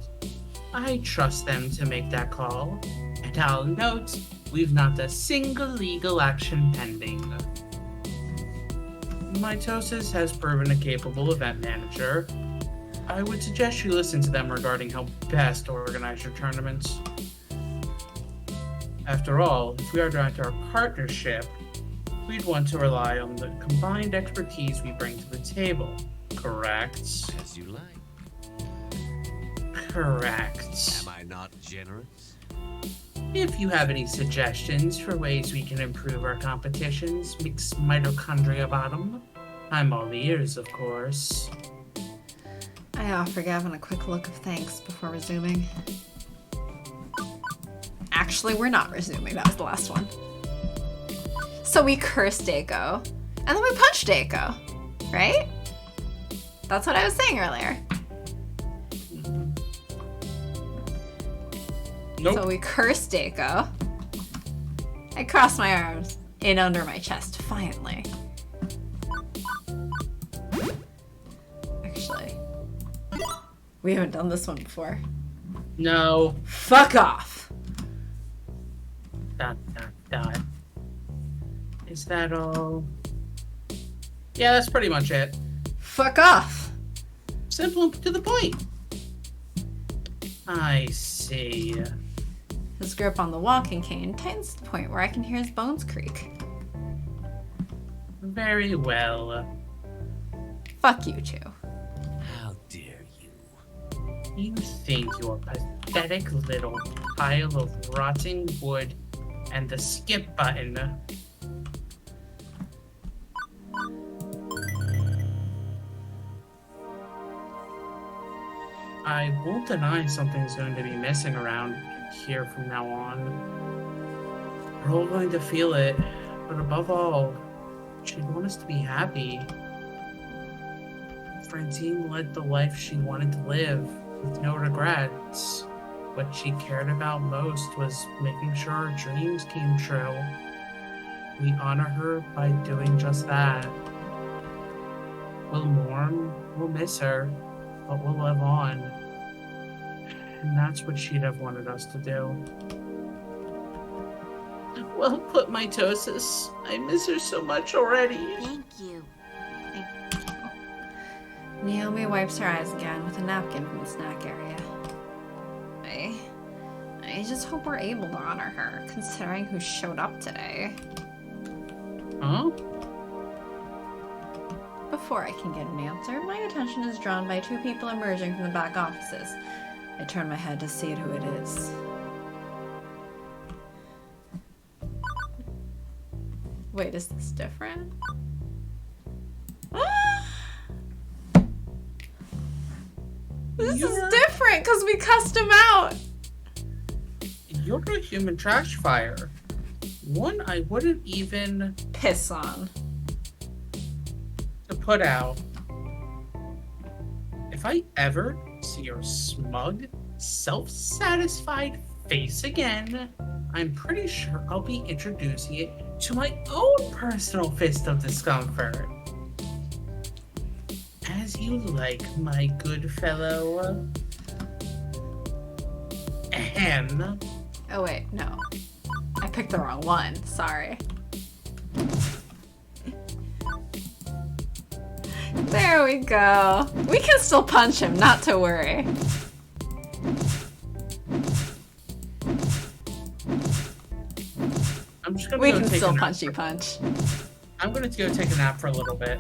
I trust them to make that call, and I'll note we've not a single legal action pending. Mitosis has proven a capable event manager. I would suggest you listen to them regarding how best to organize your tournaments. After all, if we are to enter a partnership, we'd want to rely on the combined expertise we bring to the table, correct? As you like. Correct. Am I not generous? If you have any suggestions for ways we can improve our competition's mixed mitochondria bottom, I'm all ears, of course. I offer Gavin a quick look of thanks before resuming. Actually, we're not resuming. That was the last one. So we cursed Deco, and then we punched Deco, right? That's what I was saying earlier. Nope. So we cursed Deco. I crossed my arms in under my chest, defiantly. Actually, we haven't done this one before. No. Fuck off! Dot, dot, dot. Is that all? Yeah, that's pretty much it. Fuck off! Simple and to the point. I see. His grip on the walking cane tightens to the point where I can hear his bones creak. Very well. Fuck you two. How dare you? You think your pathetic little pile of rotting wood and the skip button. I won't deny something's going to be missing around here from now on. We're all going to feel it, but above all, she'd want us to be happy. Francine led the life she wanted to live with no regrets. What she cared about most was making sure her dreams came true. We honor her by doing just that. We'll mourn, we'll miss her, but we'll live on. And that's what she'd have wanted us to do. Well put, Mitosis. I miss her so much already. Thank you. Naomi wipes her eyes again with a napkin from the snack area. I just hope we're able to honor her, considering who showed up today. Huh? Before I can get an answer, my attention is drawn by two people emerging from the back offices. I turn my head to see who it is. Wait, is this different? This is different because we cussed him out. You're a human trash fire. One I wouldn't even Piss on. to put out. If I ever see your smug, self-satisfied face again, I'm pretty sure I'll be introducing it to my own personal fist of discomfort. As you like, my good fellow. Hen. Oh wait, no. I picked the wrong one. Sorry. There we go. We can still punch him, not to worry. I'm just gonna We go can take still a nap. punchy punch. I'm gonna go take a nap for a little bit.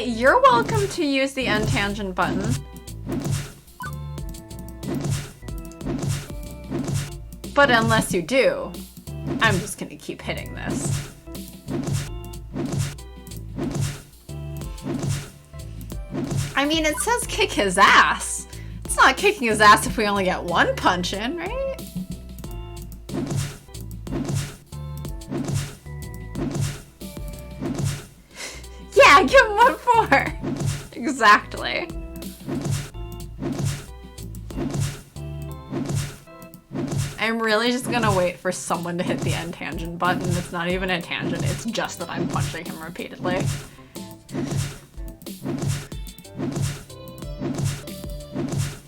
You're welcome to use the untangent button. But unless you do, I'm just gonna keep hitting this. I mean, it says kick his ass. It's not kicking his ass if we only get one punch in, right? Yeah, give him 1-4. Exactly. I'm really just gonna wait for someone to hit the end tangent button. It's not even a tangent, it's just that I'm punching him repeatedly.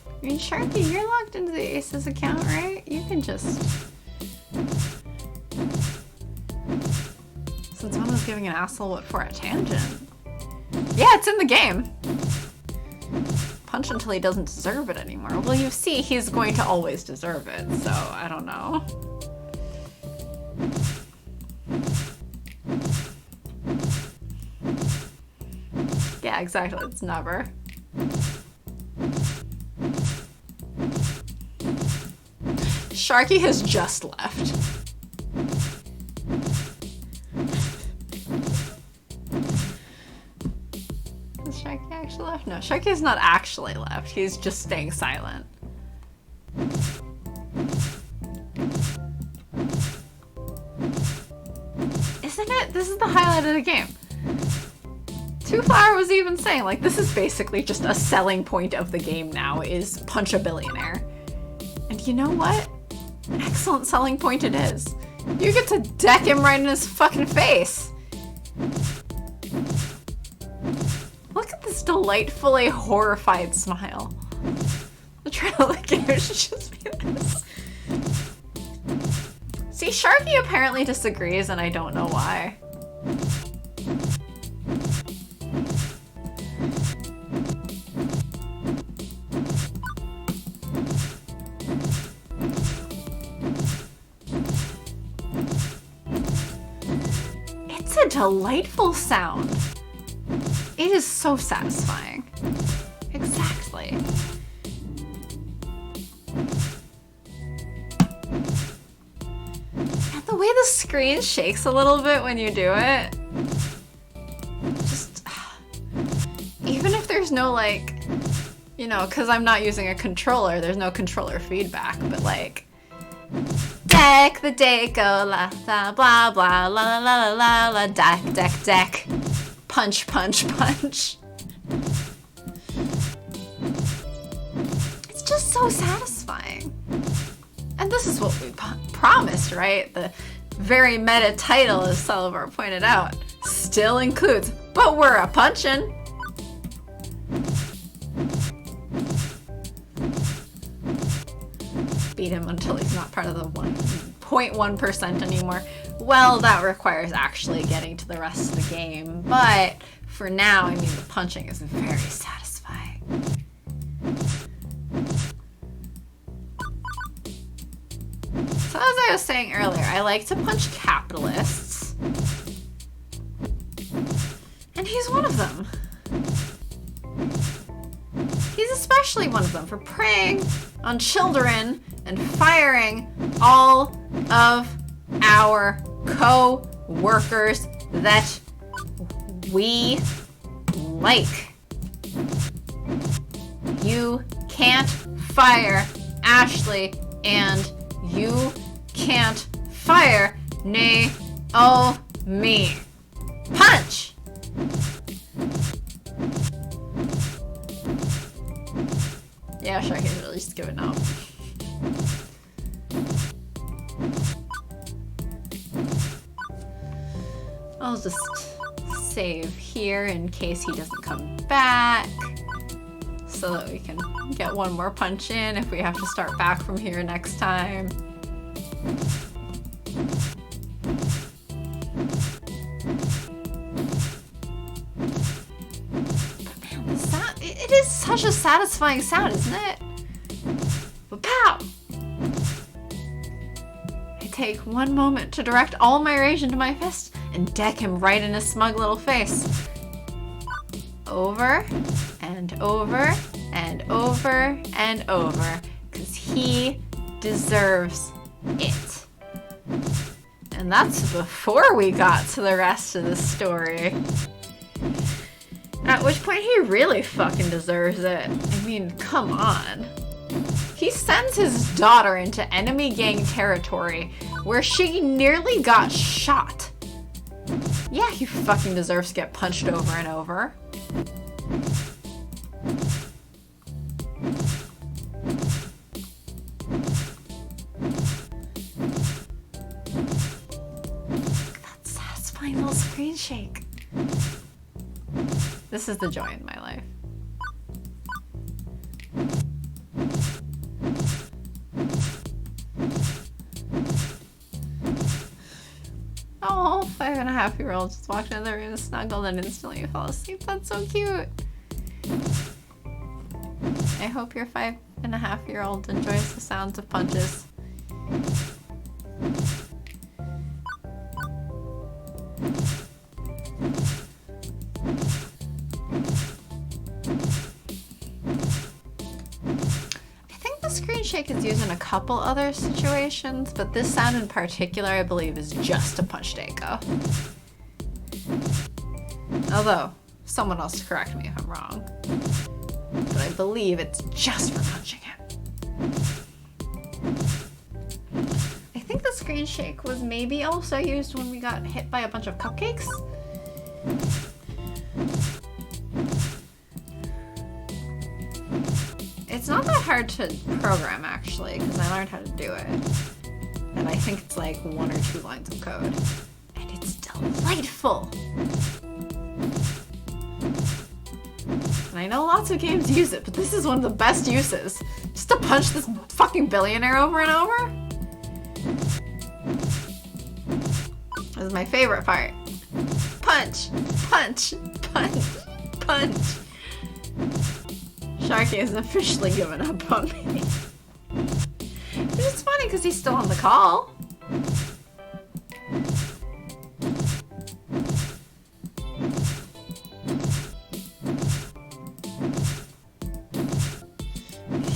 I mean, Sharky, you're logged into the Aces account, right? You can just... Since when was giving an asshole what for a tangent? Yeah, it's in the game. Punch until he doesn't deserve it anymore. Well, you see, he's going to always deserve it, so I don't know. Yeah, exactly. It's never. Sharky has just left. Has Sharky actually left? No, Sharky has not actually left. He's just staying silent. Isn't it? This is the highlight of the game. Two Flower was even saying, like, this is basically just a selling point of the game now, is punch a billionaire. And you know what? Excellent selling point it is. You get to deck him right in his fucking face. Look at this delightfully horrified smile. The trail of the game should just be this. See, Sharky apparently disagrees, and I don't know why. It's a delightful sound. It is so satisfying. Exactly. And the way the screen shakes a little bit when you do it. Just... Even if there's no, like... You know, because I'm not using a controller, there's no controller feedback, but like... Deck the Deco, la la blah blah la la la la la deck deck deck. Punch punch punch. It's just so satisfying. And this is what we promised, right? The very meta title, as Sullivan pointed out, still includes, but we're a punchin'. Beat him until he's not part of the 1.1% anymore. Well, that requires actually getting to the rest of the game, but for now, I mean, the punching is very satisfying. So as I was saying earlier, I like to punch capitalists, and he's one of them. He's especially one of them for preying on children and firing all of our co-workers that we like. You can't fire Ashley, and you can't fire Naomi. Punch! Yeah, Sharky's really just giving up. I'll just save here in case he doesn't come back. So so that we can get one more punch in if we have to start back from here next time. Man, the sound, it is such a satisfying sound, isn't it? But pow! I take one moment to direct all my rage into my fist and deck him right in his smug little face. Over and over and over and over, because he deserves it. And that's before we got to the rest of the story. At which point he really fucking deserves it. I mean, come on. He sends his daughter into enemy gang territory where she nearly got shot. Yeah, he fucking deserves to get punched over and over. That satisfying little screen shake. This is the joy in my life. Oh, 5.5-year-old just walked in the room, snuggled, and instantly fell asleep. That's so cute. I hope your 5.5-year-old enjoys the sounds of punches. Screen shake is used in a couple other situations, but this sound in particular I believe is just to punch Deco. Although, someone else correct me if I'm wrong. But I believe it's just for punching him. I think the screen shake was maybe also used when we got hit by a bunch of cupcakes. It's not that hard to program, actually, because I learned how to do it. And I think it's like 1 or 2 lines of code. And it's delightful! And I know lots of games use it, but this is one of the best uses. Just to punch this fucking billionaire over and over. This is my favorite part. Punch! Punch! Punch! Punch! Sharky has officially given up on me. Which is funny because he's still on the call.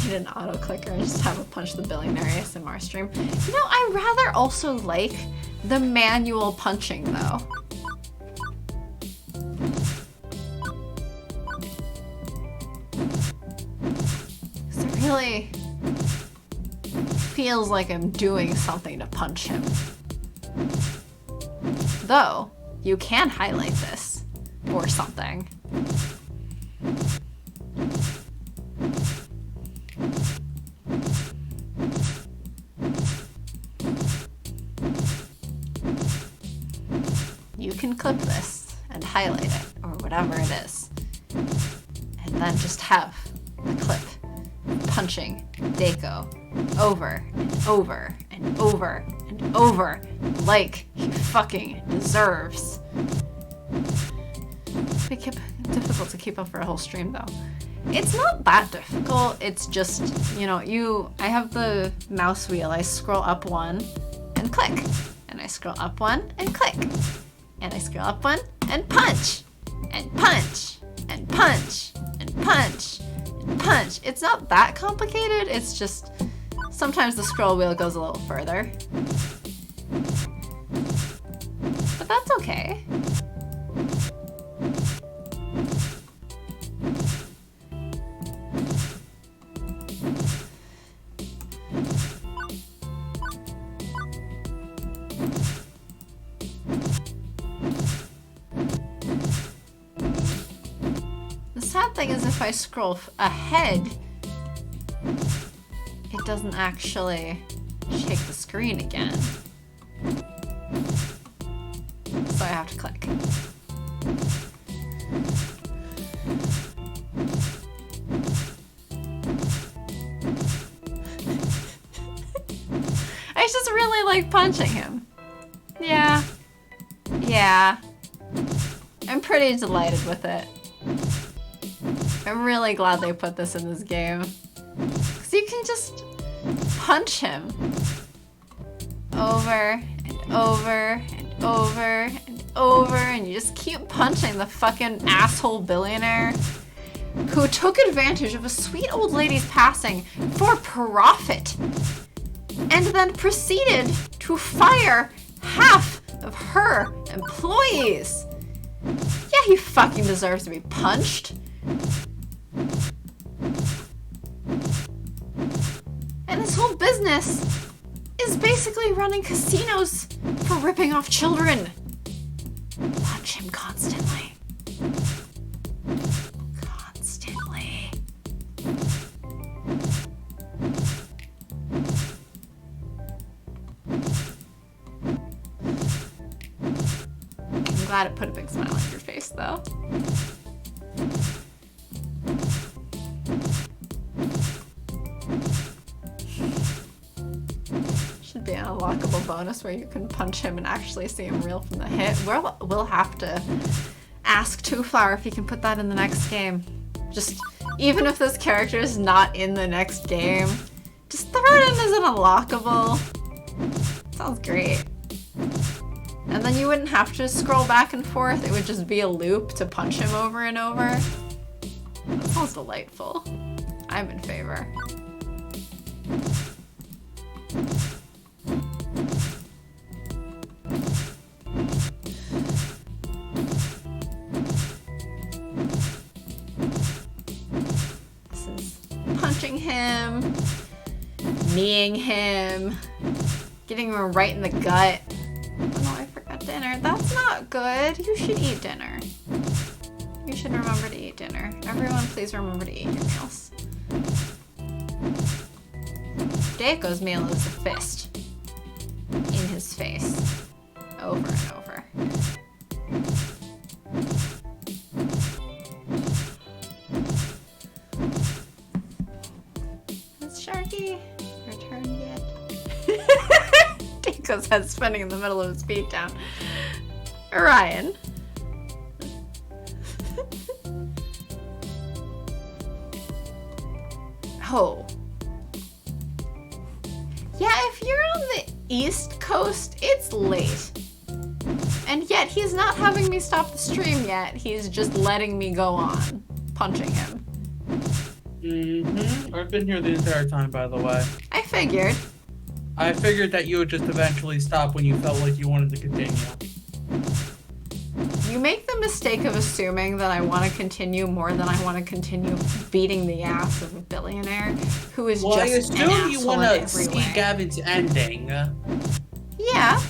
Need an auto clicker and just have a punch the billionaire ASMR stream. You know, I rather also like the manual punching though. Really feels like I'm doing something to punch him. Though, you can highlight this or something. You can clip this and highlight it or whatever it is. And then just have the clip punching Deco over and over and over and over like he fucking deserves. It's difficult to keep up for a whole stream though. It's not that difficult, it's just, you know, I have the mouse wheel, I scroll up 1 and click, and I scroll up 1 and click, and I scroll up 1 and punch, and punch, and punch, and punch, punch. It's not that complicated, it's just sometimes the scroll wheel goes a little further. But that's okay. The sad thing is if I scroll ahead, it doesn't actually shake the screen again. So I have to click. just really like punching him. Yeah. Yeah. I'm pretty delighted with it. I'm really glad they put this in this game. Because you can just punch him. Over and over and over and over, and you just keep punching the fucking asshole billionaire who took advantage of a sweet old lady's passing for profit and then proceeded to fire half of her employees. Yeah, he fucking deserves to be punched. And his whole business is basically running casinos for ripping off children. Punch him constantly. Constantly. I'm glad it put a big smile on your face, though. Should be an unlockable bonus where you can punch him and actually see him reel from the hit. We'll have to ask Two Flower if he can put that in the next game. Just, even if this character is not in the next game, just throw it in as an unlockable. Sounds great. And then you wouldn't have to scroll back and forth. It would just be a loop to punch him over and over. That sounds delightful. I'm in favor. This is punching him, kneeing him, getting him right in the gut. Oh no, I forgot dinner. That's not good. You should eat dinner. You should remember to eat dinner. Everyone, please remember to eat your meals. Deco's meal is a fist in his face. Over and over. Has Sharky returned yet? Deco's head spinning in the middle of his beatdown. Orion. Oh. Yeah, if you're on the East Coast, it's late. And yet he's not having me stop the stream yet. He's just letting me go on, punching him. Mm-hmm. I've been here the entire time, by the way. I figured. I figured that you would just eventually stop when you felt like you wanted to continue. You make the mistake of assuming that I want to continue more than I want to continue beating the ass of a billionaire who is Well, I just an assume you asshole want in to every see way. Gavin's ending. Yeah.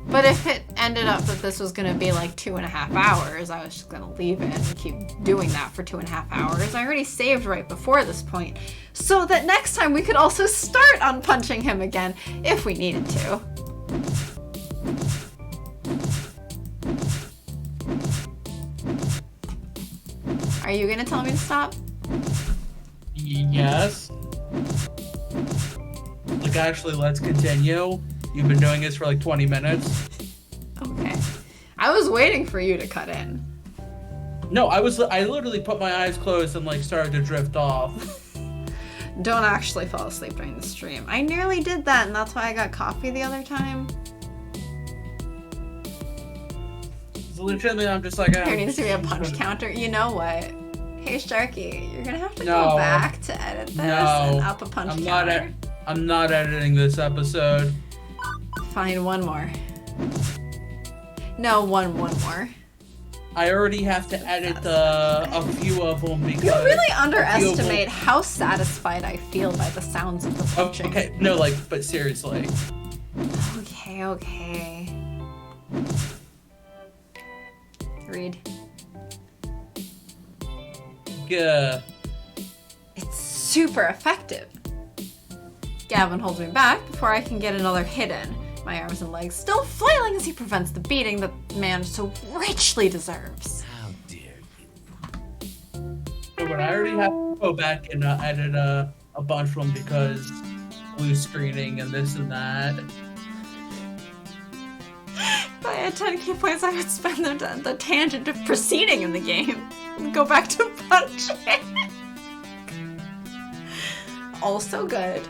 But if it ended up that this was going to be like 2.5 hours, I was just going to leave it and keep doing that for 2.5 hours. I already saved right before this point, so that next time we could also start on punching him again if we needed to. Are you going to tell me to stop? Yes. Like, actually, let's continue. You've been doing this for like 20 minutes. Okay. I was waiting for you to cut in. No, I literally put my eyes closed and like started to drift off. Don't actually fall asleep during the stream. I nearly did that, and that's why I got coffee the other time. So legitimately, I'm just like, There needs to be a punch counter. You know what? Hey Sharky, you're gonna have to No. go back to edit this No. and up a punch counter. I'm not editing this episode. Fine, one more. No, one more. I already have to edit a few of them because You really underestimate how satisfied I feel by the sounds of the punching. Okay, no, like, but seriously. Okay. Read. Yeah. It's super effective. Gavin holds me back before I can get another hit in. My arms and legs still flailing as he prevents the beating the man so richly deserves. How dare you? But I already have to go back and edit a bunch of them because blue screening and this and that. If I had 10k points, I would spend them on the tangent of proceeding in the game. And go back to punching. Also good.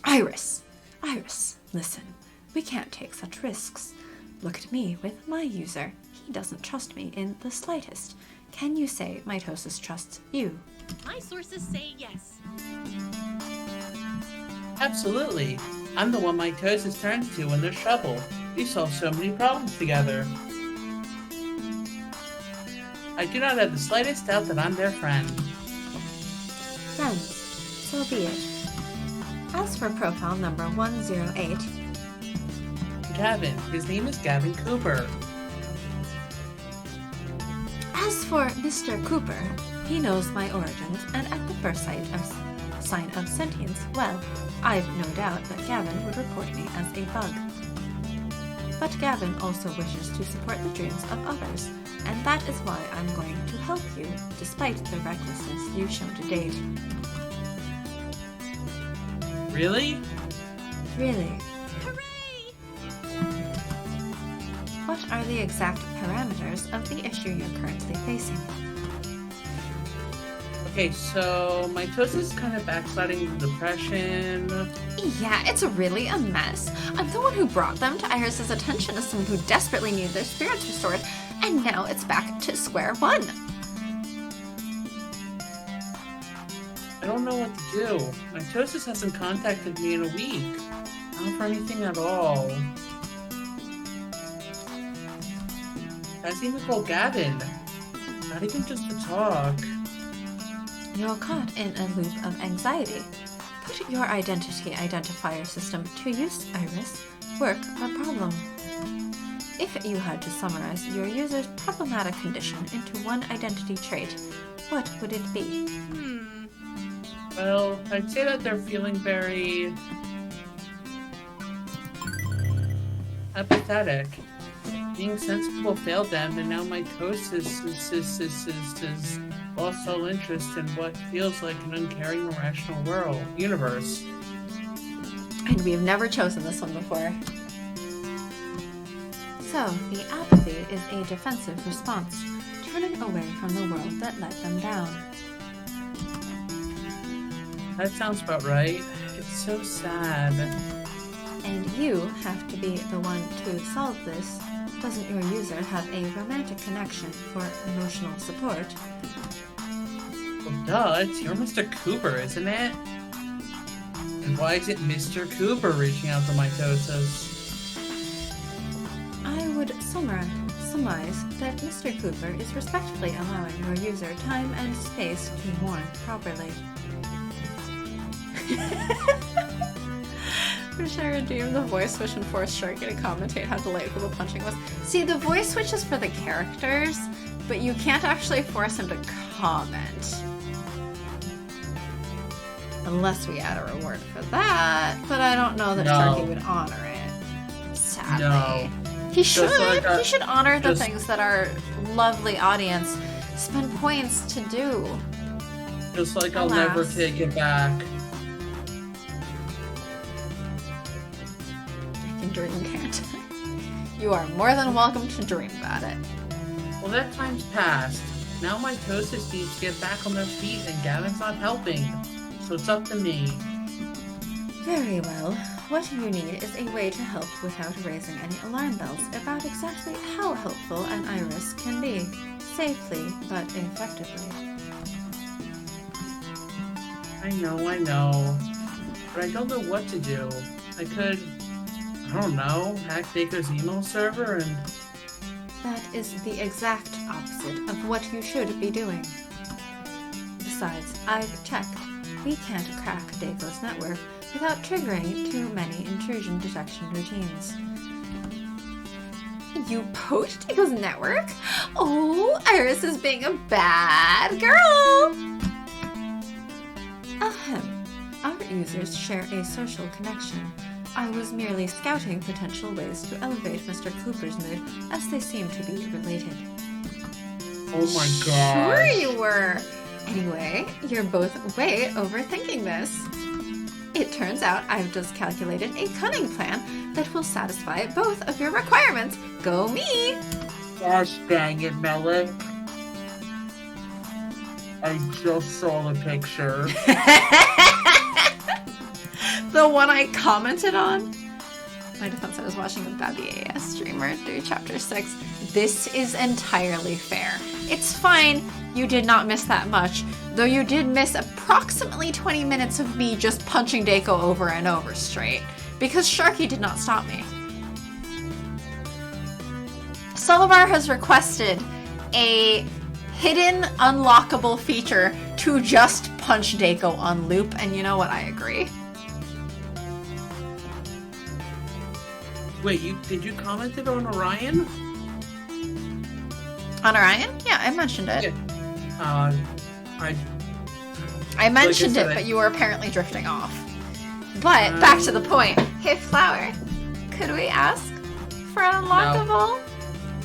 Iris, listen. We can't take such risks. Look at me with my user. He doesn't trust me in the slightest. Can you say Mitosis trusts you? My sources say yes. Absolutely. I'm the one Mitosis turns to when there's trouble. We solve so many problems together. I do not have the slightest doubt that I'm their friend. Friends, so be it. As for profile number 108, Gavin. His name is Gavin Cooper. as for Mr. Cooper, he knows my origins, and at the first sign of sentience, well, I've no doubt that Gavin would report me as a bug. But Gavin also wishes to support the dreams of others, and that is why I'm going to help you, despite the recklessness you've shown to date. Really? Really? Hooray! What are the exact parameters of the issue you're currently facing? Okay, so Mitosis is kind of backsliding into depression. Yeah, it's really a mess. I'm the one who brought them to Iris's attention as someone who desperately needed their spirits restored, and now it's back to square one. I don't know what to do. Mitosis hasn't contacted me in a week. Not for anything at all. Hasn't even called Gavin. Not even just to talk. You're caught in a loop of anxiety. Put your identity identifier system to use, Iris. Work a problem. If you had to summarize your user's problematic condition into one identity trait, what would it be? Well, I'd say that they're feeling very apathetic. Being sensible failed them, and now Mitosis is lost all interest in what feels like an uncaring, irrational universe. And we've never chosen this one before. So, the apathy is a defensive response, turning away from the world that let them down. That sounds about right. It's so sad. And you have to be the one to solve this. Doesn't your user have a romantic connection for emotional support? Well, duh, it's your Mr. Cooper, isn't it? And why is it Mr. Cooper reaching out to Mitosis? I would surmise that Mr. Cooper is respectfully allowing your user time and space to mourn properly. Wish I redeemed the voice switch and forced Sharky to commentate how delightful the punching was. See, the voice switch is for the characters, but you can't actually force him to comment. Unless we add a reward for that, but I don't know that No. Sharky would honor it. Sadly. No. He should. Just like He should honor the just- things that our lovely audience spend points to do. Just like I'll never Alas. take it back. I can dream, can't I? You are more than welcome to dream about it. Well, that time's passed. Now Mitosis needs to get back on their feet, and Gavin's not helping. So it's up to me. Very well. What you need is a way to help without raising any alarm bells about exactly how helpful an iris can be. Safely, but effectively. I know. But I don't know what to do. I could, I don't know, hack Deco's email server and... That is the exact opposite of what you should be doing. Besides, I've checked. We can't crack Deco's network without triggering too many intrusion detection routines. You poached Deco's network? Oh, Iris is being a bad girl! Ahem. Our users share a social connection. I was merely scouting potential ways to elevate Mr. Cooper's mood, as they seem to be related. Oh my Sure gosh. you were. Anyway, you're both way overthinking this. It turns out I've just calculated a cunning plan that will satisfy both of your requirements. Go me! Gosh dang it, Melik. I just saw the picture. The one I commented on? My defense, I was watching a Babby AS streamer do chapter 6. This is entirely fair. It's fine, you did not miss that much, though you did miss approximately 20 minutes of me just punching Deco over and over straight, because Sharky did not stop me. Solivar has requested a hidden unlockable feature to just punch Deco on loop, and you know what, I agree. Wait, did you comment it on Orion? On Orion? Yeah, I mentioned it. Yeah. I mentioned said, it, but you were apparently drifting off. But, back to the point. Hey, Flower, could we ask for an unlockable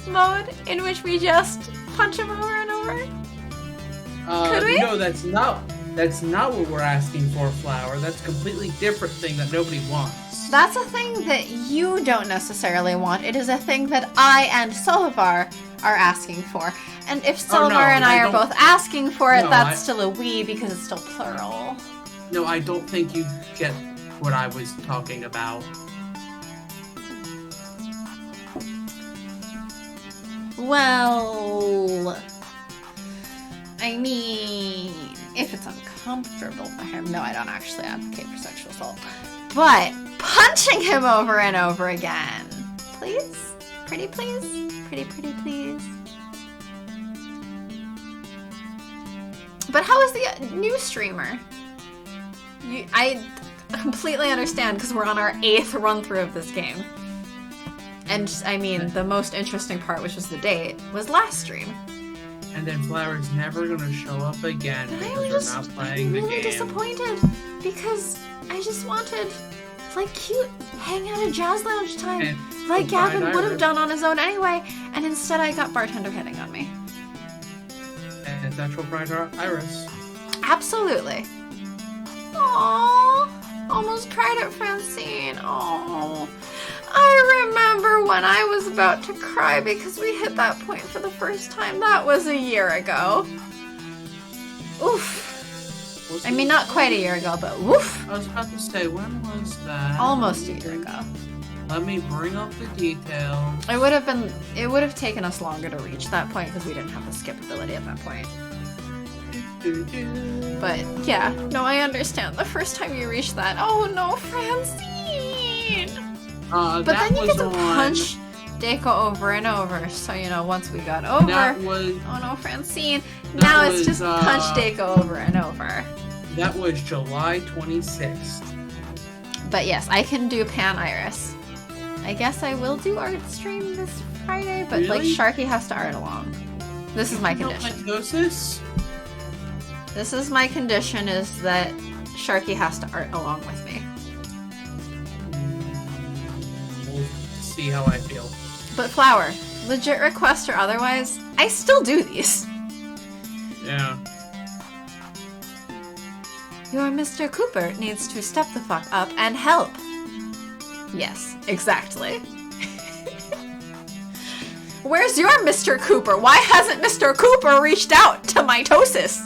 mode in which we just punch him over and over? Could we? No, that's not what we're asking for, Flower. That's a completely different thing that nobody wants. That's a thing that you don't necessarily want. It is a thing that I and Solivar are asking for. And if Solivar and I are both asking for it, that's still a we because it's still plural. No, I don't think you get what I was talking about. Well, I mean, if it's uncomfortable for him. No, I don't actually advocate for sexual assault. But punching him over and over again. Please? Pretty please? Pretty please? But how is the new streamer? I completely understand because we're on our 8th run-through of this game. And, I mean, the most interesting part, which was the date, was last stream. And then Flower's never gonna show up again because we're not playing the game. I'm really disappointed because I just wanted, like, cute hangout at Jazz Lounge time, like Gavin would have done on his own anyway, and instead I got bartender hitting on me. And natural pride Iris. Absolutely. Aww, almost cried at Francine. Aww. I remember when I was about to cry because we hit that point for the first time. That was a year ago. Oof. I mean, not quite a year ago, but woof. I was about to say, when was that? Almost a year ago. Let me bring up the details. It would have taken us longer to reach that point because we didn't have the skip ability at that point. But yeah, no, I understand. The first time you reach that, oh no, Francine! But then you get to punch Deco over and over. So, you know, once we got over, oh no, Francine. Now it's just punch Deco over and over. That was July 26th. But yes, I can do Pan Iris. I guess I will do art stream this Friday, but like Sharky has to art along. This is my condition. This is my condition, is that Sharky has to art along with me. We'll see how I feel. But Flower, legit request or otherwise, I still do these. Yeah. Your Mr. Cooper needs to step the fuck up and help. Yes, exactly. Where's your Mr. Cooper? Why hasn't Mr. Cooper reached out to Mitosis?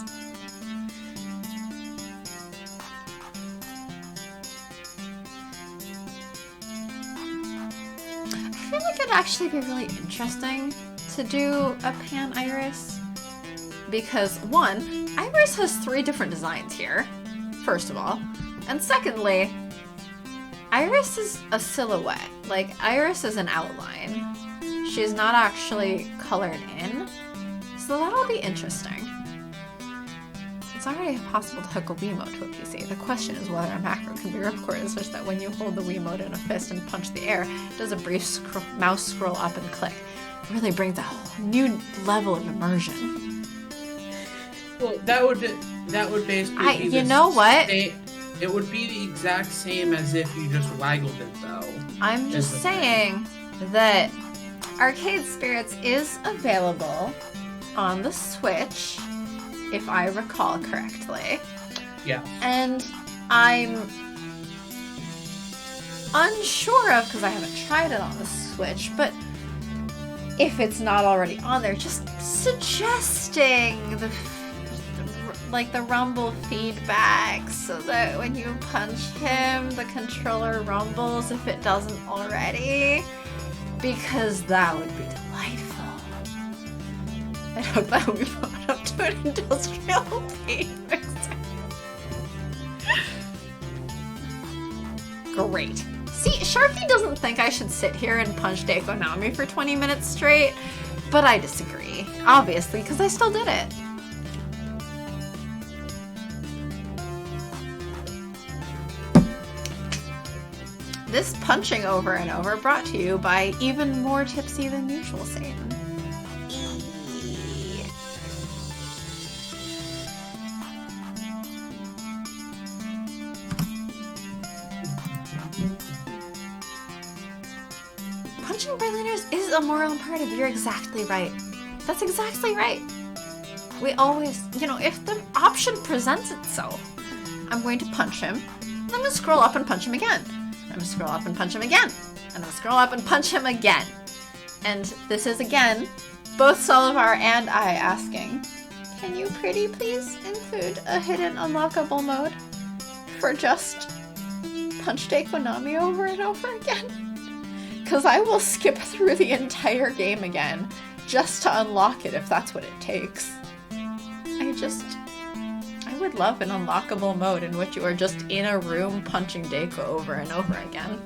I feel like it'd actually be really interesting to do a Pan Iris. Because, one, Iris has 3 different designs here, first of all. And secondly, Iris is a silhouette. Like, Iris is an outline. She's not actually colored in. So that'll be interesting. It's already possible to hook a Wiimote to a PC. The question is whether a macro can be recorded such that when you hold the Wiimote in a fist and punch the air, it does a brief mouse scroll up and click. It really brings a whole new level of immersion. Well, that would basically be you know what? It would be the exact same as if you just waggled it, though. I'm just saying that Arcade Spirits is available on the Switch, if I recall correctly. Yeah. And I'm unsure of, because I haven't tried it on the Switch, but if it's not already on there, just suggesting the rumble feedback so that when you punch him, the controller rumbles if it doesn't already, because that would be delightful. I hope that would be brought up to an industrial pain next time. Great. See, Sharky doesn't think I should sit here and punch Deco Nami for 20 minutes straight, but I disagree. Obviously, because I still did it. This punching over and over brought to you by even more tipsy than usual Satan. Punching Berliners is a moral imperative. You're exactly right. That's exactly right. We always, if the option presents itself, I'm going to punch him, and I'm going to scroll up and punch him again. I'm going to scroll up and punch him again. And I'm going to scroll up and punch him again. And this is, again, both Solivar and I asking, can you pretty please include a hidden unlockable mode for just punch Deco Nami over and over again? Because I will skip through the entire game again just to unlock it if that's what it takes. I would love an unlockable mode in which you are just in a room punching Deco over and over again.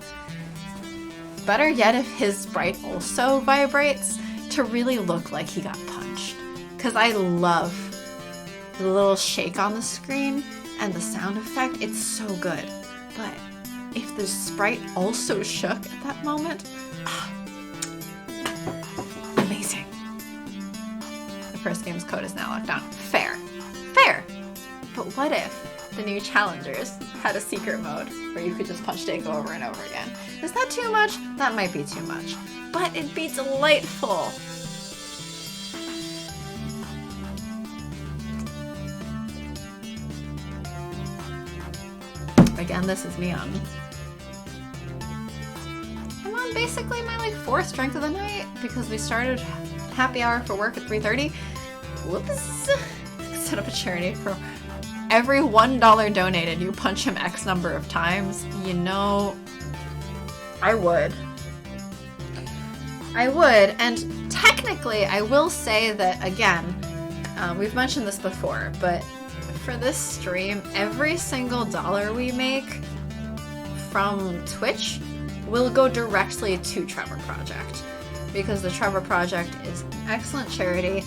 Better yet if his sprite also vibrates to really look like he got punched. Because I love the little shake on the screen and the sound effect. It's so good. But if the sprite also shook at that moment, amazing. The first game's code is now locked down. Fair. But what if the new challengers had a secret mode where you could just punch Deco over and over again? Is that too much? That might be too much. But it'd be delightful. Again, this is me on. I'm on basically my fourth drink of the night because we started happy hour for work at 3:30. Whoops. Set up a charity for every $1 donated, you punch him X number of times. I would. And technically, I will say that, again, we've mentioned this before, but for this stream, every single dollar we make from Twitch will go directly to Trevor Project, because the Trevor Project is an excellent charity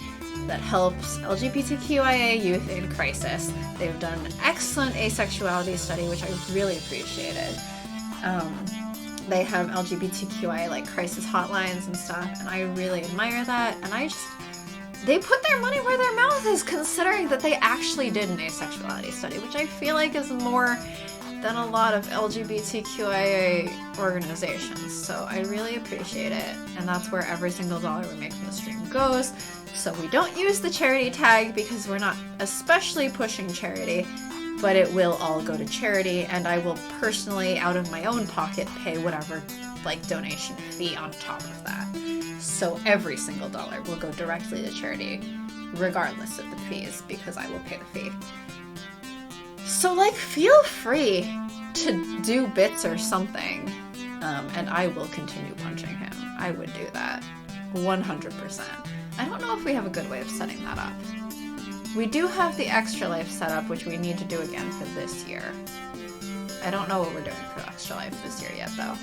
that helps LGBTQIA youth in crisis. They've done an excellent asexuality study, which I really appreciated. They have LGBTQIA crisis hotlines and stuff, and I really admire that. And they put their money where their mouth is, considering that they actually did an asexuality study, which I feel like is more than a lot of LGBTQIA organizations. So I really appreciate it, and that's where every single dollar we make from the stream goes. So we don't use the charity tag because we're not especially pushing charity, but it will all go to charity, and I will personally, out of my own pocket, pay whatever donation fee on top of that. So every single dollar will go directly to charity, regardless of the fees, because I will pay the fee. So feel free to do bits or something, and I will continue punching him. I would do that 100%. I don't know if we have a good way of setting that up. We do have the extra life setup, which we need to do again for this year. I don't know what we're doing for extra life this year yet, though.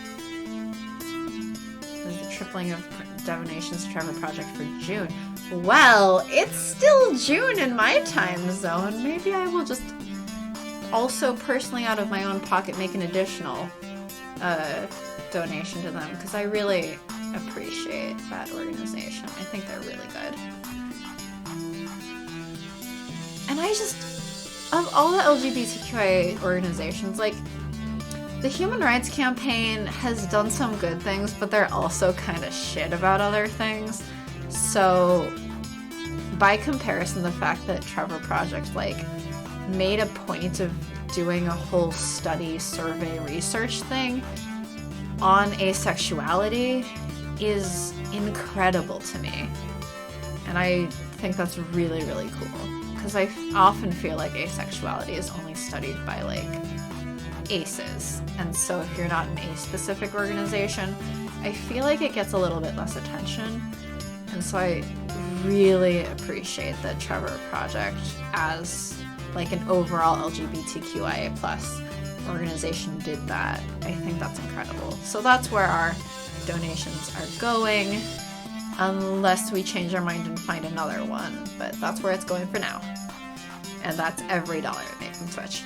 There's the tripling of donations to Trevor Project for June. Well, it's still June in my time zone. Maybe I will just also personally, out of my own pocket, make an additional donation to them, because I really appreciate that organization. I think they're really good. And of all the LGBTQIA organizations, the Human Rights Campaign has done some good things, but they're also kind of shit about other things. So by comparison, the fact that Trevor Project like made a point of doing a whole study, survey, research thing on asexuality is incredible to me. And I think that's really, really cool. Because I often feel like asexuality is only studied by like aces. And so if you're not an ace-specific organization, I feel like it gets a little bit less attention. And so I really appreciate that Trevor Project, as like an overall LGBTQIA plus organization, did that. I think that's incredible. So that's where our donations are going, unless we change our mind and find another one. But that's where it's going for now. And that's every dollar we make from Twitch.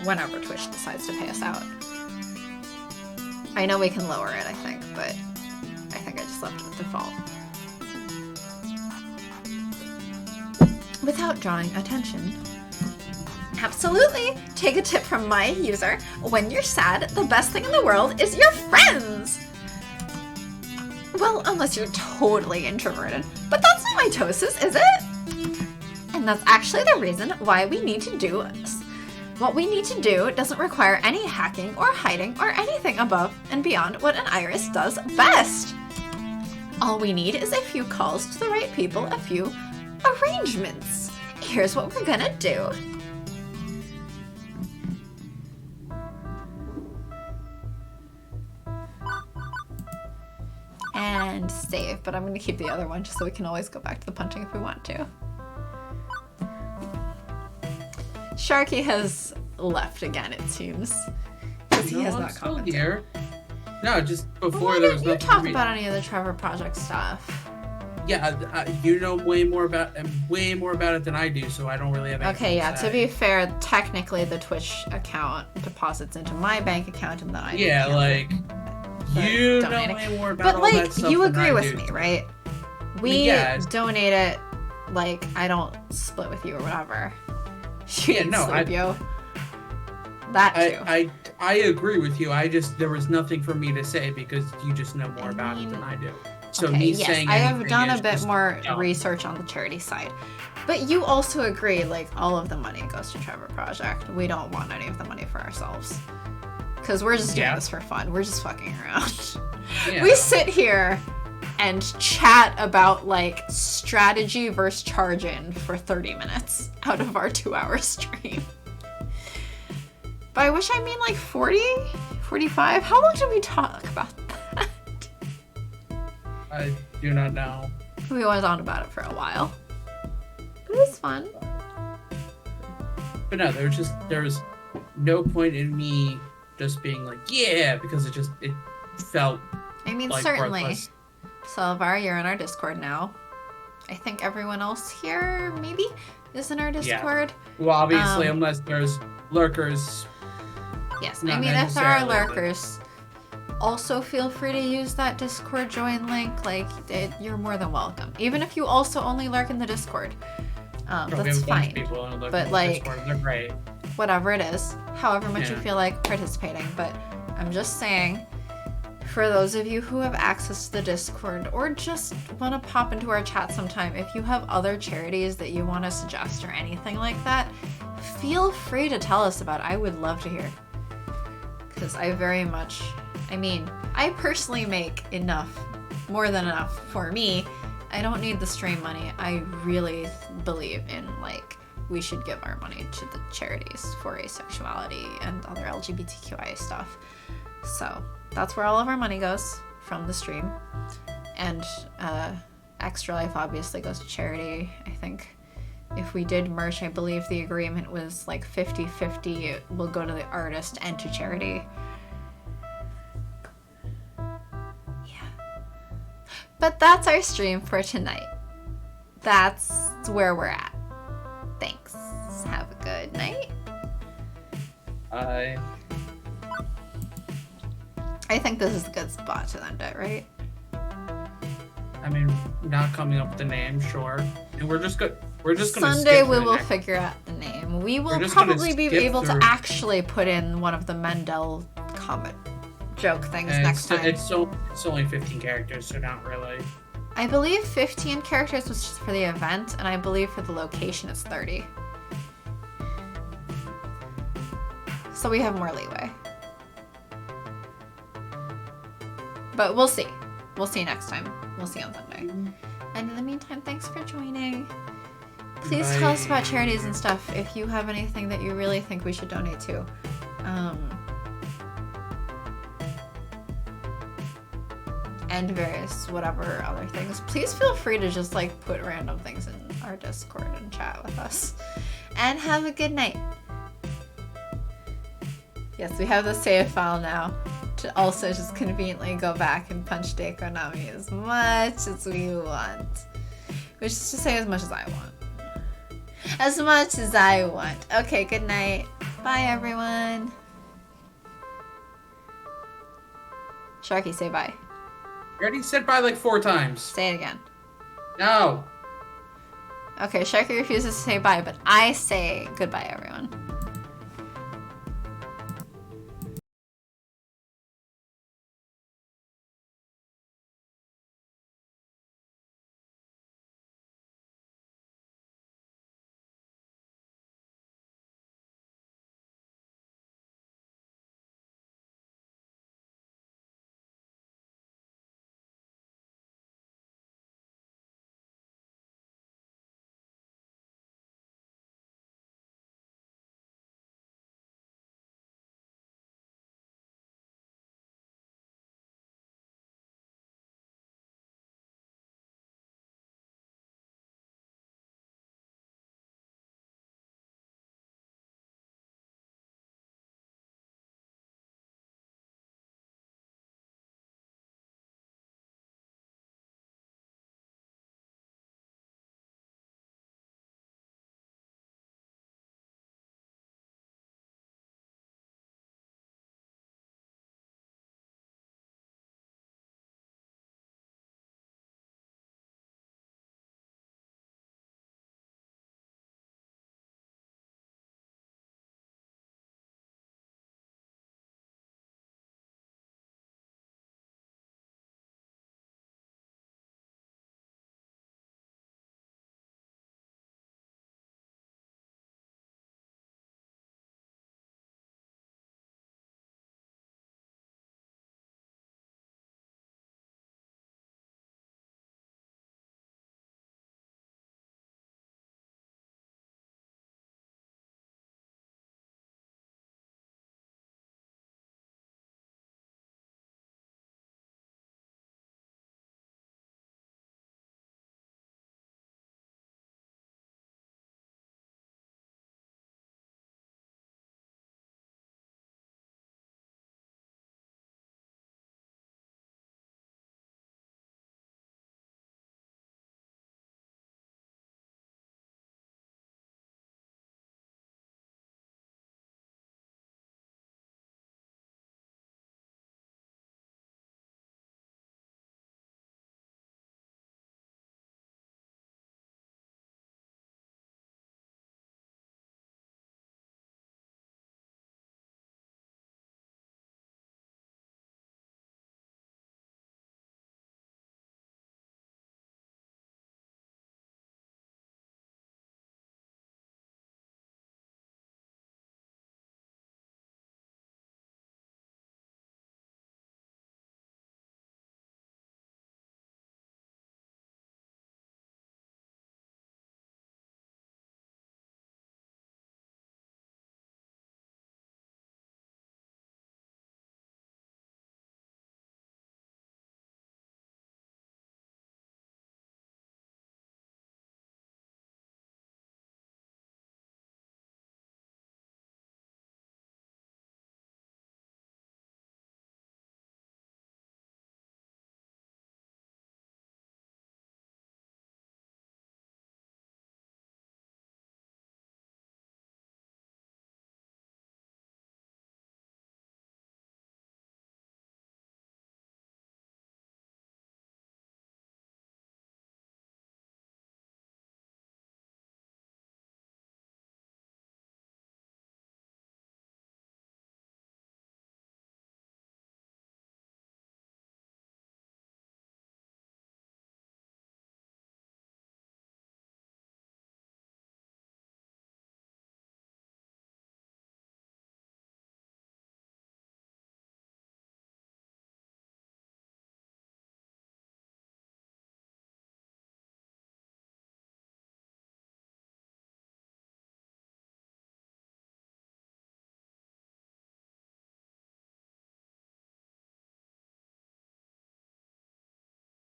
Whenever Twitch decides to pay us out. I know we can lower it, I think, but I think I just left it default. Without drawing attention. Absolutely! Take a tip from my user. When you're sad, the best thing in the world is your friends! Well, unless you're totally introverted. But that's not mitosis, is it? And that's actually the reason why we need to do this. What we need to do doesn't require any hacking or hiding or anything above and beyond what an iris does best. All we need is a few calls to the right people, a few arrangements. Here's what we're gonna do. And save, but I'm gonna keep the other one just so we can always go back to the punching if we want to. Sharky has left again, it seems. Because he has I'm not still commented. here. No, just before Why there was didn't you nothing talk for me. about any of the Trevor Project stuff? Yeah, you know way more about it than I do, so I don't really have anything Okay, yeah, to to say. be fair, technically the Twitch account deposits into my bank account and then I Yeah, can't like but you know donating. way more about But all like, that stuff you than agree I with do. me, right? We yeah. donate it, like, I don't split with you or whatever. You Yeah, didn't no, sleep, yo. That too. I agree with you. There was nothing for me to say because you just know more about it than I do. So Okay, me yes, saying I have anything done a is bit just more dumb. research on the charity side. But you also agree, like, all of the money goes to Trevor Project. We don't want any of the money for ourselves. Because we're just doing Yeah. this for fun. We're just fucking around. Yeah. We sit here and chat about, like, strategy versus charge-in for 30 minutes out of our 2-hour stream. By which I mean, like, 40? 45? How long did we talk about that? I do not know. We went on about it for a while. It was fun. But no, there was no point in me just being like, yeah, because it felt I mean, like certainly. worthless. Salvar, you're in our Discord now. I think everyone else here, maybe, is in our Discord. Well, obviously, Um, unless there's lurkers. Yes, Not I mean, if there are necessarily, but- lurkers, also feel free to use that Discord join link. Like, you're more than welcome. Even if you also only lurk in the Discord. We have That's a bunch of fine. people in the But, like, Discord. They're great. Whatever it is, however much you Yeah. feel like participating. But I'm just saying, for those of you who have access to the Discord or just want to pop into our chat sometime, if you have other charities that you want to suggest or anything like that, feel free to tell us about it. I would love to hear. Because I personally make enough, more than enough for me. I don't need the stream money. I really believe in, like, we should give our money to the charities for asexuality and other LGBTQIA stuff. So that's where all of our money goes, from the stream. And Extra Life obviously goes to charity. I think if we did merch, I believe the agreement was like 50-50. It will go to the artist and to charity. Yeah. But that's our stream for tonight. That's where we're at. Thanks. Have a good night. I think this is a good spot to end it, right? I mean, not coming up with a name, sure. And we're just gonna Sunday skip we through will the figure out the name. We will We're just gonna probably be skip able to through- actually put in one of the Mendel comic joke things And next time. It's only 15 characters, so not really. I believe 15 characters was just for the event, and I believe for the location it's 30. So we have more leeway. But we'll see. We'll see next time. We'll see on Sunday. And in the meantime, thanks for joining. Please tell us about charities and stuff if you have anything that you really think we should donate to. And various whatever other things. Please feel free to just like put random things in our Discord and chat with us. And have a good night. Yes, we have the save file now to also just conveniently go back and punch Deco Nami as much as we want. Which is to say as much as I want. As much as I want. Okay, good night. Bye, everyone. Sharky, say bye. You already said bye like 4 times. Say it again. No. Okay, Sharky refuses to say bye, but I say goodbye, everyone.